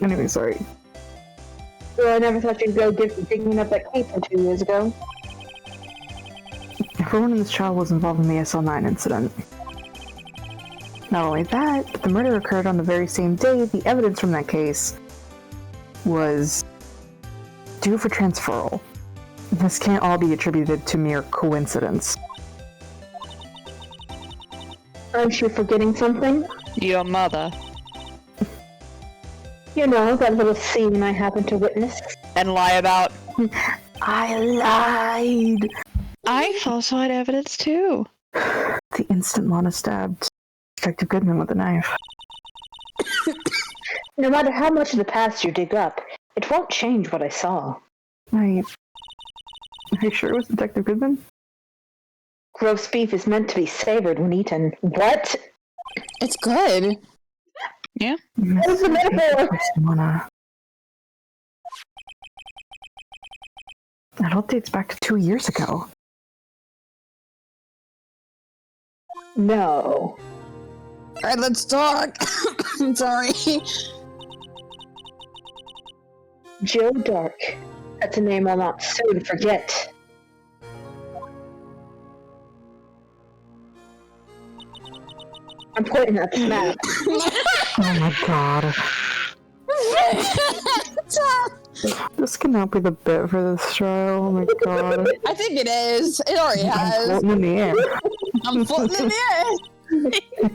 Anyway, sorry. Well, I never thought you'd go digging up that case from 2 years ago. Everyone in this trial was involved in the SL9 incident. Not only that, but the murder occurred on the very same day the evidence from that case was due for transferal. This can't all be attributed to mere coincidence. Aren't you forgetting something? Your mother. You know, that little scene I happened to witness. And lie about. I lied. I falsified evidence too. The instant Lana stabbed Detective Goodman with a knife. No matter how much of the past you dig up, it won't change what I saw. Are you sure it was Detective Goodman? Roast beef is meant to be savored when eaten. What? It's good. Yeah. What's the metaphor? Lana. That all dates back to 2 years ago. No. Alright, let's talk. I'm sorry. Joe Dark. That's a name I'll not soon forget. I'm pointing at the map. Oh my god. This cannot be the bit for this trial. Oh my god. I think it is. It already I'm has. floating in the air. I'm floating in the air.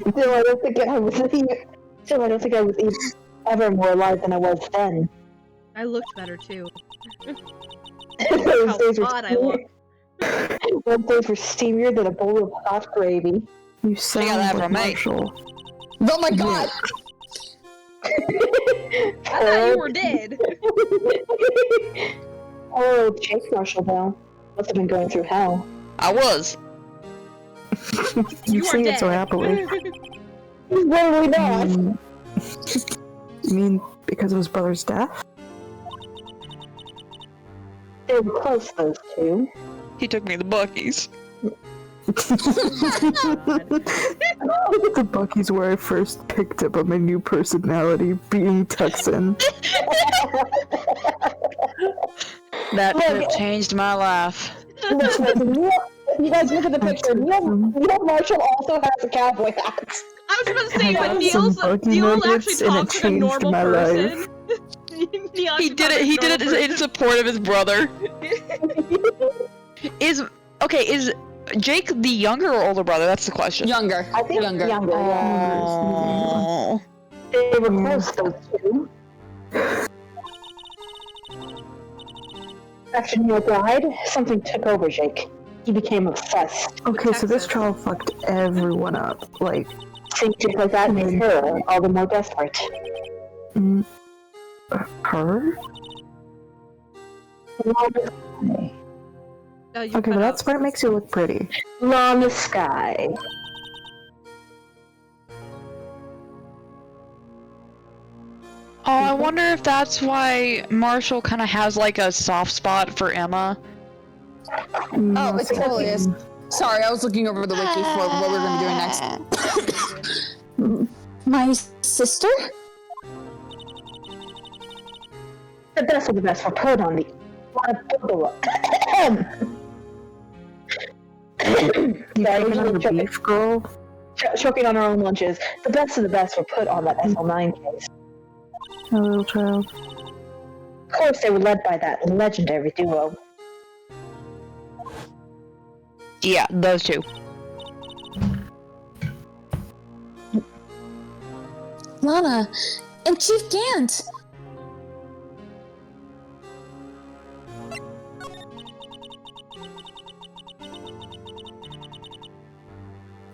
Still, I don't think I was even ever more alive than I was then. I looked better too. Those How days were hot I look. Those days were steamier than a bowl of hot gravy. You sound that like from me. Marshall. Oh my god. I thought you were dead. Oh, Jake Marshall, though. Must have been going through hell. I was. You are say it dead. so happily. Literally not. You mean because of his brother's death? They were close, those two. He took me to the Buc-ee's. The Buc-ee's where I first picked up on my new personality, being Texan. That trip changed my life. You guys look at the picture. Neil Marshall also has a cowboy hat. I was about to say, I when got some Neil Buc-ee actually nuggets and it talks like a changed normal my person. life. Neil He actually did talks it. He like a did it normal in support of his brother. Is Jake the younger or older brother? That's the question. Younger. I think Younger. younger. Oh. They were close, those two. After Neil died, something took over Jake. He became obsessed. Okay, so this Texas. trial fucked everyone up. Like, Seeing Jake like that made her all the more desperate. her? You Okay, but that's where it makes you look pretty. Lana Sky. Oh, I wonder if that's why Marshall kind of has like a soft spot for Emma. Oh, it totally is. Sorry, I was looking over the wiki for what we're going to be doing next. My sister? The best of the best were put on the Beef girl? choking on her own lunches. The best of the best were put on that SL9 case. A little child. Of course, they were led by that legendary duo. Yeah, those two. Lana and Chief Gant.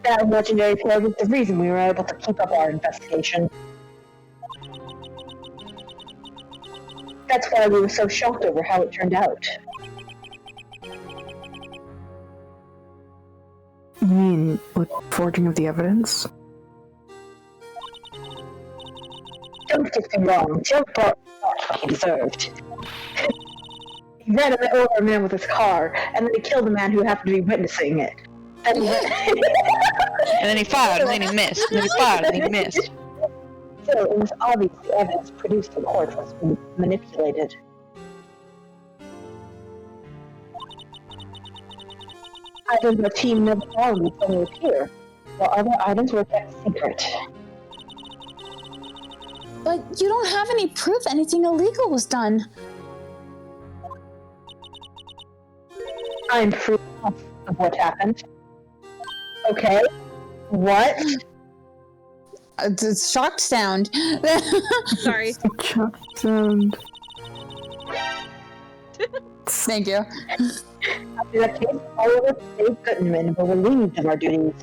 That legendary pair was the reason we were able to keep up our investigation. That's why we were so shocked over how it turned out. You mean, with forging of the evidence? Don't get me wrong, Joe brought what he deserved. He ran over a man with his car, and then he killed a man who happened to be witnessing it. And And then he fired, and then he missed. And then he fired, and then he missed. So it was obvious the evidence produced in court was manipulated. Items our team never found would suddenly appear, while other items were kept secret. But you don't have any proof anything illegal was done. I'm proof of what happened. Okay? What? It's a shocked sound. Sorry. Shocked sound. Thank you. After that case, all of us stayed Goodman and were relieved of our duties.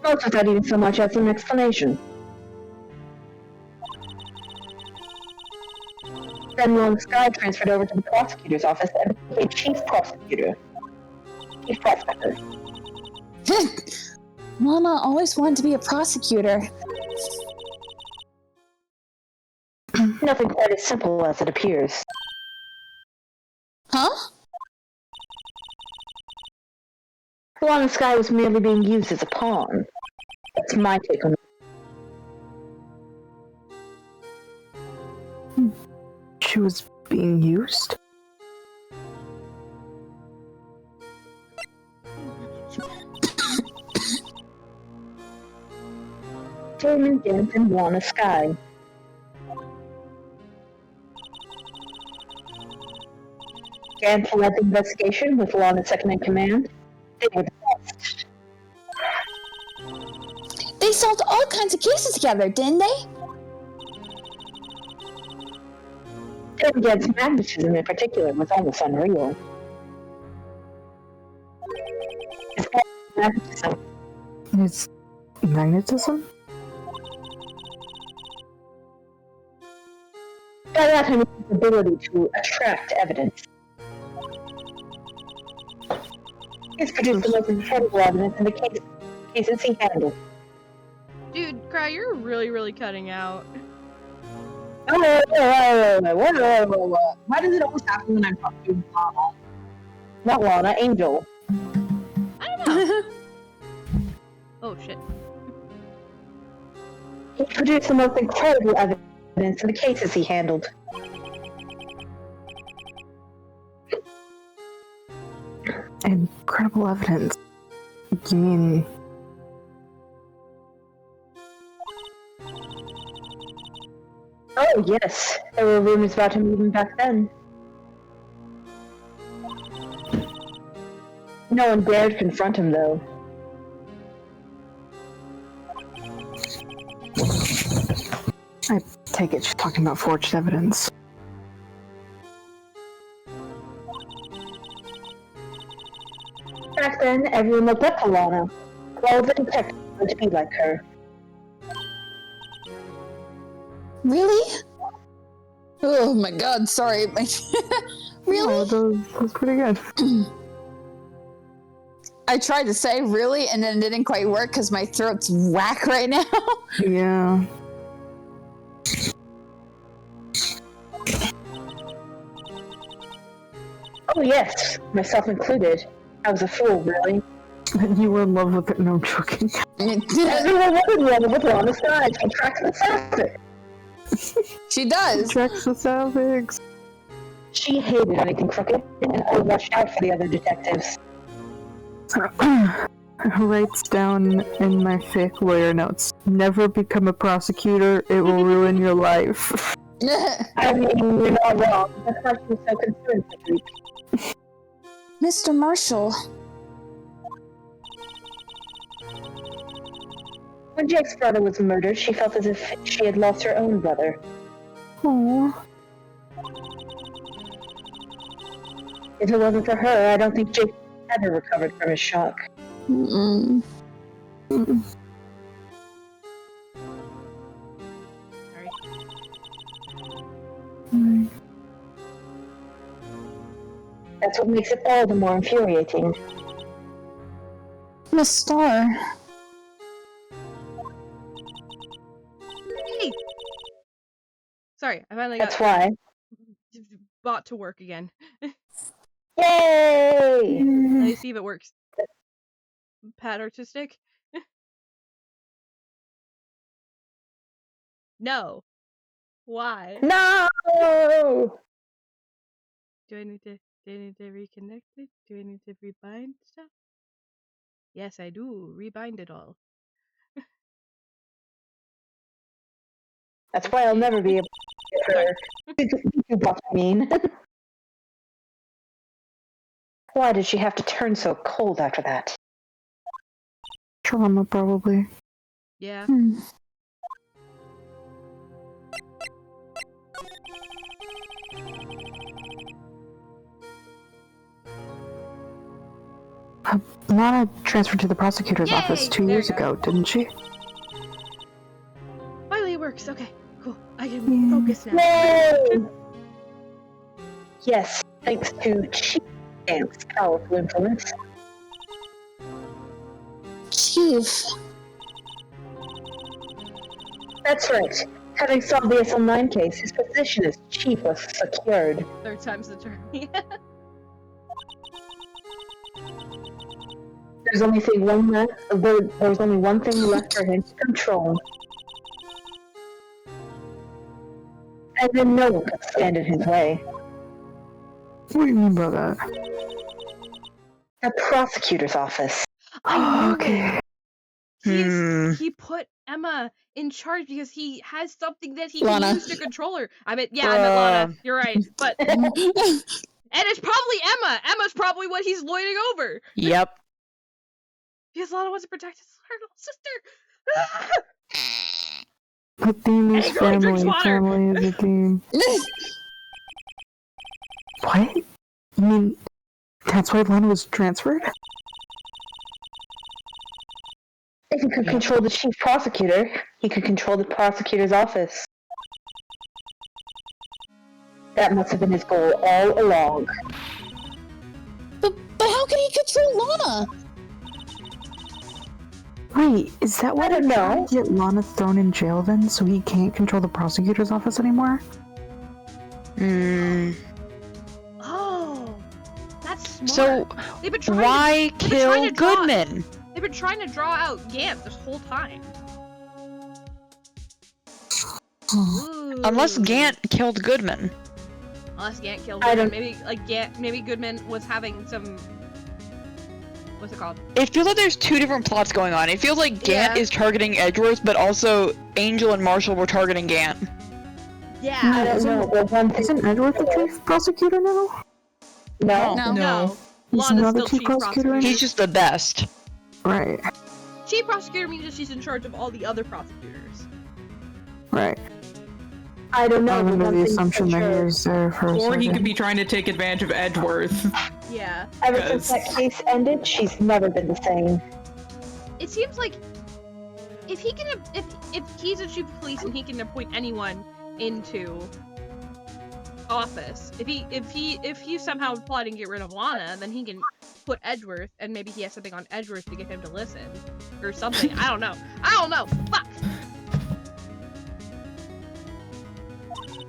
Most without even so much as an explanation. Then Long Sky transferred over to the prosecutor's office and became chief prosecutor. Chief prosecutor. Lana always wanted to be a prosecutor. Nothing quite as simple as it appears. Huh? Long Sky was merely being used as a pawn. That's my take on it. She was being used? Damon Dent and Lana Sky. Dent led the investigation with Lana second in command. They were the best. They solved all kinds of cases together, didn't they? Damon Dent's magnetism in particular was almost unreal. His magnetism. His magnetism? By that I mean his ability to attract evidence. He's produced the most incredible evidence in the cases he handled. Dude, Cry, you're really cutting out. Whoa. Why does it always happen when I'm talking to Lana? Not Lana, Angel. I don't know. Oh, shit. He produced the most incredible evidence in the cases he handled. Incredible evidence? You mean... Oh, yes. There were rumors about him even back then. No one dared confront him, though. I take it she's talking about forged evidence. Back then, everyone looked up to Lana. All the detectives wanted to be like her. Really? Oh my god, sorry. Really? Oh, that was pretty good. I tried to say really, and then it didn't quite work because my throat's whack right now. Yeah. Oh yes, myself included. I was a fool, really. You were in love with it. No, I'm joking. Everyone was in love with Lana Sky. She tracks the traffic. She does. Tracks the Salvigs. She hated anything crooked, and I watched out for the other detectives. Writes down in my fake lawyer notes. Never become a prosecutor. It will ruin your life. I mean, you're not wrong. That's why she was so concerned this week. Mr. Marshall. When Jake's brother was murdered, she felt as if she had lost her own brother. Aww. If it wasn't for her, I don't think Jake ever recovered from his shock. Mm-mm. Mm-mm. Sorry. That's what makes it all the more infuriating. Miss Star. Hey! Sorry, I finally got That's why. bought to work again. Yay! Let me see if it works. Pad artistic? No. Why? No! Do I need to reconnect it? Do I need to rebind stuff? Yes, I do. Rebind it all. That's why I'll never be able to get her. What I mean. Why did she have to turn so cold after that? Trauma, probably. Yeah. Lana transferred to the prosecutor's Yay! office 2 There years you go. ago, didn't she? Finally it works. Okay, cool. I can focus now. Yay! Yes, thanks to Chief Amp's powerful influence. Chief. That's right. Having solved the SL9 case, his position as chief was secured. Third time's the charm. There's only one thing left for him to control. And then no one could stand in his way. What do you mean by that? The prosecutor's office. I knew Okay. it. He put Emma in charge because he has something that he Lana. can use to control her. I meant Lana. You're right. But and it's probably Emma. Emma's probably what he's lording over. Yep. Because Lana wants to protect his little sister. The theme is Hey, girl, he drinks family. water. Family is the theme. What? You mean that's why Lana was transferred? If he could control the chief prosecutor, he could control the prosecutor's office. That must have been his goal all along. But how can he control Lana? Wait, is that why I don't they're know. trying to get Lana thrown in jail then, so he can't control the prosecutor's office anymore? Oh, that's smart. So They've been trying why they've been trying kill to draw- Goodman? They've been trying to draw out Gant this whole time. Unless Ooh. Gant killed Goodman. Unless Gant killed I Goodman. don't- Maybe Goodman was having some. What's it called? It feels like there's two different plots going on. It feels like Gant Yeah. is targeting Edgeworth, but also Angel and Marshall were targeting Gant. Yeah. I don't know. The one thing. Isn't Edgeworth the chief prosecutor now? No. No. He's Lana's not the still chief chief prosecutor prosecutor. He's just the best. Right, Chief prosecutor means that she's in charge of all the other prosecutors. right. I don't know. I'm but under one the thing's assumption for that he sure. was there for a Or he second. could be trying to take advantage of Edgeworth. Yeah. Ever since that case ended, she's never been the same. It seems like if he can, if he's a chief of police and he can appoint anyone into office, if he's somehow plotting to get rid of Lana, then he can put Edgeworth, and maybe he has something on Edgeworth to get him to listen or something. I don't know. Fuck.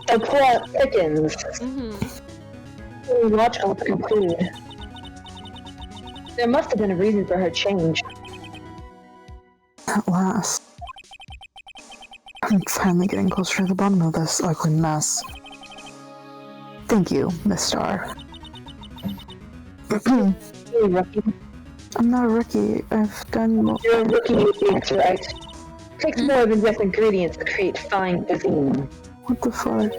The plot thickens. Mm-hmm. Logical to conclude. There must have been a reason for her change. At last. I'm finally getting closer to the bottom of this ugly mess. Thank you, Miss Star. Hey, rookie. I'm not a rookie. I've done more. You're a rookie with the right. Takes more than just ingredients to create fine cuisine. What the fuck?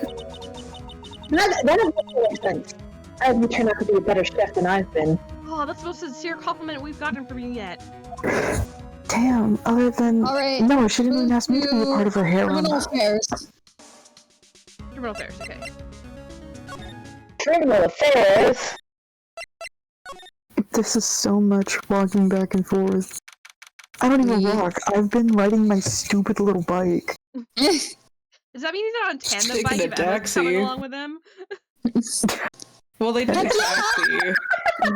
That doesn't make sense. I hope you turn out to be a better chef than I've been. Oh, that's the most sincere compliment we've gotten from you yet. Damn, other than... Alright. No, she didn't even ask me to be a part of her hair Criminal run. affairs. Criminal affairs, okay. Criminal affairs? This is so much walking back and forth. I don't even walk. I've been riding my stupid little bike. Does that mean he's not on tandem Taking bike a if Emma's coming taxi. along with him? Well, they did a taxi.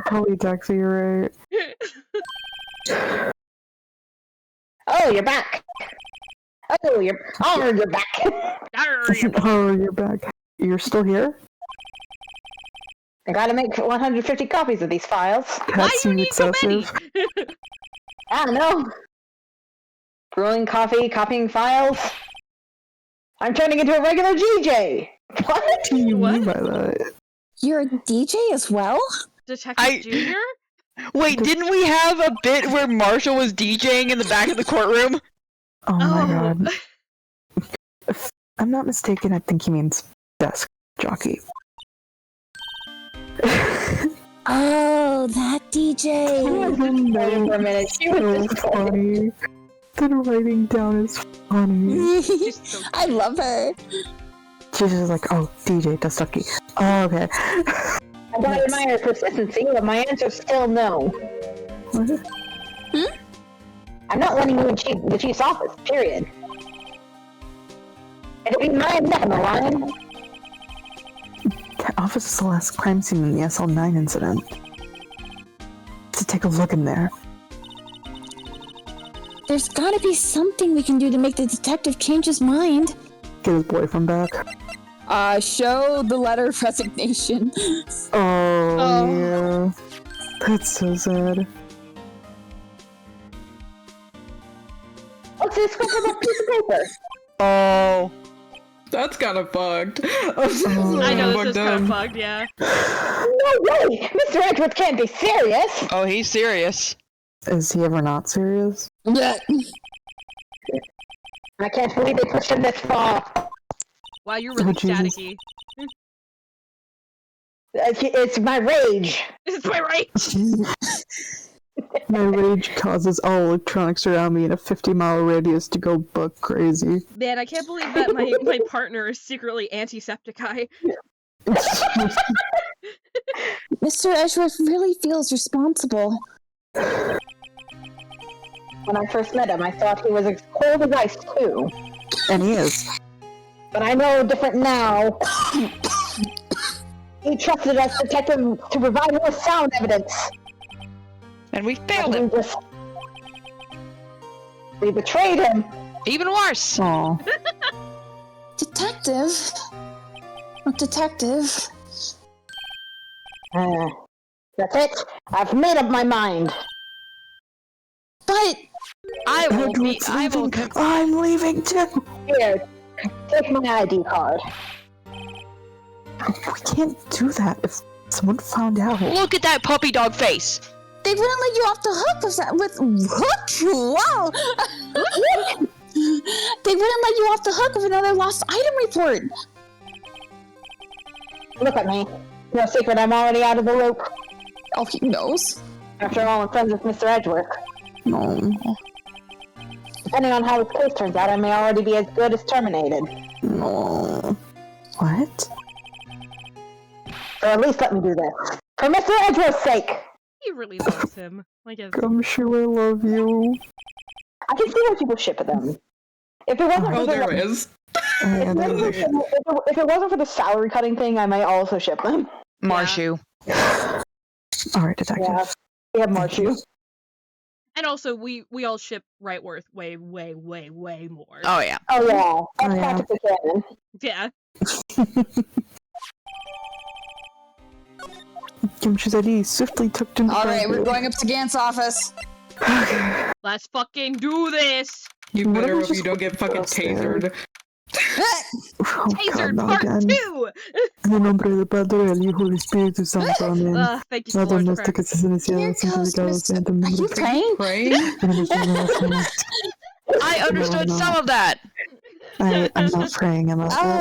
Probably taxi, right? Oh, you're back. Oh, you're back. Oh, you're back. You're still here? I gotta make 150 copies of these files. That Why do you seemed need so many? excessive. I don't know. Brewing coffee, copying files. I'm turning into a regular GJ. What? What do you What? mean by that? You're a DJ as well? Detective Junior? Wait, didn't we have a bit where Marshall was DJing in the back of the courtroom? Oh my Oh. god. If I'm not mistaken, I think he means desk jockey. Oh, that DJ. For a minute, she was just funny. The writing down is funny. I love her. She's just like, oh, DJ Dustaki. Oh, okay. I don't admire persistency, but my answer's still no. What? I'm not letting you in the chief's office, period. It'll be my neck on the line. That office is the last crime scene in the SL9 incident. To take a look in there. There's gotta be something we can do to make the detective change his mind. Get his boyfriend back. Show the letter of resignation. Oh, yeah. That's so sad. What's this for that piece of paper? Oh. That's kind of bugged. I know this is kind of bugged, yeah. No way! Mr. Edgeworth can't be serious! Oh, he's serious. Is he ever not serious? Yeah. I can't believe they pushed him this far. Wow, you're really Jesus. staticky. It's my rage. This is my rage! My rage causes all electronics around me in a 50-mile radius to go buck crazy. Man, I can't believe that my partner is secretly anti-Septiceye. Mr. Edgeworth really feels responsible. When I first met him, I thought he was as cold as ice, too. And he is. But I know different now. He trusted us, detective, to provide him with sound evidence. And we failed him. We betrayed him. Even worse. Aw. Detective? What detective? That's it. I've made up my mind. But I'm leaving too. Here, take my ID card. We can't do that if someone found out. Look at that puppy dog face. they wouldn't let you off the hook with hook. Wow. They wouldn't let you off the hook with another lost item report. Look at me. No secret, I'm already out of the loop. Oh, he knows. After all, I'm friends with Mr. Edgeworth. No. Depending on how this case turns out, I may already be as good as terminated. No. What? Or at least let me do this. For Mr. Edgeworth's sake! He really loves him. Like, I'm sure I love you. I can see why people ship them. If it wasn't for there the, is. if it wasn't for the salary cutting thing, I might also ship them. Marshu. Alright, detective. Yeah, we have Marshu. and also, we all ship Wrightworth way, way, way, way more. Oh yeah. Oh yeah, that's yeah. practically canon. Yeah. Kimchi's ID swiftly tucked into Alright, we're going up to Gant's office. Let's fucking do this! You What if better we hope just you don't get fucking cross there? tasered. Oh, Tasered God, part not again. 2! En el nombre del Padre, del Hijo y del Espíritu Santo. Amén. Thank you, Nada Lord nuestro que Christ. estés en el cielo, Here santificado goes, sea tu Are nombre. you praying? Praying? I understood some of that. I'm not praying. I'm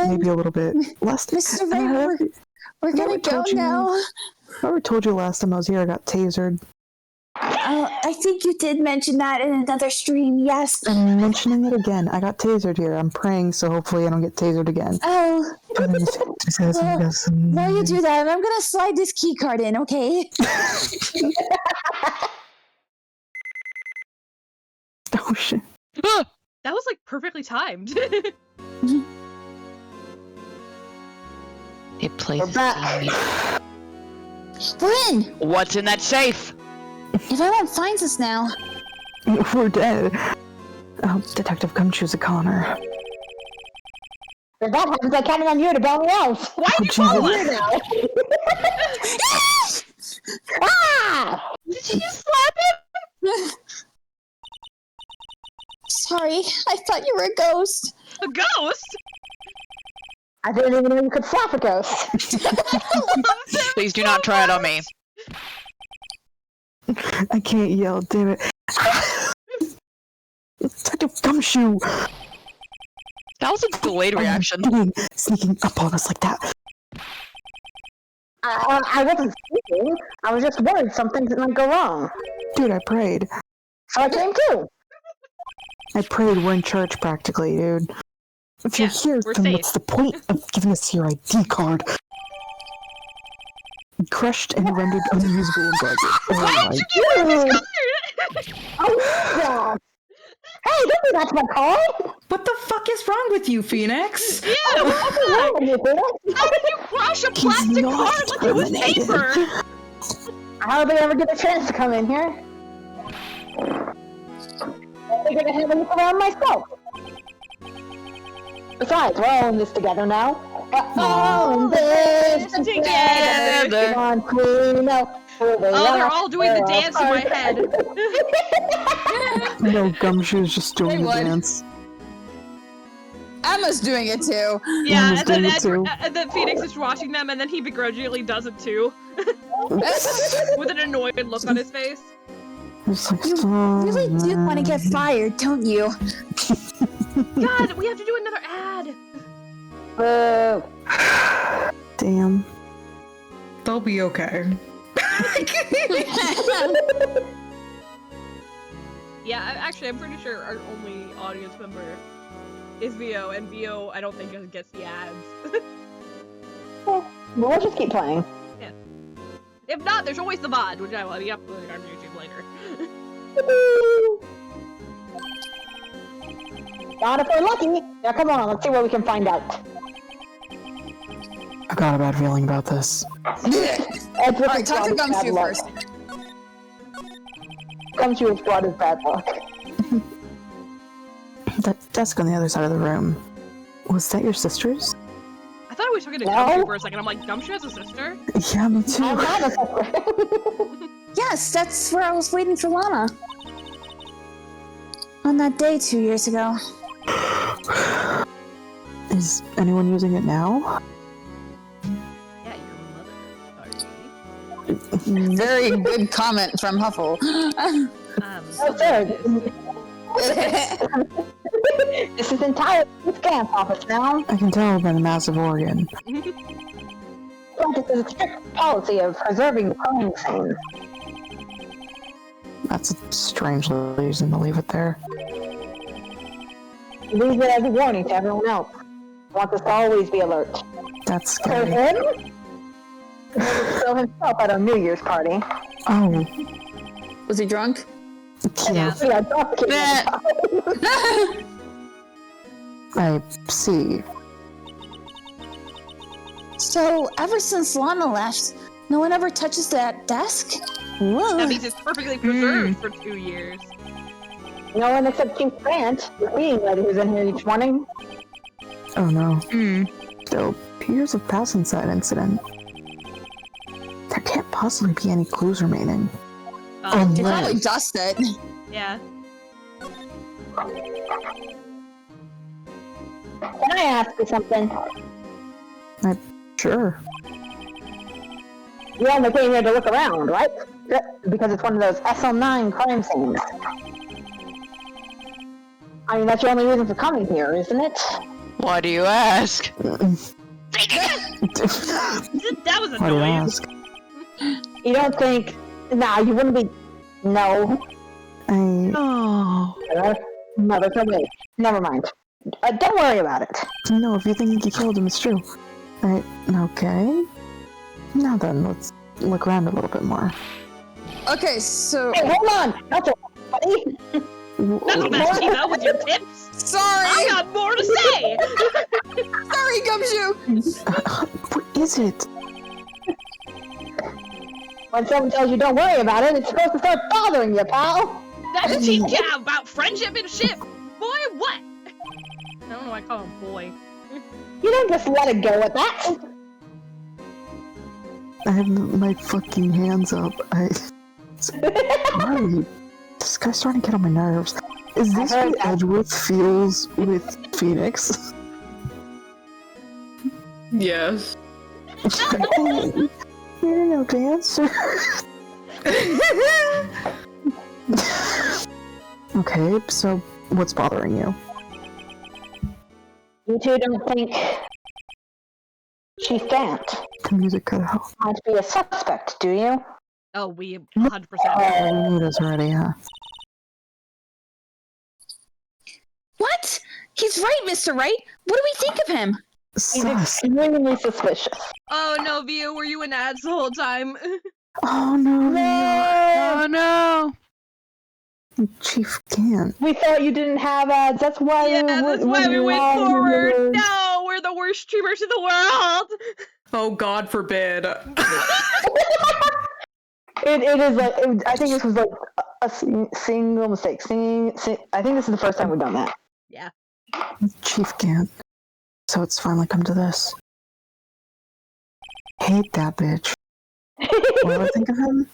maybe a little bit. Last Mr. Wright, we're gonna go now. I already told you last time I was here I got tasered. I think you did mention that in another stream, yes. I'm mentioning it again. I got tasered here. I'm praying, so hopefully I don't get tasered again. Oh, while you do that, I'm gonna slide this key card in, okay? Oh shit. That was like perfectly timed. It plays We're back. We're in! What's in that safe? If anyone finds us now, We're dead. Oh, Detective, come choose a Connor. If that happens, I count on you to bail me out. Why Oh, did you follow Jesus. us? Ah! Did you just slap him? sorry, I thought you were a ghost. A ghost? I didn't even know you could slap a ghost. Please do not try it on me. I can't yell, damn it. Detective Gumshoe! That was a delayed reaction. Sneaking up on us like that. I wasn't speaking. I was just worried something might go wrong. Dude, I prayed. So I came too. I prayed. We're in church practically, dude. If you're here, we're then safe. what's the point of giving us your ID card? Crushed and rendered unusable in Browser. Why did you give her this card? Hey, don't do that to my car! What the fuck is wrong with you, Phoenix? Yeah, how did you crush a plastic card like it was paper? How did they ever get a chance to come in here? I figured I'd have a look around myself. Besides, we're all in this together now. We're all in this together. Come on, Bruno. Oh, they're all doing the dance in my head. No, Gumshoe's just doing the what? dance. Emma's doing it too. Yeah, Emma's doing it too. and then Phoenix is watching them, and then he begrudgingly does it too. With an annoyed look on his face. It's like, You really do want to get fired, don't you? God, we have to do another ad. Damn. They'll be okay. Yeah, actually, I'm pretty sure our only audience member is VO, and VO, I don't think gets the ads. We'll just keep playing. Yeah. If not, there's always the VOD, which I will be uploading on YouTube later. God, if we're lucky. Now, come on, let's see what we can find out. I got a bad feeling about this. Alright, talk to Gumshoe first. Gumshoe has brought his bad luck. That desk on the other side of the room. Was that your sister's? I thought we were talking to No. Gumshoe for a second. I'm like, Gumshoe has a sister? Yeah, me too. I'm not a sister. Yes, that's where I was waiting for Lana. On that day 2 years ago. Is anyone using it now? Yeah, your mother. Very good comment from Huffle. Oh, sir. This is entirely the scam office now. I can tell by the massive organ. Practices a strict policy of preserving the crime scene. That's a strange reason to leave it there. Leave it as a warning to everyone else. Want us to always be alert. That's For scary. him? He was still himself at our New Year's party. Oh, Was he drunk? yeah. Yeah, don't keep I see. So, ever since Lana left, no one ever touches that desk? Whoa. That means it's perfectly preserved for 2 years. No one except Chief Grant, the cleaning lady who's in here each morning. Oh no. Hmm. Still, years have passed since that incident. There can't possibly be any clues remaining. They probably dust it. Yeah. Can I ask you something? Sure. You only came here to look around, right? Because it's one of those SL9 crime scenes. I mean, that's your only reason for coming here, isn't it? Why do you ask? That was Why do you annoying. ask? You don't think... Nah, you wouldn't be... No. Oh. No, there's no way. Never mind. Don't worry about it. No, if you think you killed him, it's true. Okay. Now then, let's look around a little bit more. Okay, so... Hey, hold on! That's all, buddy. That's bad, Tina, with your tips. Sorry! I got more to say! Sorry, Gumshoe! What is it? When someone tells you don't worry about it, it's supposed to start bothering you, pal. That's yeah, about friendship and shit. Boy, what? I don't know why I call him boy. You don't just let it go with that. I have my fucking hands up. Sorry. This guy's starting to get on my nerves. Is this heard what that. Edgeworth feels with Phoenix? Yes. You're no dancer. Okay, so what's bothering you? You two don't think she can't. The music cut out. Want to be a suspect, do you? Oh, we 100%. Oh, we knew this already, huh? What? He's right, Mr. Wright. What do we think of him? He's Sus. extremely suspicious. Oh no, Via, were you in ads the whole time? Oh no. Oh no! Chief can't. We thought you didn't have ads. That's why That's why we went forward. No, we're the worst streamers in the world. Oh, God forbid. It is like I think this was like a single mistake. I think this is the first time we've done that. Yeah. Chief can't. So it's finally come to this. Hate that bitch. What do I think of him?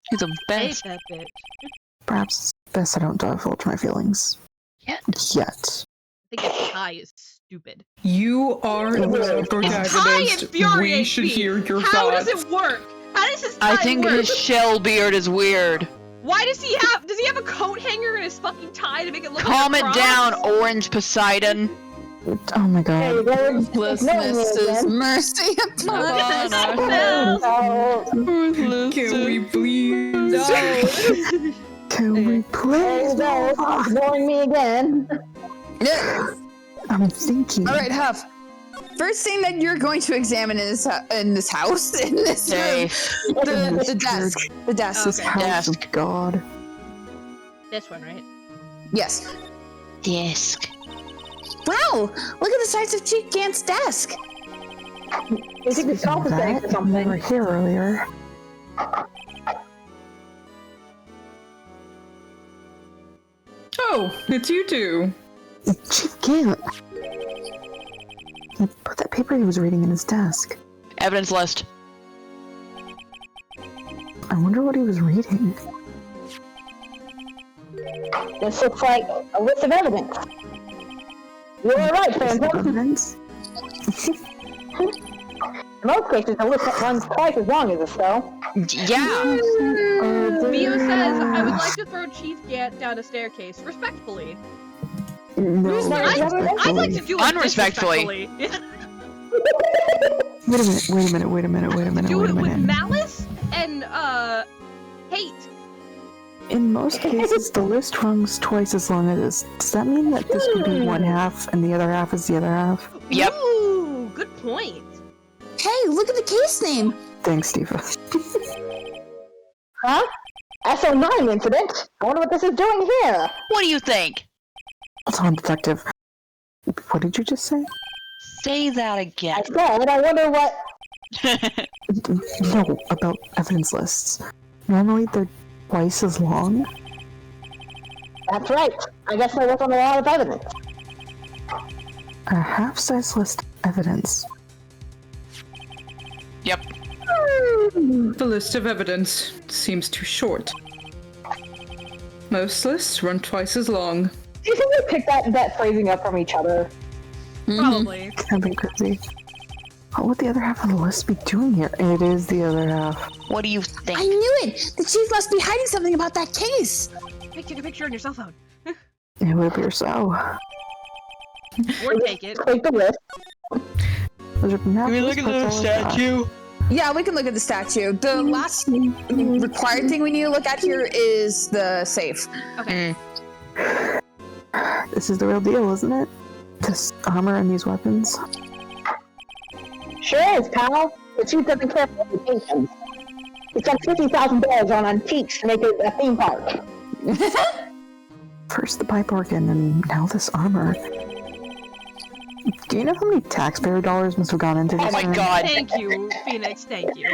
He's a Hate best. that bitch. Perhaps it's best I don't divulge my feelings. Yet. I think his tie is stupid. You are the His tie protagonist. We infuriates should me. hear your How thoughts. does it work? How does his tie I think work? his shell beard is weird. Why does he have a coat hanger in his fucking tie to make it look Calm like a it cross? down, Orange Poseidon. Oh my god. Ruthlessness is mercy upon us. Can we please? No. Can we please? Ignoring me again. Yeah. I'm thinking. All right, Huff. First thing that you're going to examine in this house, in this room, the desk. The desk. This house of God. This one, right? Yes. Desk. Wow! Look at the size of Chief Gant's desk. I think it's compensating for We something. were here earlier. Oh, it's you two. Chief Gant. He put that paper he was reading in his desk. Evidence list. I wonder what he was reading. This looks like a list of evidence. You're right, Phantom. Evidence? In most cases, the list runs twice as long as this, though. Yeah. Mio says, I would like to throw Chief Gant down a staircase, respectfully. No. I'd like to do it Unrespectfully. disrespectfully. Wait a minute. Do it with malice and, hate. In most cases, the list runs twice as long as this. Does that mean that this could be one half and the other half is the other half? Yep. Ooh, good point. Hey, look at the case name. Thanks, Steva. Huh? SO9 incident? I wonder what this is doing here. What do you think? Hold on, Detective. What did you just say? Say that again. I said, I wonder what... No, about evidence lists. Normally they're twice as long. That's right. I guess there wasn't a lot of evidence. A half-size list of evidence. Yep. The list of evidence seems too short. Most lists run twice as long. Do you think we picked that phrasing up from each other? Probably. That'd be crazy. What would the other half of the list be doing here? It is the other half. What do you think? I knew it. The chief must be hiding something about that case. Take a picture on your cell phone. It would appear so. Or take it. Take the list. Can we look at the statue? Yeah, we can look at the statue. The last required thing we need to look at here is the safe. Okay. This is the real deal, isn't it? This armor and these weapons. Sure is, pal. The chief doesn't care for reputations. He spent $50,000 on antiques to make it a theme park. First the pipe organ, and now this armor. Do you know how many taxpayer dollars must have gone into this? Oh my thing? god. Thank you, Phoenix. Thank you.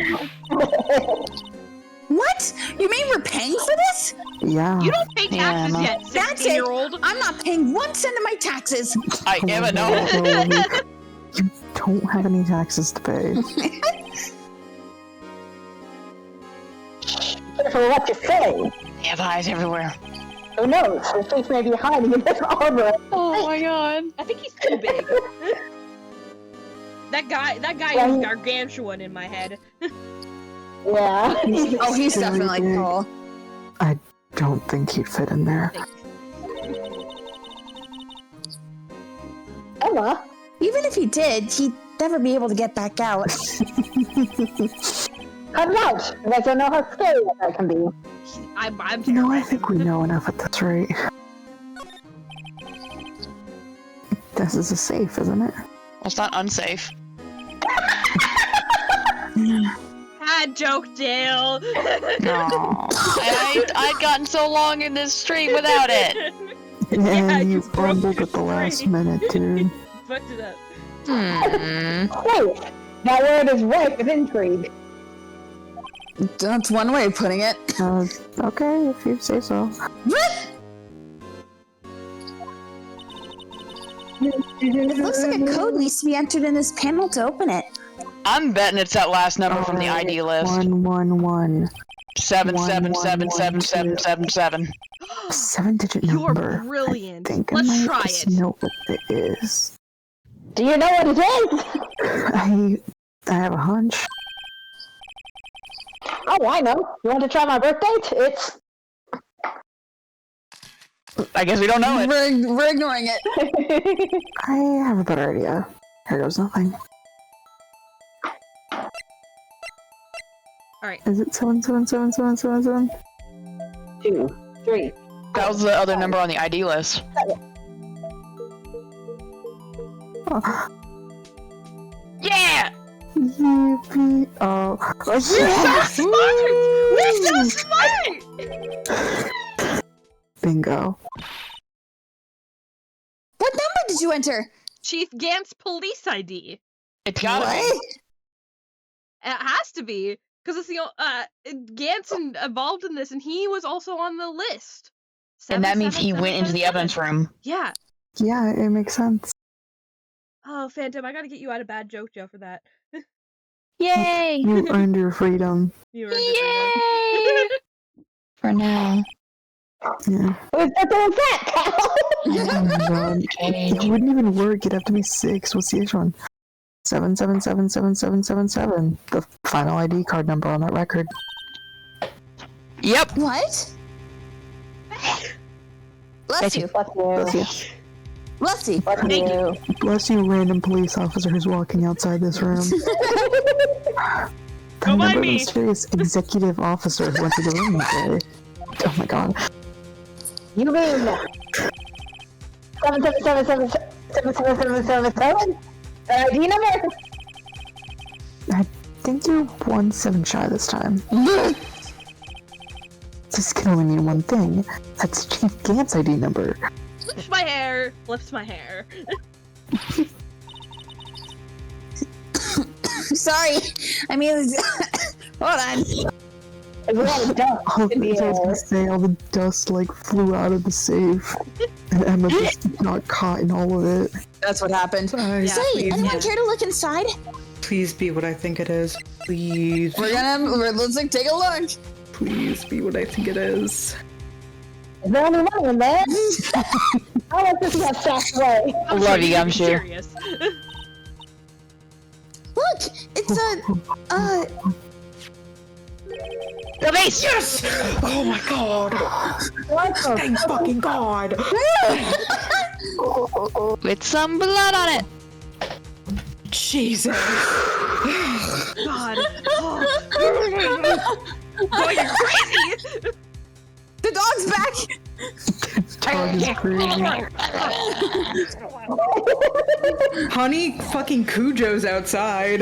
What? You mean we're paying for this? Yeah. You don't pay taxes Yeah, yet, That's it. 16-year-old. I'm not paying 1 cent of my taxes. I never know. You don't have any taxes to pay. Careful what you say. They have eyes everywhere. Who knows? The thief may be hiding in this armor. Oh my god. I think he's too big. That guy Yeah, is gargantuan in my head. Yeah. Oh, he's Very definitely big. tall. I don't think he'd fit in there. Emma? Even if he did, he'd never be able to get back out. Cut it out. You guys don't know how scary that can be. I'm No, I think we know enough at this rate. This is a safe, isn't it? It's not unsafe. Bad joke, Dale. No. I'd gotten so long in this stream without it. Yeah, you broke fumbled your at the last stream. minute, dude. Fucked it up. Wait, that word is ripe with intrigue. That's one way of putting it. Okay, if you say so. It looks like a code needs to be entered in this panel to open it. I'm betting it's that last number from the ID list. 111. 7777777. 7-digit You're number. brilliant. I think Let's I might try just it. know what it is. Do you know what it is? I have a hunch. Oh, I know. You want to try my birth date? It's... I guess we don't know it. We're ignoring it. I have a better idea. Here goes nothing. Alright. Is it 7777777? 2, 3. That was the other number on the ID list. Oh. Yeah! Yippee! Oh. We're so smart! Bingo. What number did you enter? Chief Gant's police ID. It's gotta be. What? It has to be, because it's the Gant's involved in this, and he was also on the list. And that means he went into the evidence room. Yeah. Yeah, it makes sense. Oh, Phantom, I gotta get you out of bad joke jail for that. Yay! You earned your freedom. You earned your freedom. For now. Yeah. What's that, pal? Oh my god. It wouldn't even work. It'd have to be 6. What's the extra one? 7777777. The final ID card number on that record. Yep. What? Bless you. Bless Bless you. you. Bless you. Bless you. Bless you, random police officer who's walking outside this room. Go by me. Mysterious executive officer who went to the room today. Oh my god. You mean 777777777? That ID number? I think you're 1-7 shy this time. This can only mean one thing. That's Chief Gant's ID number. Flips my hair. Flips my hair. Sorry. I mean, hold on. All the dust like flew out of the safe, and Emma just got caught in all of it. That's what happened. Guys, Say, please, anyone care to look inside? please be what I think it is. Please. Let's like, take a look. Please be what I think it is. Is there any money in there? How much this got stashed away? I'm Love you, you'd I'm be sure. curious. Look, it's The base! Yes! Oh my god! What the Thank fucking god! With some blood on it. Jesus! God. Oh, you're crazy! the dog's back. Dog is crazy. Honey fucking Cujo's outside.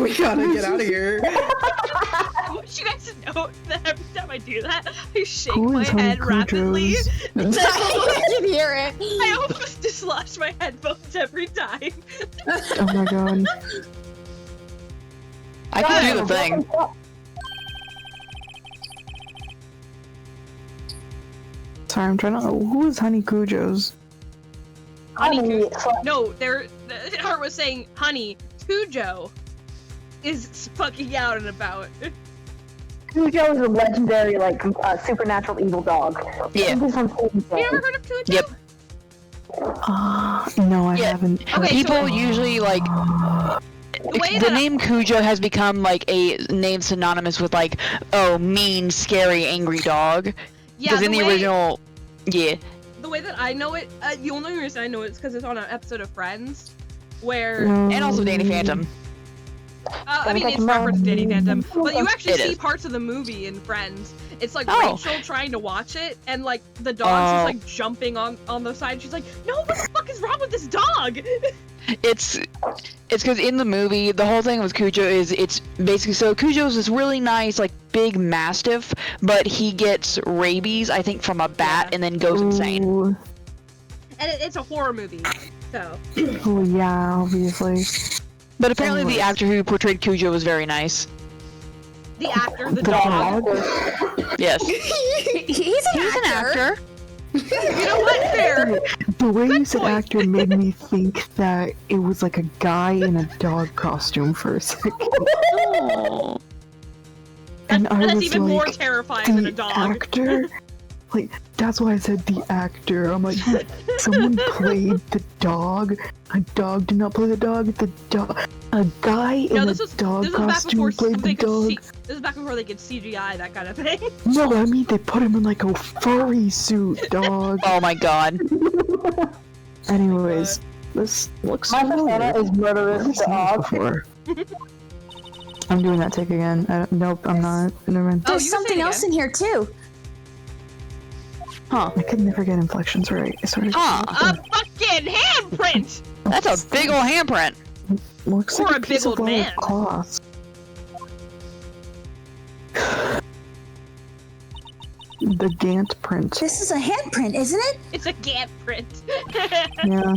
We gotta get out of here. I want you guys to know that every time I do that, I shake Who my is Honey head rapidly. Cujo's? I can hear it. I almost dislodge my headphones every time. Oh my god. I can do the thing. Sorry, I'm trying to. Who is Honey Cujo's? Honey, No, Hart was saying, honey, Cujo is fucking out and about. Cujo is a legendary, like, supernatural evil dog. Yeah. He's from You ever heard of Cujo? Yep. No, I Yeah. haven't. Okay, People so- usually like The way the that name Cujo has become like a name synonymous with like, oh, mean, scary, angry dog. yeah, Because in the way- original, yeah. the way that I know it, the only reason I know it is because it's on an episode of Friends, where And also Danny Phantom. I mean, it's reference to Danny Phantom, but you actually see parts of the movie in Friends. It's like Rachel trying to watch it, and like the dog's just like jumping on the side. She's like, "No, what the fuck is wrong with this dog?" It's because in the movie, the whole thing with Cujo is it's basically so Cujo's this really nice like big mastiff, but he gets rabies, I think, from a bat and then goes insane. Ooh. And it's a horror movie, so. Oh yeah, obviously. But apparently the actor who portrayed Cujo was very nice. The actor, the dog. Yes. He's an actor. You know what? Fair. The way you said actor made me think that it was like a guy in a dog costume for a second. And I That's was even like, more terrifying than a dog. Actor? Like, that's why I said the actor. I'm like, someone played the dog. A dog did not play the dog. A guy in a dog costume played the dog. This is back before they could CGI that kind of thing. No, I mean they put him in like a furry suit, dog. Oh my god. Anyways, this looks My familiar. persona is murderous dog. Before. I'm doing that take again. Nope, I'm not. Never mind. There's something else in here too. Huh. I could never get inflections right. I swear to Huh. God. A fucking handprint! That's a big old handprint. Looks Or like a a piece big of old live man. cloth. The Gantt print. This is a handprint, isn't it? It's a Gantt print. Yeah.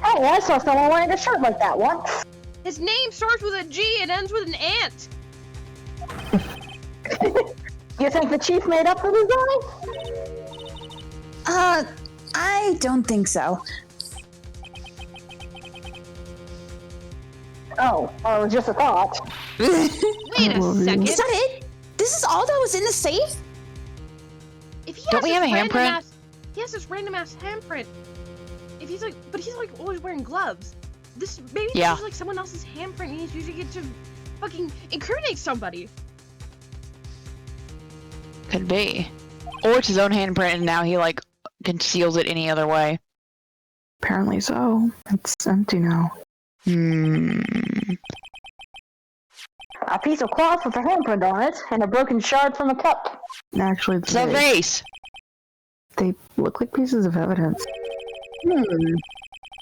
Hey, I saw someone wearing a shirt like that once. His name starts with a G and ends with an ant. You think the chief made up the design? I don't think so. Oh, well, it was just a thought. Wait a second. Is that it? This is all that was in the safe? If he Don't has we have this a random handprint? ass- He has this random ass handprint. If he's like, but he's like always wearing gloves. This maybe Yeah. this is like someone else's handprint. And he's using it to fucking incriminate somebody. Could be. Or it's his own handprint and now he like conceals it any other way. Apparently so. It's empty now. A piece of cloth with a handprint on it, and a broken shard from a cup. Actually, It's a vase. they look like pieces of evidence.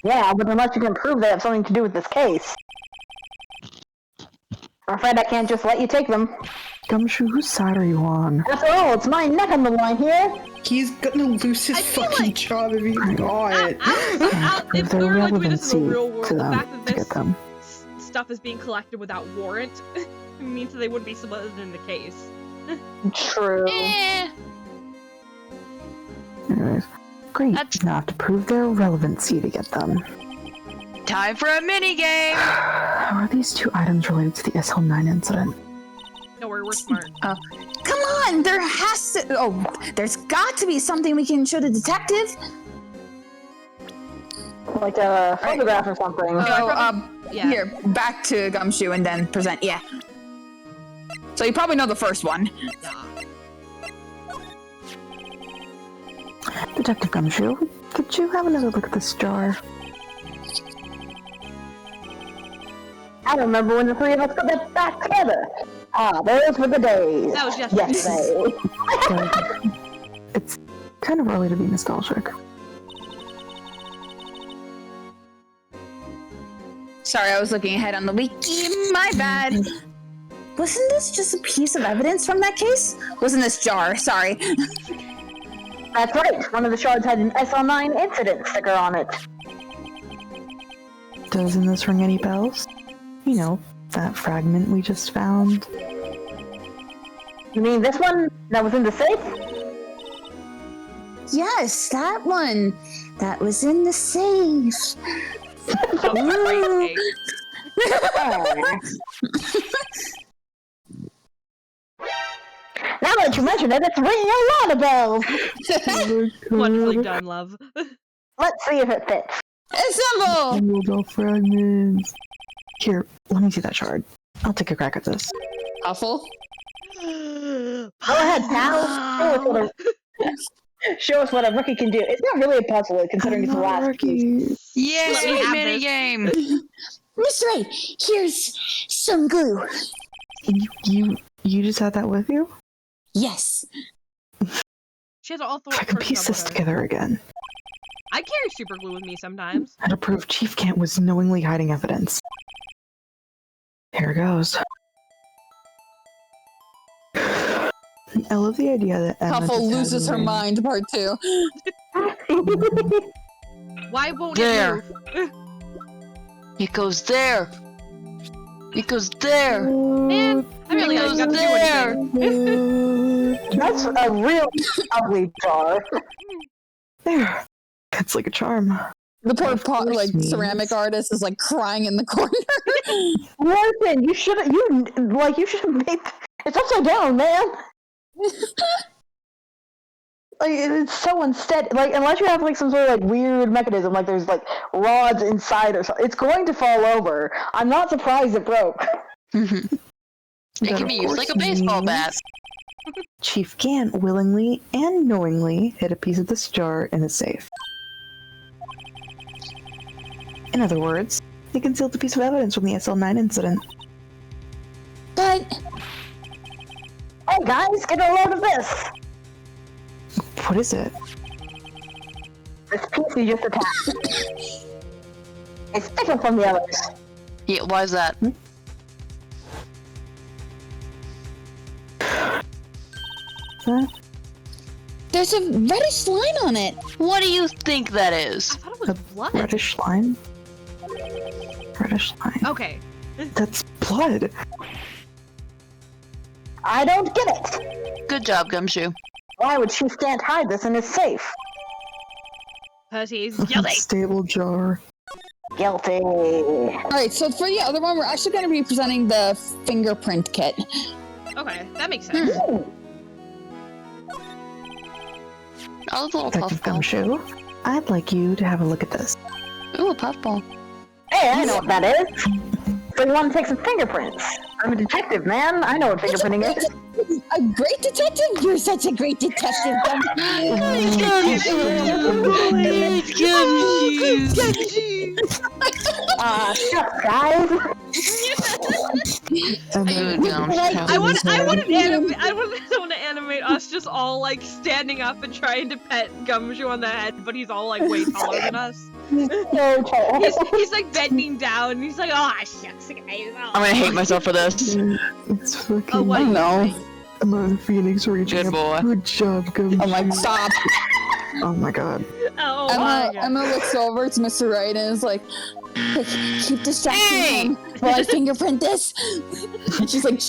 Yeah, but unless you can prove they have something to do with this case. I'm afraid I can't just let you take them. Gumshoe, whose side are you on? After all, it's my neck on the line here. He's gonna lose his I feel fucking like- job if he's not. If we Their were like doing this in the relevancy real world, to the them fact that to this get them. stuff is being collected without warrant means that they wouldn't be submitted in the case. True. Anyways, great. That's- Now I have to prove their relevancy to get them. Time for a mini game. How are these two items related to the SL9 incident? Don't worry, we're smart. Come on, there has to. Oh, there's got to be something we can show the detective. Like a photograph or something. Yeah. Here, back to Gumshoe and then present. Yeah. So you probably know the first one. Detective Gumshoe, could you have another look at this jar? I remember when the three of us got that back together. Ah, those were the days. That was yesterday. It's kind of early to be nostalgic. Sorry, I was looking ahead on the wiki. My bad. Wasn't this just a piece of evidence from that case? Wasn't this jar? Sorry. That's right. One of the shards had an SL9 incident sticker on it. Doesn't this ring any bells? You know, that fragment we just found. You mean this one that was in the safe? Yes, that one. That was in the safe. Crazy. Now that you mention it, it's ringing a lot of bells. Wonderfully done, love. Let's see if it fits. Assemble! Little fragments. Here, let me see that shard. I'll take a crack at this. Huffle? Go ahead, pal. Show us what a rookie can do. It's not really a puzzle, considering it's the last piece. Yes, Let me have mini this. game. Mr. Wright, here's some glue. You just had that with you? Yes. She has all I can piece this together again. I carry super glue with me sometimes. And to prove Chief Gant was knowingly hiding evidence. Here goes. I love the idea that Emma Huffle just has loses a her ring. mind, part 2. Why won't There. it move? It goes there. It goes there. Man, I really haven't got to do anything. That's a real ugly jar. There. It's like a charm. The poor Of course, like memes. ceramic artist is like crying in the corner. Listen, you should have made it's upside down, man. Like it's so unsteady. Like unless you have like some sort of like weird mechanism, like there's like rods inside or something, it's going to fall over. I'm not surprised it broke. It That, can of be used like a course, baseball means bat. Chief Gant willingly and knowingly hid a piece of this jar in the safe. In other words, he concealed a piece of evidence from the SL9 incident. But Hey guys, get a load of this. What is it? This piece you just attached. It's different from the others. Yeah, why is that? Huh? there's a reddish line on it. What do you think that I is? thought it was blood. Reddish line? Reddish line. Okay. That's blood. I don't get it. Good job, Gumshoe. Why would Chief Gant hide this in his safe? Because he's guilty. Stable jar. Guilty. Alright, so for the other one, we're actually going to be presenting the fingerprint kit. Okay, that makes sense. Oh, the little Detective puffball. Gumshoe, I'd like you to have a look at this. Ooh, a puffball. Hey, I know what that is. So you want to take some fingerprints? I'm a detective, man. I know what fingerprinting is. A great detective? You're such a great detective. Shucks, guys. And I want to animate us just all like standing up and trying to pet Gumshoe on the head, but he's all like way taller than us. So tall. He's like bending down. And he's like, oh shucks, guys. I'm gonna hate myself for this. It's fucking Oh, what? No. Among Phoenix reaching Good boy. Good job, Gumshoe. I'm like, stop. Oh my god. Oh my God. Emma looks over to Mr. Wright and is like, keep distracting him while I fingerprint this. And she's like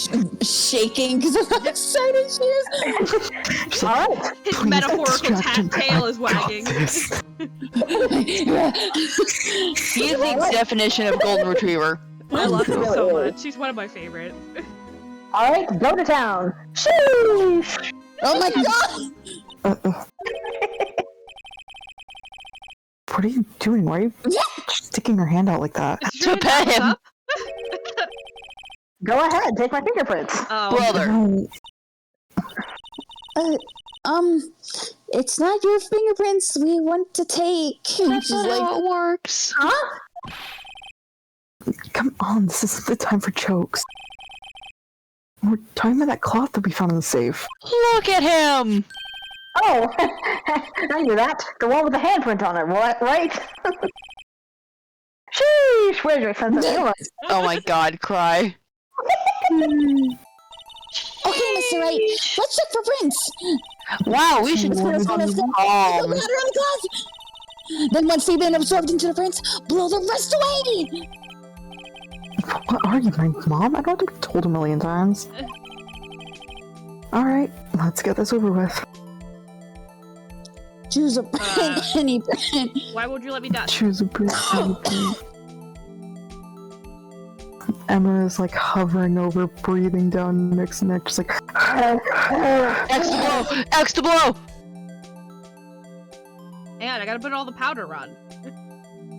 shaking because of how excited she is. All right. His metaphorical tail is wagging. He is the definition of golden retriever. I love him so much. He's one of my favorite. All right, go to town. Sheesh. Oh my god! What are you doing? Why are you sticking your hand out like that? Is your To pet hand him. up? Go ahead, take my fingerprints. Oh, Brother. No. It's not your fingerprints we want to take. That's not how it works. Huh? Come on, this isn't the time for jokes. We're talking about that cloth that we found in the safe. Look at him! Oh, I knew that. The one with the handprint on it, what, right? Sheesh, where's your sense of humor? Oh my god, cry. Okay, Mr. Wright, let's check for prints. Wow, we should Put us on a step. Oh, Put ladder on the cloth. Then once they've been absorbed into the prints, blow the rest away. What are you, my mom? I don't think I told a million times. Alright, let's get this over with. Choose a print, any print. why would you let me die? Choose a print. Emma is like hovering over, breathing down Nick's neck, just like X to blow! X to blow! And I gotta put all the powder on.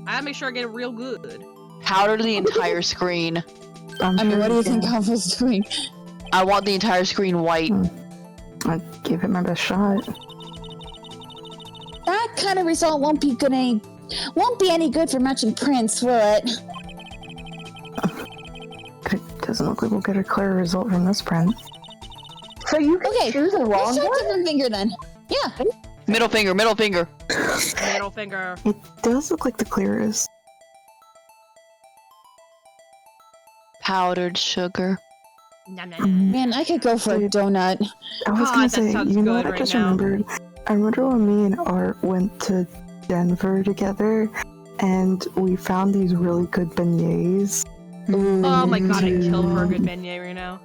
I gotta make sure I get it real good. Powder the entire screen. I mean, what do you think Alpha's doing? I want the entire screen white. I gave it my best shot. That kind of result won't be any good for matching prints, will it? Doesn't look like we'll get a clear result from this print. So you can choose a wrong Let's try one? different finger then. Yeah. Middle finger, middle finger. Middle finger. It does look like the clearest. Powdered sugar. Nom, nom, nom. Man, I could go for a donut. I was God, gonna that say, sounds you know good what I right just now. remembered? I remember when me and Art went to Denver together, and we found these really good beignets. Oh my god, I'd kill for a good beignet right now.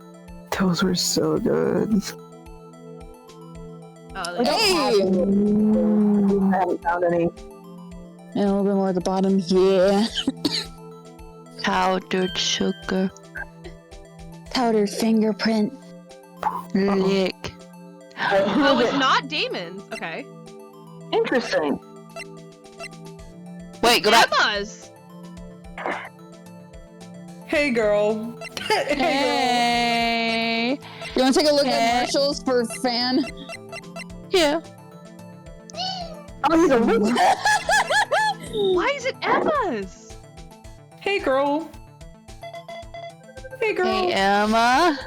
Those were so good. Oh, We don't Hey! have any. I haven't found any. And a little bit more at the bottom. Yeah. Powdered sugar. Powdered fingerprint. Lick. oh, it's not Damon's. Okay. Interesting. Wait, go back. Emma's. Hey, girl. Hey. You want to take a look at Marshall's for fan? Yeah. Oh, he's a witch. Why is it Emma's? Hey, girl. Hey, girl. Hey, Emma.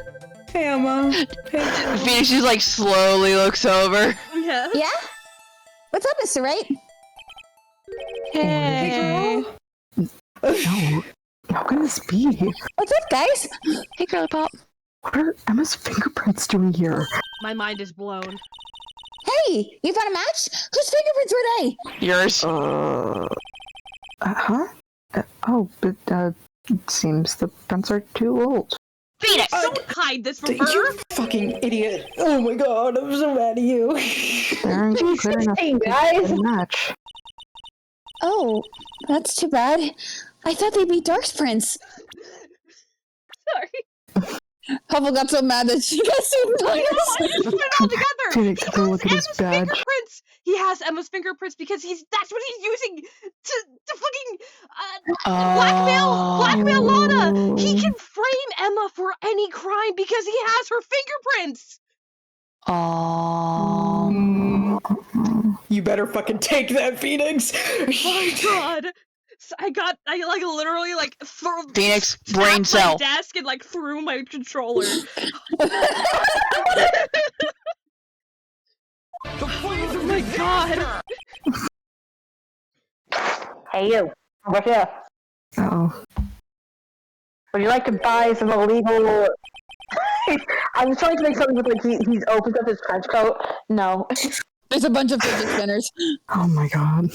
Hey, Emma. Hey. Phoenix just like slowly looks over. Yeah. Yeah? What's up, Mr. Wright? Hey. No, how can this be? What's up, guys? Hey, girly pop. What are Emma's fingerprints doing here? My mind is blown. Hey, you found a match? Whose fingerprints were they? Yours. Huh? But it seems the prints are too old. Phoenix, don't hide this from her. You fucking idiot. Oh my god, I'm so mad at you. They aren't clear enough Hey, to guys. match. Oh, that's too bad. I thought they'd be Dark's prints. Sorry. Huffle got so mad that she got so I nice. just put it all together. Phoenix, take a look at his Emma's badge. fingerprints. He has Emma's fingerprints because that's what he's using to fucking blackmail Lana. He can frame Emma for any crime because he has her fingerprints. You better fucking take that, Phoenix. Oh my god. So I like literally like Phoenix, tapped brain my cell. desk and like threw my controller. Oh my god. Hey, you. Over here. Oh. Would you like to buy some illegal? I was trying to make something with like he's opens up his trench coat. No. There's a bunch of fidget spinners. Oh my god.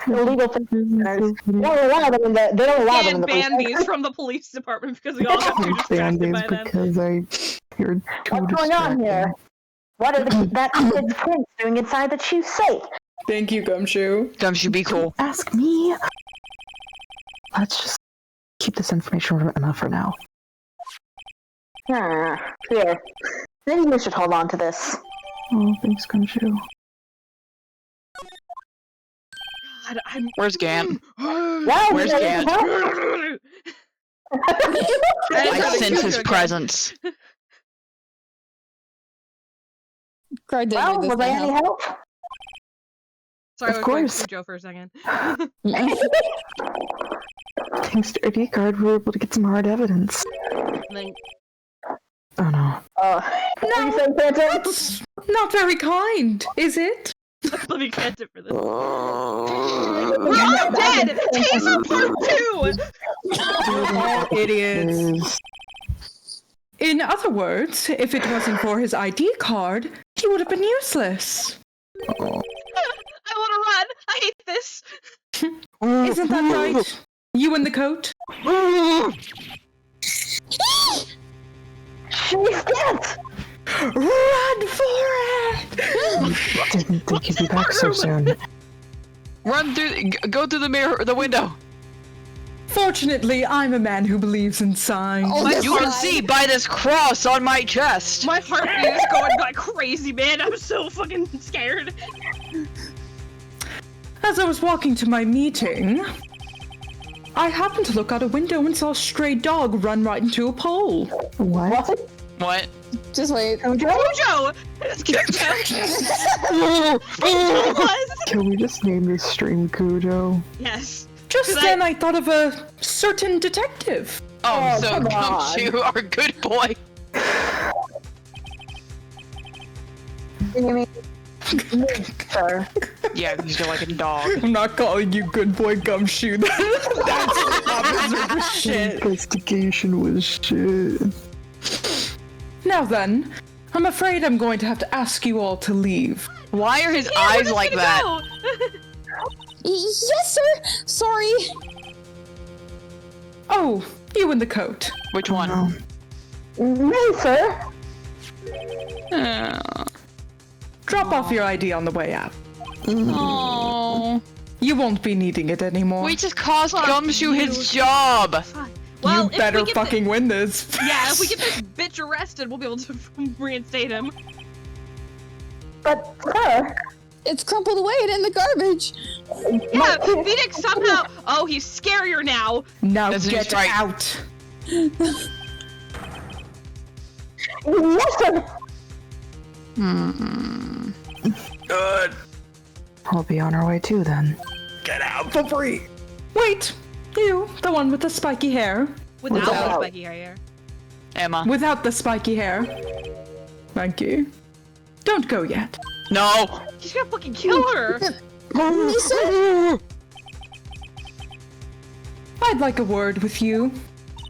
Illegal spinners. They don't allow them in the. They don't allow them in And the police. ban these from the police department because we all got too distracted Band-Aids by them. because I heard too What's going on here? What are that kid's prints doing inside the shoe safe? Thank you, Gumshoe. Gumshoe, be cool. Ask me. Let's just keep this information from Emma for now. Here. Maybe you should hold on to this. Oh, thanks, Gumshoe. God, I'm... Where's Gant? Wow, Where's Gant? I I sense his presence. Card didn't Well, need this was I any now. help? Sorry, Of I was going course. to Joe for a second. Thanks to ID card, we were able to get some hard evidence. And then, Oh no. What are you saying, Phantom? That's not very kind, is it? let me catch it for this. We're all dead! Taser part 2! Idiots. In other words, if it wasn't for his ID card, he would have been useless. I want to run! I hate this! Isn't that right? You in the coat? She's dead! Run for it! Didn't think he'd be back so soon. Run through. Go through the mirror, the window. Fortunately, I'm a man who believes in signs. Oh, this You can side. see by this cross on my chest. My heartbeat is going like crazy, man. I'm so fucking scared. As I was walking to my meeting, I happened to look out a window and saw a stray dog run right into a pole. What? What? Just wait. Mojo! It's Mojo! Can we just name this stream Cujo? Yes. Just then I thought of a certain detective. Oh, so Gumshoe, our good boy. You mean, sir? Yeah, because you're like a dog. I'm not calling you good boy Gumshoe. That's officer shit. Investigation was shit. Now then, I'm afraid I'm going to have to ask you all to leave. Why are his eyes like that? Yes, sir. Sorry. Oh, you in the coat. Which one? No, sir. Drop off your ID on the way out. Oh. You won't be needing it anymore. We just cost Gumshoe his job. Well, you better fucking win this. Yeah, if we get this bitch arrested, we'll be able to reinstate him. But, sir. It's crumpled away and in the garbage. Yeah, Phoenix somehow. Oh, he's scarier now. Now That's get right. out. Yes, sir. Good. We'll be on our way too then. Get out for free. Wait, you, the one with the spiky hair. Without the spiky hair. Emma. Without the spiky hair. Thank you. Don't go yet. No. He's gonna fucking kill her. Sir? I'd like a word with you.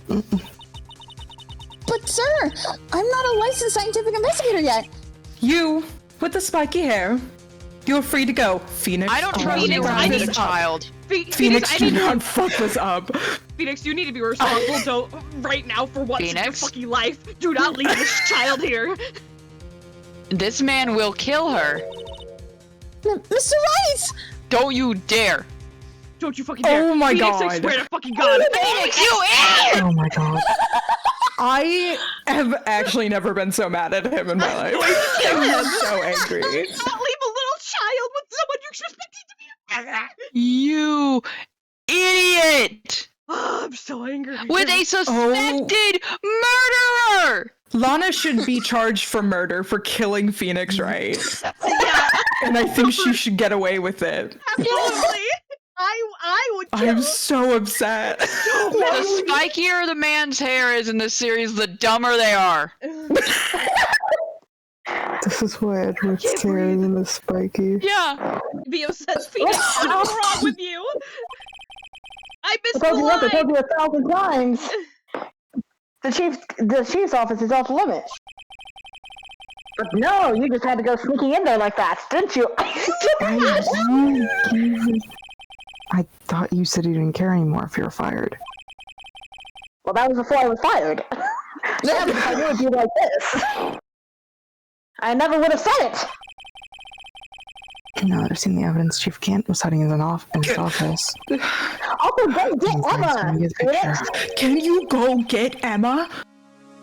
But, sir, I'm not a licensed scientific investigator yet. You, with the spiky hair. You're free to go, Phoenix. I don't trust Phoenix, you I around need a child. Phoenix, do not fuck this up. Phoenix, you need to be responsible right now for what's in your Phoenix? fucking life. Do not leave this child here. This man will kill her. Mr. Wright! Don't you dare. Don't you fucking dare. Oh my Phoenix, god. I swear to fucking God. Phoenix, you idiot! Oh my god. I have actually never been so mad at him in my life. I'm so angry. Don't leave a little child with someone you're expecting to be. You idiot! Oh, I'm so angry. With a suspected murderer! Lana should be charged for murder for killing Phoenix, right? Yeah, And I think she should get away with it. absolutely. I would kill I'm so upset. The spikier the man's hair is in this series, the dumber they are. This is why Edward's scarier than the spiky. Yeah. Theo says, Phoenix, what's wrong with you? I missed I the told you what, I line. told you 1,000 times. The chief's office is off limits. But no, you just had to go sneaking in there like that, didn't you? I thought you said you didn't care anymore if you were fired. Well, that was before I was fired. Now, if I knew it'd be like this, I never would have said it. Now that I've seen the evidence, Chief Kent was hiding in his office. Also, go get Emma. Phoenix. Can you go get Emma?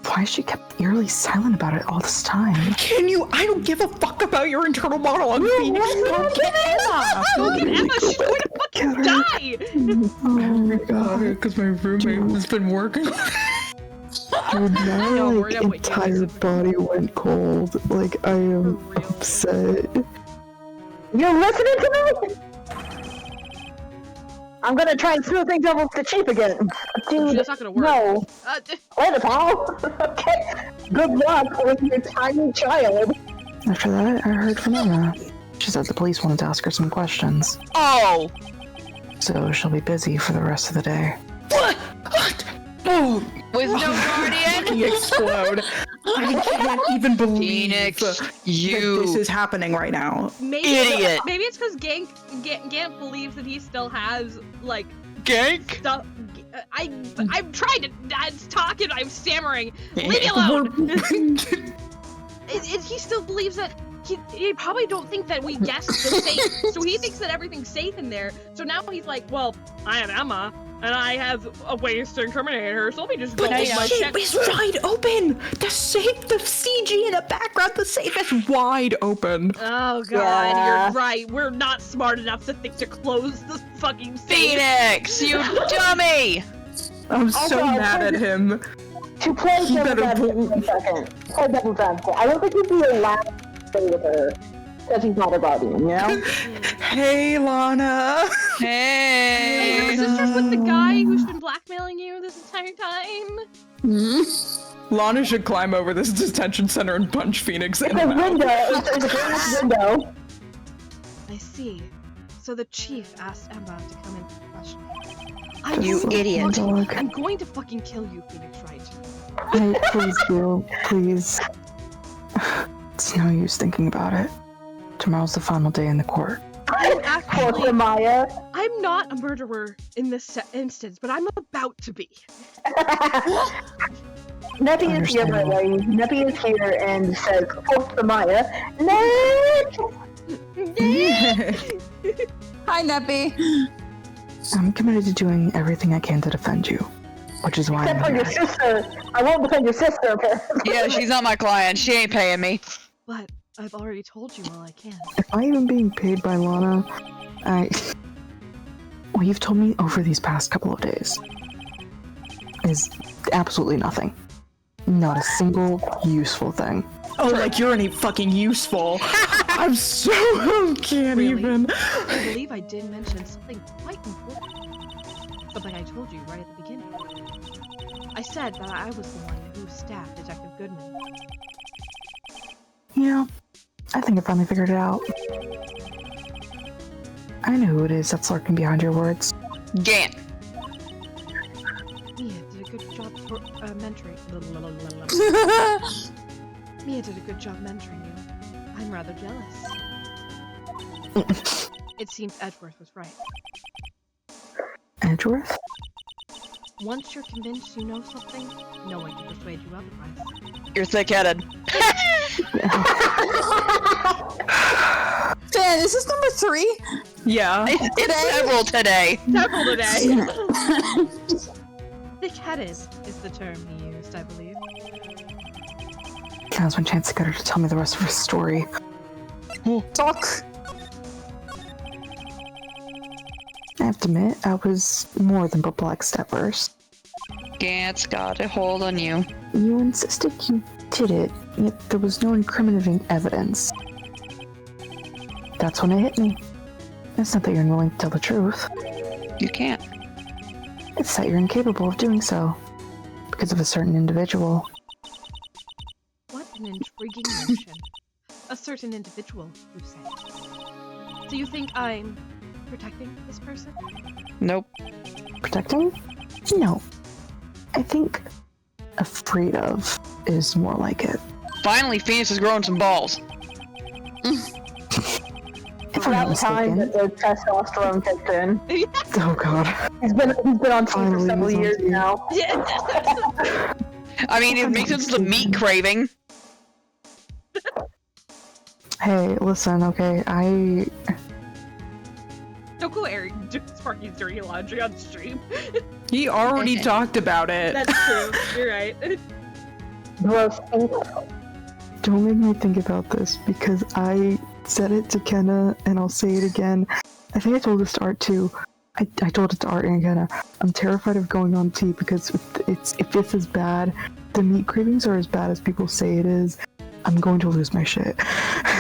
Why has she kept eerily silent about it all this time? Can you? I don't give a fuck about your internal monologue, Phoenix. Go get Emma. Look at Emma, she's going to fucking die. Oh my god. Because my roommate has been working. Dude, my Don't worry, like, I'm waiting. entire body went cold. Like, I am upset. You're listening to me? I'm gonna try and smooth things over with the chief again. Dude, That's not gonna work. no. Later, pal. Okay. Good luck with your tiny child. After that, I heard from Emma. She said the police wanted to ask her some questions. Oh! So she'll be busy for the rest of the day. What? Oh, With no guardian? explode. I can't even believe Phoenix, that you this is happening right now. idiot! Maybe it's because Gant believes that he still has, like, gank? stuff. I'm trying to talk and I'm stammering. Leave me alone! He still believes that he probably don't think that we guessed the safe, so he thinks that everything's safe in there. So now he's like, well, I am Emma, and I have a ways to incriminate her, so let me just go But the make my safe check. is wide open. The safe, the CG in the background, the safe is wide open. Oh god, Yeah. you're right. We're not smart enough to think to close the fucking safe. Phoenix, you dummy! I'm so Also, mad at him. To play He devil's better advocate for a second. Play devil's advocate. I don't think you'd be allowed to stay with her because he's not a guardian, you know? Hey, Lana. Hey, your sister's with the guy who's been blackmailing you this entire time? Lana should climb over this detention center and punch Phoenix in the mouth. There's a glass window. I see. So the chief asked Emma to come in for questioning. You idiot. I'm going to fucking kill you, Phoenix Wright. Hey, please do. Please. It's no use thinking about it. Tomorrow's the final day in the court. I'm actually, Maya. I'm not a murderer in this instance, but I'm about to be. Neppy is here, by the way. Neppy is here and says, "Quote the Maya." Hi, Neppy. I'm committed to doing everything I can to defend you, which is why Except for I'm your here. sister. I won't defend your sister. Yeah, she's not my client. She ain't paying me. But I've already told you all I can. If I even being paid by Lana, what you've told me over these past couple of days is absolutely nothing. Not a single useful thing. Oh, like you're any fucking useful. I'm so can't Really? even. I believe I did mention something quite important. Something I told you right at the beginning. I said that I was the one who stabbed Detective Goodman. You know, I think I finally figured it out. I know who it is that's lurking behind your words. Gant. Mia did a good job mentoring. Mia did a good job mentoring you. I'm rather jealous. It seems Edgeworth was right. Edgeworth? Once you're convinced you know something, no one can persuade you otherwise. You're thick-headed. Fan, is this number 3? Yeah. It's several today. Several today. Thick-headed is the term he used, I believe. Now's my chance to get her to tell me the rest of her story. Talk. I have to admit, I was more than perplexed at first. Gant's got a hold on you. You insisted you did it, yet there was no incriminating evidence. That's when it hit me. It's not that you're unwilling to tell the truth. You can't. It's that you're incapable of doing so. Because of a certain individual. What an intriguing notion. A certain individual, you say. Do you think I'm protecting this person? Nope. Protecting? No. I think afraid of is more like it. Finally, Phoenix is growing some balls. If I'm not About time mistaken. that the testosterone kicked in. Oh god. He's been on TV for Finally, several he's on years TV. now. I mean, it makes sense the meat craving. Hey, listen, okay, Don't go airing Sparky's dirty laundry on stream. He already talked about it. That's true. You're right. Gross. don't make me think about this because I said it to Kenna and I'll say it again. I think I told this to Art too. I told it to Art and Kenna. I'm terrified of going on T because if this is bad, the meat cravings are as bad as people say it is. I'm going to lose my shit.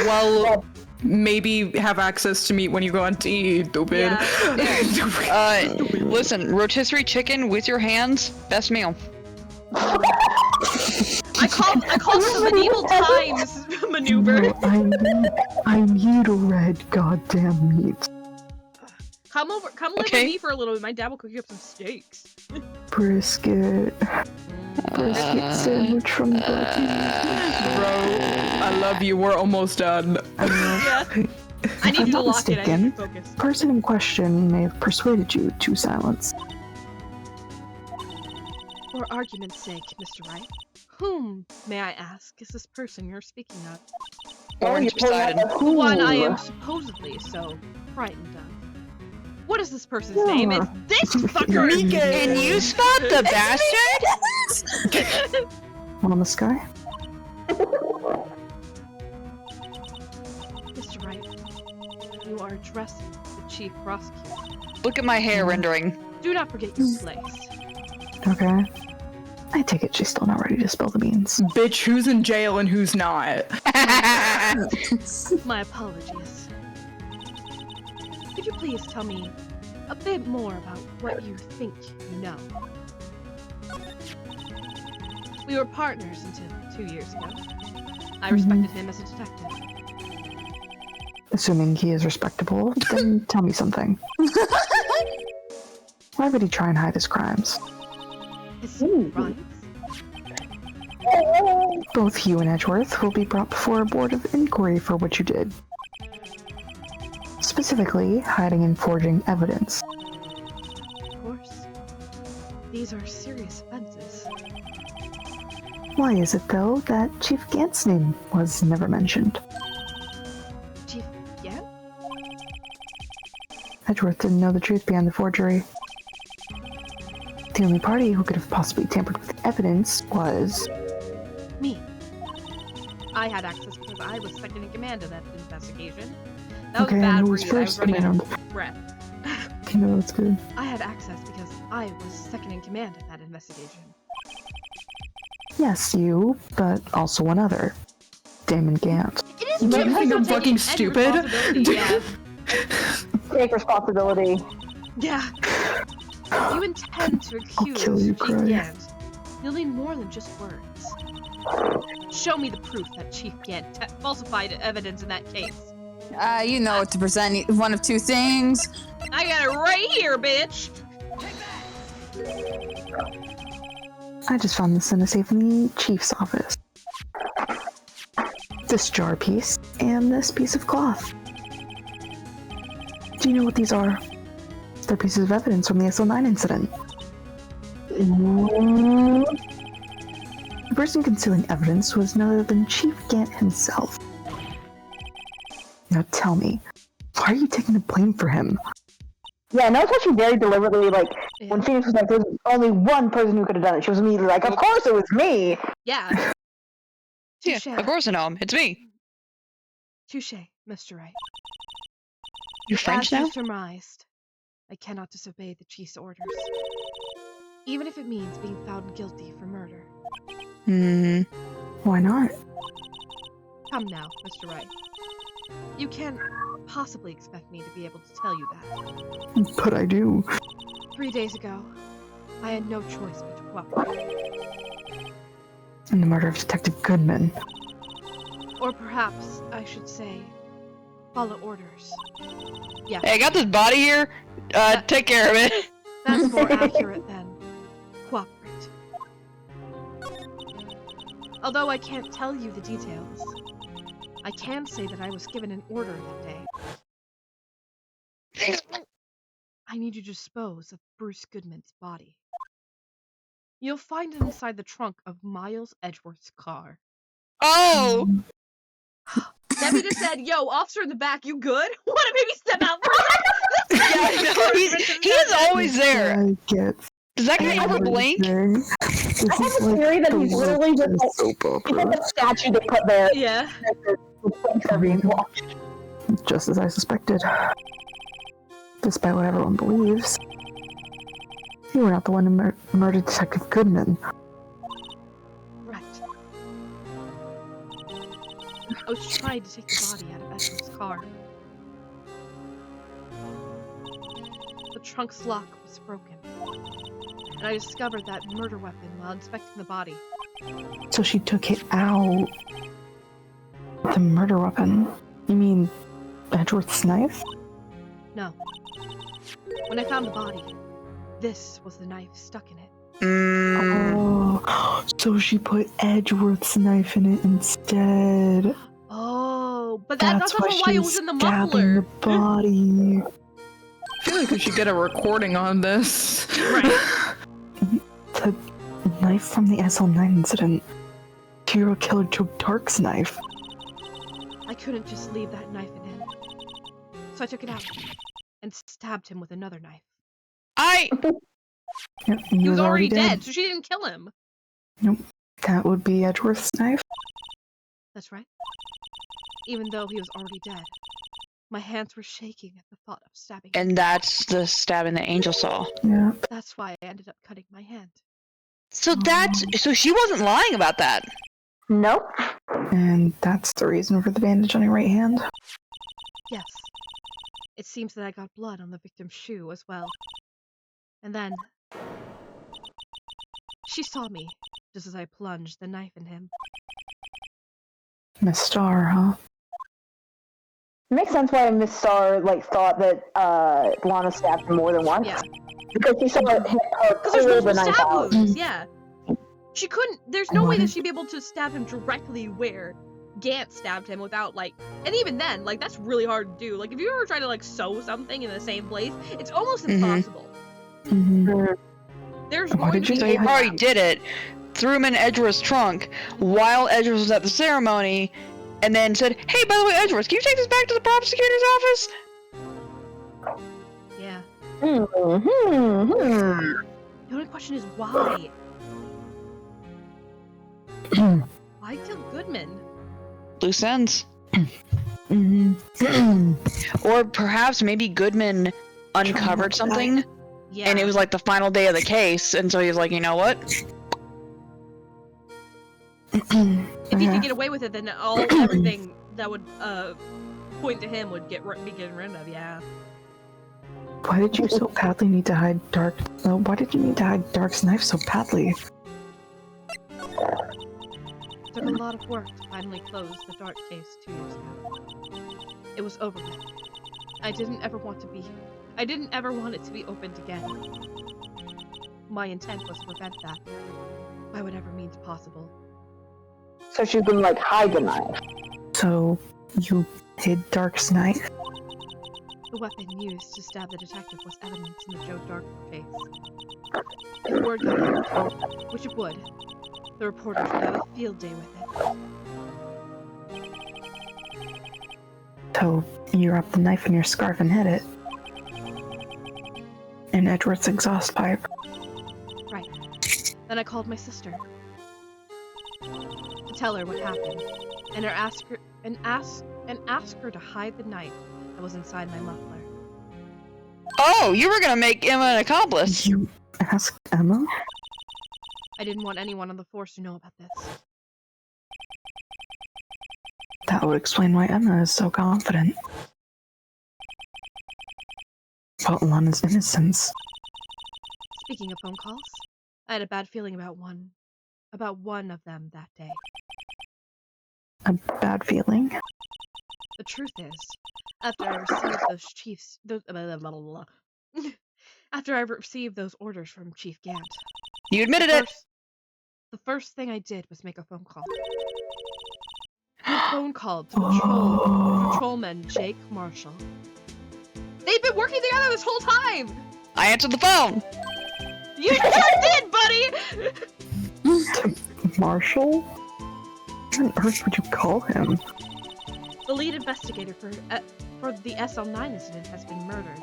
Well, maybe have access to meat when you go on T, stupid. Yeah. Listen, rotisserie chicken with your hands, best meal. I called it the medieval times maneuver. No, I need red goddamn meat. Come live with me for a little bit. My dad will cook you up some steaks. Brisket sandwich from the Bro, I love you. We're almost done. Yeah. I need I'm you to not lock it. I mistaken, need to focus. the person in question may have persuaded you to silence. For argument's sake, Mr. Wright, whom, may I ask, is this person you're speaking of? Orange decided. The one I am supposedly so frightened of. What is this person's name? It's this fucker! And you spot the bastard? One on the sky? Mr. Wright, you are addressing the chief prosecutor. Look at my hair rendering. Do not forget your place. Okay. I take it she's still not ready to spill the beans. Bitch, who's in jail and who's not? My apologies. Could you please tell me a bit more about what you think you know. We were partners until 2 years ago. I respected him as a detective. Assuming he is respectable, then tell me something. Why would he try and hide his crimes? His crimes? Both you and Edgeworth will be brought before a board of inquiry for what you did. Specifically, hiding and forging evidence. Of course. These are serious offenses. Why is it, though, that Chief Gant's name was never mentioned? Chief Gant? Edgeworth didn't know the truth behind the forgery. The only party who could have possibly tampered with evidence was... me. I had access because I was second in command of that investigation. That was Okay, bad and who for was you. I was first running out command? of breath. No, that's good. I had access because I was second in command of that investigation. Yes, you, but also one other. Damon Gant. It is Do you true, think I'm also fucking taking stupid? responsibility, Yeah. Take responsibility. Yeah. If you intend to accuse kill you, Chief Craig. Gant, you'll need more than just words. Show me the proof that Chief Gant falsified evidence in that case. You know what to present. One of two things. I got it right here, bitch! I just found this in a safe in the chief's office. This jar piece, and this piece of cloth. Do you know what these are? They're pieces of evidence from the SL9 incident. The person concealing evidence was none other than Chief Gant himself. Now tell me, why are you taking the blame for him? Yeah, no, it's actually very deliberately, like, Yeah. when Phoenix was like, there's only one person who could have done it. She was immediately like, of course it was me! Yeah. Yeah, Touche. of course I know him. It's me. Touche, Mr. Wright. You're French As now? you surmised, I cannot disobey the chief's orders. Even if it means being found guilty for murder. Hmm. Why not? Come now, Mr. Wright. You can't possibly expect me to be able to tell you that. But I do. 3 days ago, I had no choice but to cooperate. In the murder of Detective Goodman. Or perhaps I should say, follow orders. Yeah, Hey, I got this body here. Take care of it. that's more accurate than cooperate. Although I can't tell you the details, I can say that I was given an order that day. I need you to dispose of Bruce Goodman's body. You'll find it inside the trunk of Miles Edgeworth's car. Oh! Debbie just said, yo, officer in the back, you good? Wanna maybe step out for a Yeah, second? I know. He is always there. I get Does that guy ever blink? everything. This I have is a like theory that the he's literally just worst like, soap he's like opera. a statue they put there. Yeah. Just as I suspected. Despite what everyone believes. You were not the one who murdered Detective Goodman. Right. I was trying to take the body out of Edgeworth's car. The trunk's lock was broken. And I discovered that murder weapon while inspecting the body. So she took it out. The murder weapon? You mean Edgeworth's knife? No. When I found the body, this was the knife stuck in it. Oh, so she put Edgeworth's knife in it instead. Oh, but that's also why why she it was was in the stabbing muffler. the body. I feel like we should get a recording on this. Right. The knife from the SL9 incident. Serial killer took Dark's knife. I couldn't just leave that knife in him. So I took it out and stabbed him with another knife. Yep, He was already dead, so she didn't kill him. That would be Edgeworth's knife. That's right. Even though he was already dead, my hands were shaking at the thought of stabbing him. And that's the stabbing that Angel saw. Yeah. That's why I ended up cutting my hand. So she wasn't lying about that. Nope. And that's the reason for the bandage on your right hand. Yes. It seems that I got blood on the victim's shoe as well. And then... she saw me, just as I plunged the knife in him. Miss Star, huh? It makes sense why Miss Star thought that Lana stabbed him more than once. Yeah. Because she saw her Because there's pull the multiple knife stab out. wounds, yeah. She couldn't, there's no way that she'd be able to stab him directly where Gant stabbed him without, and even then, that's really hard to do. If you ever try to, sew something in the same place, it's almost impossible. Mm-hmm. There's Why going did to you be So he say probably did it, threw him in Edgeworth's trunk while Edgeworth was at the ceremony, and then said, "Hey, by the way, Edgeworth, can you take this back to the prosecutor's office?" Yeah. Mm-hmm. The only question is why? Why kill Goodman? Loose ends. Mm-hmm. Or perhaps maybe Goodman uncovered something, Yeah. and it was the final day of the case, and so he was like, you know what? If he could get away with it, then everything that would point to him would be getting rid of. Yeah. Why did you so badly need to hide Dark? Why did you need to hide Dark's knife so badly? It took a lot of work to finally close the Dark case 2 years ago. It was over with. I didn't ever want it to be opened again. My intent was to prevent that by whatever means possible. So she's been hide the knife. So you hid Dark's knife? The weapon used to stab the detective was evidence in the Joe Dark case. If word got out, which it would, the reporters would have a field day with it. So you wrapped the knife in your scarf and hid it? In Edward's exhaust pipe? Right. Then I called my sister to tell her what happened, and ask her to hide the knife that was inside my muffler. Oh, you were gonna make Emma an accomplice. You asked Emma? I didn't want anyone on the force to know about this. That would explain why Emma is so confident about Lana's innocence. Speaking of phone calls, I had a bad feeling about one of them that day. A bad feeling? The truth is, after I received those orders from Chief Gant, You admitted it. the first thing I did was make a phone call. A phone call to patrolman Jake Marshall. They've been working together this whole time! I answered the phone. You sure did, buddy! Marshall? What on earth would you call him? The lead investigator for the SL9 incident has been murdered.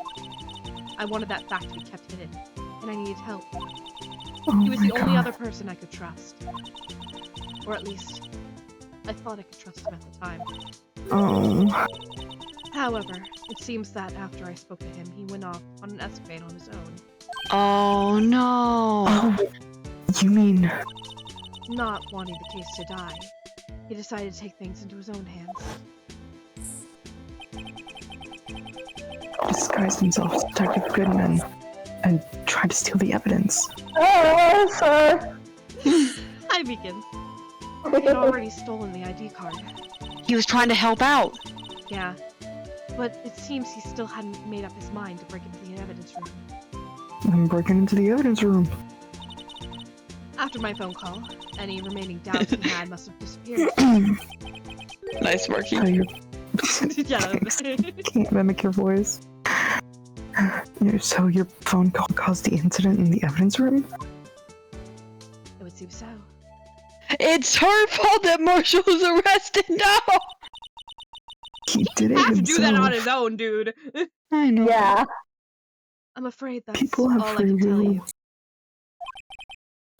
I wanted that fact to be kept hidden, and I needed help. Oh He was my the only God. other person I could trust. Or at least, I thought I could trust him at the time. Oh. However, it seems that after I spoke to him, he went off on an escapade on his own. Oh no. Oh. You mean... Not wanting the case to die, he decided to take things into his own hands. disguised himself as Detective Goodman and tried to steal the evidence. Oh, sir. Hi, Beacon. He had already stolen the ID card. He was trying to help out. Yeah. But it seems he still hadn't made up his mind to break into the evidence room. I'm breaking into the evidence room. After my phone call, any remaining doubts he had must have disappeared. Nice working. Oh, you Yeah. can't mimic your voice. So your phone call caused the incident in the evidence room? It would seem so. It's her fault that Marshall was arrested now. He did it He had to himself. do that on his own, dude. I know. Yeah. I'm afraid that's People have all I free can tell will. you.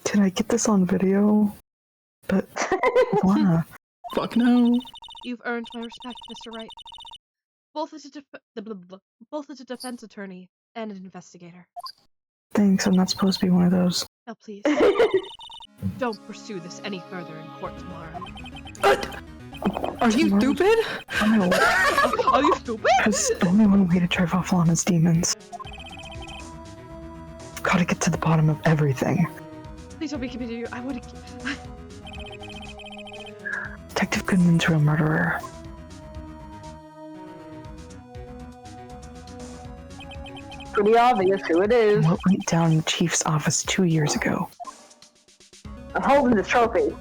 Did I get this on video? But Lana, Fuck no. You've earned my respect, Mr. Wright. Both as a defense attorney and an investigator. thanks. I'm not supposed to be one of those. Now please, don't pursue this any further in court tomorrow. Are you stupid? No, Are you stupid? there's only one way to drive off Lana's demons. I've got to get to the bottom of everything. Please don't make me do. I want to. Detective Goodman's real murderer. Pretty obvious who it is. What went down in the chief's office 2 years ago? I'm holding the trophy.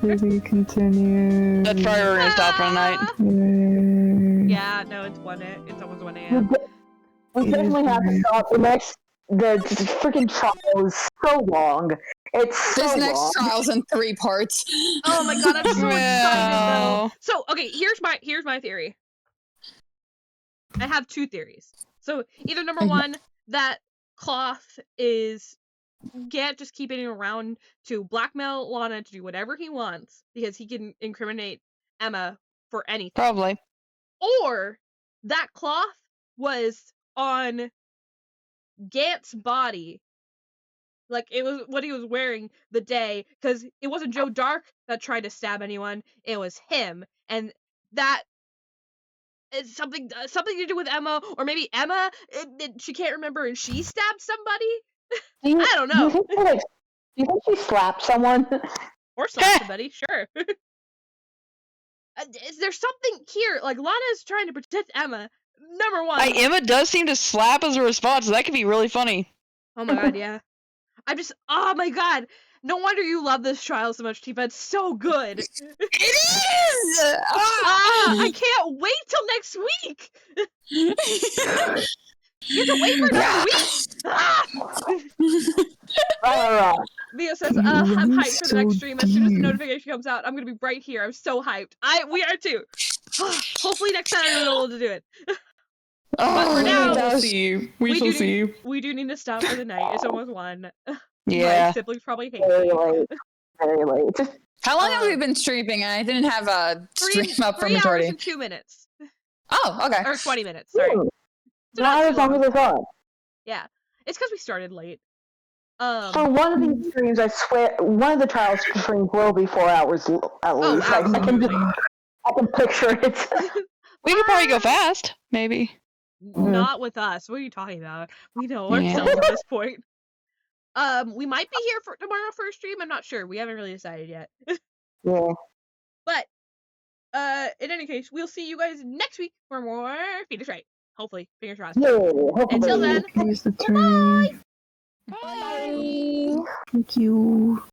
Maybe continue. That's probably where we're gonna stop for the night. Yeah, no, it's 1 a.m. It's almost 1 a.m. We definitely have to stop. The freaking trial is so long. It's so This next long. trial's in 3 parts. Oh my god, I'm so excited Well. though. So, okay, here's my theory. I have 2 theories. So, either number 1, that Cloth is Gant just keeping it around to blackmail Lana to do whatever he wants because he can incriminate Emma for anything. Probably. Or that Cloth was on Gant's body, like it was what he was wearing the day, because it wasn't Joe Dark that tried to stab anyone, it was him, and that is something to do with Emma, or maybe Emma, she can't remember and she stabbed somebody. I don't know. Do you think she slapped someone? Or slapped somebody, sure. Is there something here? Like, Lana is trying to protect Emma. Number 1. Emma does seem to slap as a response, so that could be really funny. Oh my god, yeah. Oh my god. No wonder you love this trial so much, Tifa. It's so good. It is! I can't wait till next week. You have to wait for another week. Leo says, I'm hyped for the next stream. As soon as the notification comes out, I'm gonna be right here. I'm so hyped. We are too. Hopefully next time we'll be able to do it. But for now, We'll see. We shall see. We do need to stop for the night. It's almost 1. Yeah. My siblings probably hate Very me. late. Very late. How long have we been streaming? I didn't have a stream up for 3 hours majority. and 2 minutes. Oh, okay. Or 20 minutes, sorry. So Not as long as I thought. Yeah. It's because we started late. For one of these streams, I swear, one of the trial streams will be 4 hours at least. Like, I can picture it. We could probably go fast, maybe. Not with us. What are you talking about? We know ourselves at this point. We might be here for tomorrow for a stream. I'm not sure. We haven't really decided yet. Yeah. But in any case, we'll see you guys next week for more Phoenix Wright. Hopefully, fingers crossed. Yeah. Until then, Here's the bye. turn. Thank you.